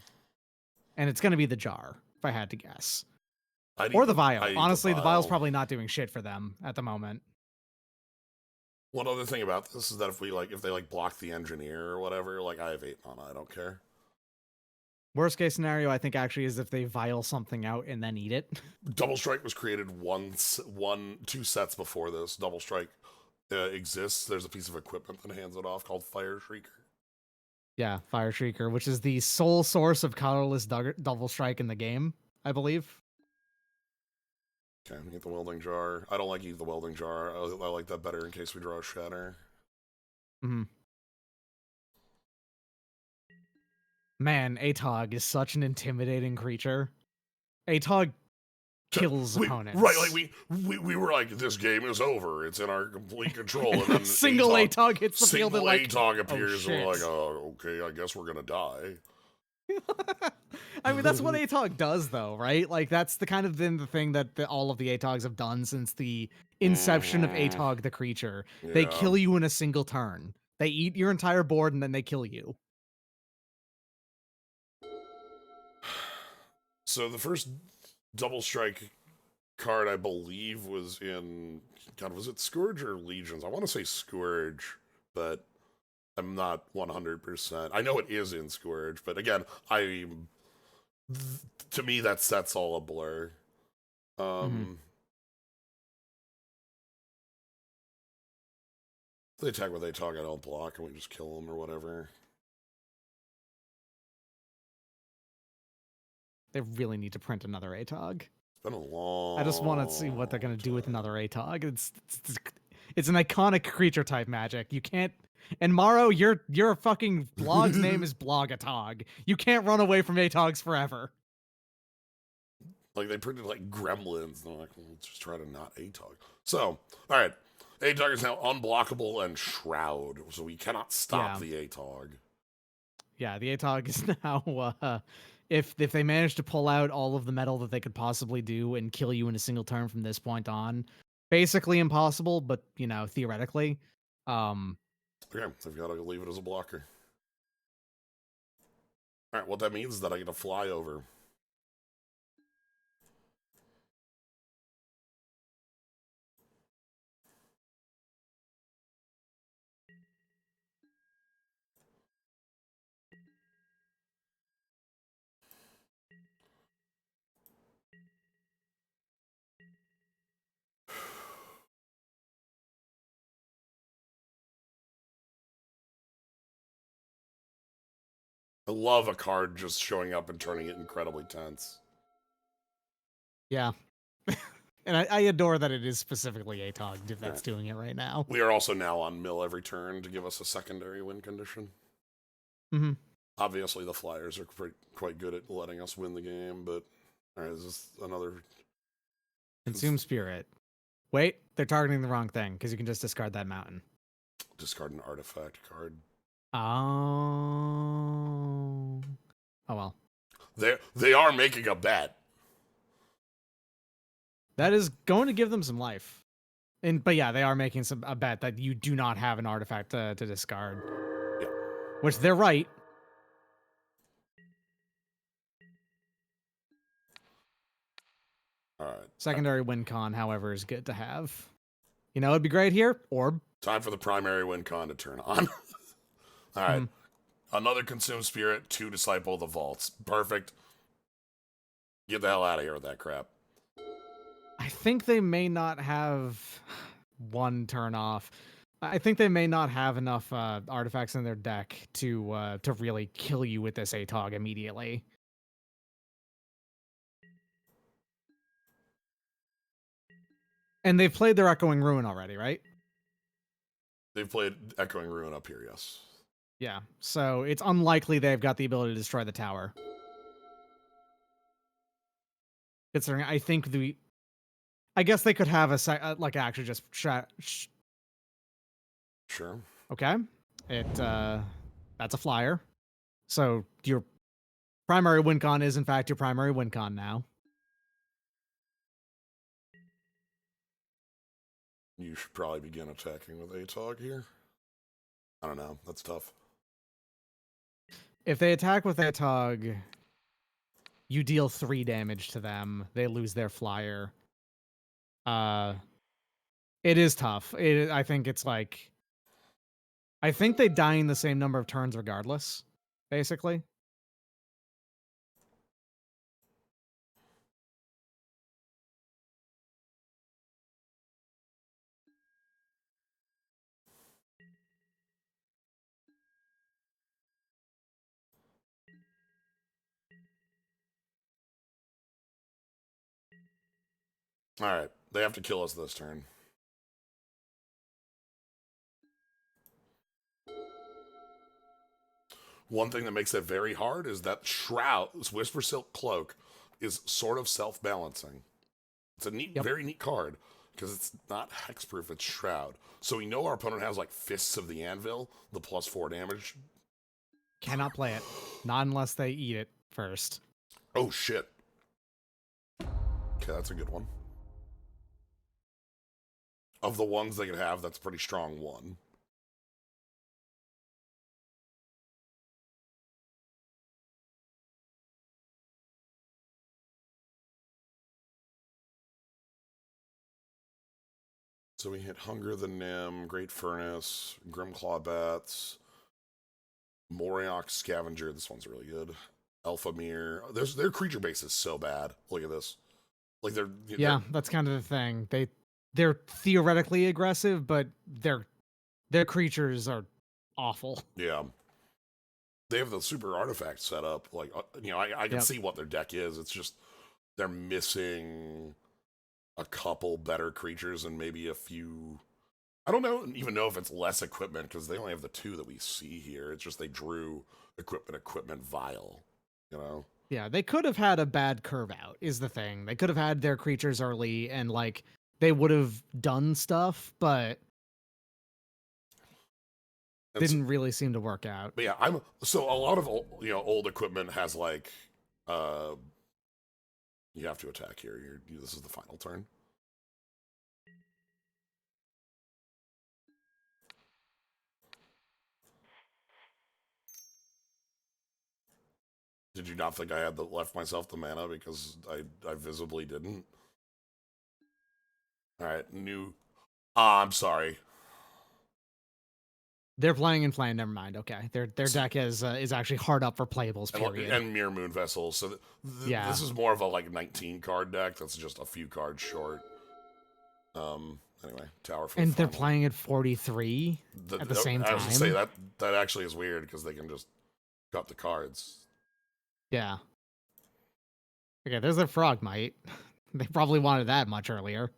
And it's going to be the jar, if I had to guess. I'd Or eat the vial. I'd eat Honestly, the vial's vial. probably not doing shit for them at the moment. One other thing about this is that if they block the engineer or whatever, like I have 8 mana, I don't care. Worst case scenario, I think actually is if they vial something out and then eat it. Double Strike was created 2 sets before this. Double Strike exists. There's a piece of equipment that hands it off called Fire Shrieker. Yeah, Fire Shrieker, which is the sole source of colorless double strike in the game, I believe. Okay, eat the welding jar. I don't like eat the welding jar. I like that better in case we draw a shatter. Mm-hmm. Man, Atog is such an intimidating creature. Atog kills opponents. Right, like we were like, this game is over. It's in our complete control. And then single Atog hits the field and like Atog appears oh, and we're like, oh, okay, I guess we're gonna die. I mean, that's what Atog does, though, right? Like, that's the kind of the thing that all of the Atogs have done since the inception of Atog the creature. Yeah. They kill you in a single turn. They eat your entire board and then they kill you. So the first double strike card, I believe, was in... God, was it Scourge or Legions? I want to say Scourge, but I'm not 100%. I know it is in Scourge, but again, to me, that set's all a blur. If they attack with Atog, I don't block, and we just kill them or whatever. They really need to print another Atog. It's been a long... I just want to see what they're going to do with another Atog. It's an iconic creature type Magic. You can't... And Maro, your fucking blog's name is Blogatog. You can't run away from Atogs forever. Like, they printed, like, Gremlins. And they're like, well, let's just try to not Atog. So, all right. Atog is now unblockable and Shroud. So we cannot stop the Atog. Yeah, the Atog is now... If they manage to pull out all of the metal that they could possibly do and kill you in a single turn from this point on, basically impossible, but, you know, theoretically. Okay, they've got to leave it as a blocker. All right, what that means is that I get to fly over. I love a card just showing up and turning it incredibly tense. Yeah. And I adore that it is specifically Atog that's doing it right now. We are also now on mill every turn to give us a secondary win condition. Mm-hmm. Obviously, the Flyers are quite good at letting us win the game, but... All right, is this another... Consume Spirit. Wait, they're targeting the wrong thing, because you can just discard that mountain. Discard an artifact card. Oh. Oh, well. They are making a bet. That is going to give them some life. But yeah, they are making a bet that you do not have an artifact to discard. Yeah. Which they're right. All right. Secondary win con, however, is good to have. You know, it'd be great here. Orb. Time for the primary win con to turn on. All right. Another Consume Spirit, 2 Disciple of the Vaults. Perfect. Get the hell out of here with that crap. I think they may not have one turn off. I think they may not have enough artifacts in their deck to really kill you with this Atog immediately. And they've played their Echoing Ruin already, right? They've played Echoing Ruin up here, yes. Yeah, so it's unlikely they've got the ability to destroy the tower. Considering, I think I guess they could have actually just Sure. Okay. That's a flyer. So your primary win con is in fact your primary win con now. You should probably begin attacking with Atog here. I don't know. That's tough. If they attack with their tug, you deal 3 damage to them. They lose their flyer. It is tough. I think it's like, I think they die in the same number of turns regardless, basically. All right, they have to kill us this turn. One thing that makes it very hard is that Shroud's Whisper Silk Cloak is sort of self-balancing. It's a neat, very neat card because it's not hexproof, it's Shroud. So we know our opponent has like Fists of the Anvil, the +4 damage. Cannot play it. Not unless they eat it first. Oh, shit. Okay, that's a good one. Of the ones they could have, that's a pretty strong one. So we hit Hunger the Nim, Great Furnace, Grimclaw Bats, Moriok Scavenger. This one's really good. Alpha Mirror. Their creature base is so bad. Look at this. Like that's kind of the thing. They're theoretically aggressive, but their creatures are awful. Yeah. They have the super artifact set up. Like, I can see what their deck is. It's just they're missing a couple better creatures and maybe a few. I don't even know if it's less equipment because they only have the 2 that we see here. It's just they drew equipment vial, you know? Yeah, they could have had a bad curve out, is the thing. They could have had their creatures early and, like, they would have done stuff, but didn't really seem to work out. But yeah, so a lot of old equipment has like you have to attack here. This is the final turn. Did you not think I had left myself the mana because I visibly didn't? All right, new. I'm sorry. They're playing in Flame. Never mind. Okay, their deck is actually hard up for playables. Period. And Mirror Moon Vessels. So this is more of a like 19 card deck. That's just a few cards short. Anyway, Tower for and they're playing at 43 at the same time. I was gonna say that actually is weird because they can just cut the cards. Yeah. Okay, there's their Frogmite. They probably wanted that much earlier.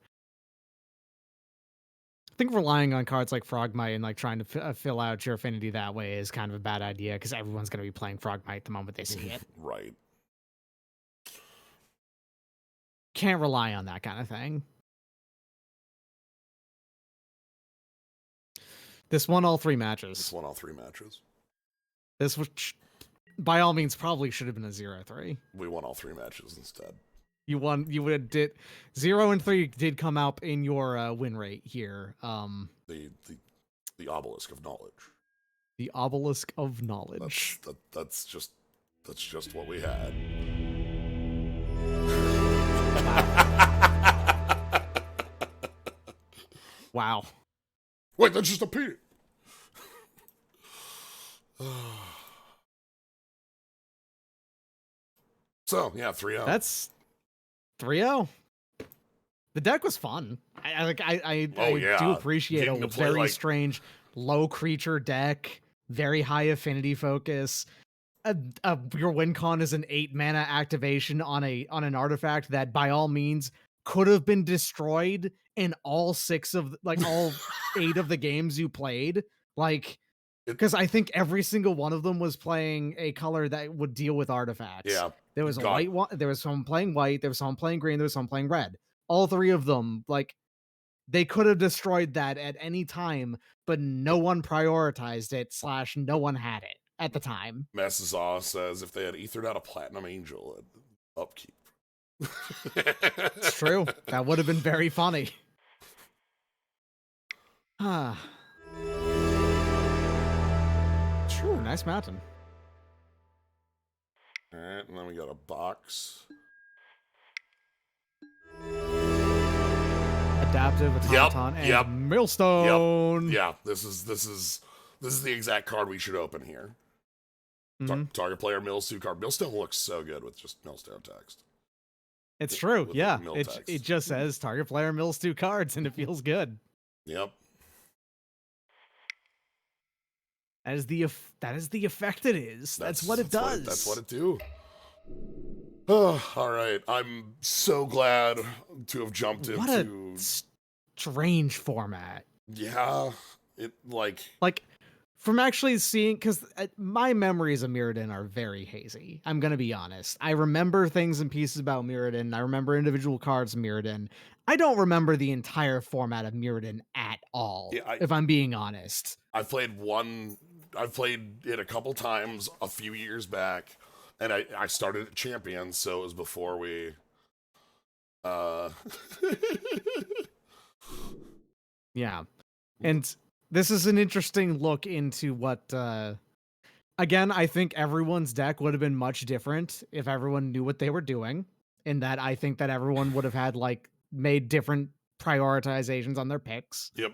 I think relying on cards like Frogmite and like trying to fill out your affinity that way is kind of a bad idea because everyone's going to be playing Frogmite the moment they see it. Right. Can't rely on that kind of thing. This won all 3 matches. This was, by all means, probably should have been a 0-3. We won all 3 matches instead. You won. You would did 0 and 3 did come up in your win rate here. The obelisk of knowledge. The obelisk of knowledge. That's just what we had. Wow. Wait, that just appeared. So yeah, 3-0. That's 3-0. The deck was fun. I do appreciate a very strange low creature deck, very high affinity focus. Your win con is an 8 mana activation on an artifact that by all means could have been destroyed in all 8 of the games you played. Like, because I think every single one of them was playing a color that would deal with artifacts. Yeah. There was a white one, there was someone playing white, there was someone playing green, there was someone playing red. All 3 of them, like, they could have destroyed that at any time, but no one prioritized it / no one had it at the time. Massazaw says if they had ethered out a Platinum Angel at upkeep. It's true. That would have been very funny. Nice mountain. All right, and then we got a box. Adaptive Automaton and Millstone. Yep. Yeah, this is the exact card we should open here. Target player Millstone card. Millstone looks so good with just Millstone text. It's true. Yeah, it just says target player mills 2 cards, and it feels good. Yep. That is the effect it is. That's what it does. That's what it do. Oh, all right. I'm so glad to have jumped into. What a strange format. Yeah, it like from actually seeing, because my memories of Mirrodin are very hazy. I'm gonna be honest. I remember things and pieces about Mirrodin. I remember individual cards in Mirrodin. I don't remember the entire format of Mirrodin at all. Yeah, if I'm being honest. I've played it a couple times a few years back, and I started at Champion, so it was before we. Yeah, and this is an interesting look into what. Again, I think everyone's deck would have been much different if everyone knew what they were doing. In that, I think that everyone would have had made different prioritizations on their picks. Yep.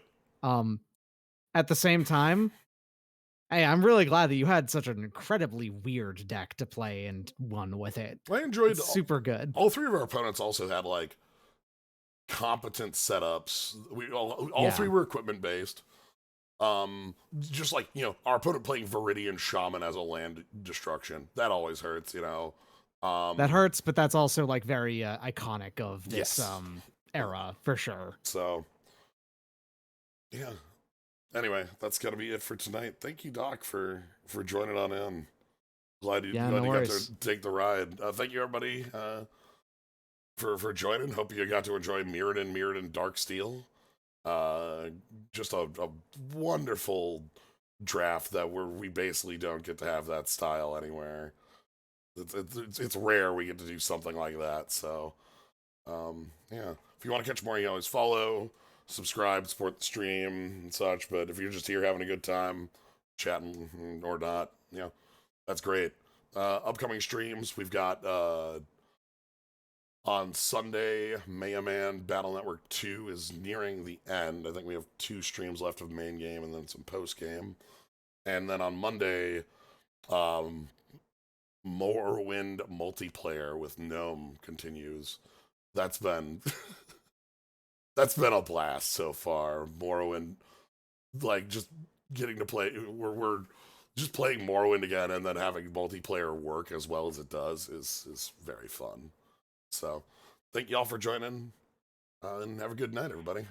At the same time, hey, I'm really glad that you had such an incredibly weird deck to play and won with it. I enjoyed it's super good. All three of our opponents also had competent setups. All three were equipment based. Just our opponent playing Viridian Shaman as a land destruction. That always hurts, that hurts, but that's also very iconic of this era for sure. So yeah. Anyway, that's gotta be it for tonight. Thank you, Doc, for joining on in. Glad you got to take the ride. Thank you, everybody, for joining. Hope you got to enjoy Mirrodin Darksteel. Just a wonderful draft that we basically don't get to have that style anywhere. It's rare we get to do something like that. So, yeah. If you want to catch more, you always follow, subscribe, support the stream and such. But if you're just here having a good time, chatting or not, that's great. Upcoming streams, we've got on Sunday, Mega Man Battle Network 2 is nearing the end. I think we have 2 streams left of main game and then some post game. And then on Monday, Morrowind multiplayer with Gnome continues. That's been a blast so far. Morrowind, just getting to play. We're just playing Morrowind again, and then having multiplayer work as well as it does is very fun. So, thank y'all for joining, and have a good night, everybody.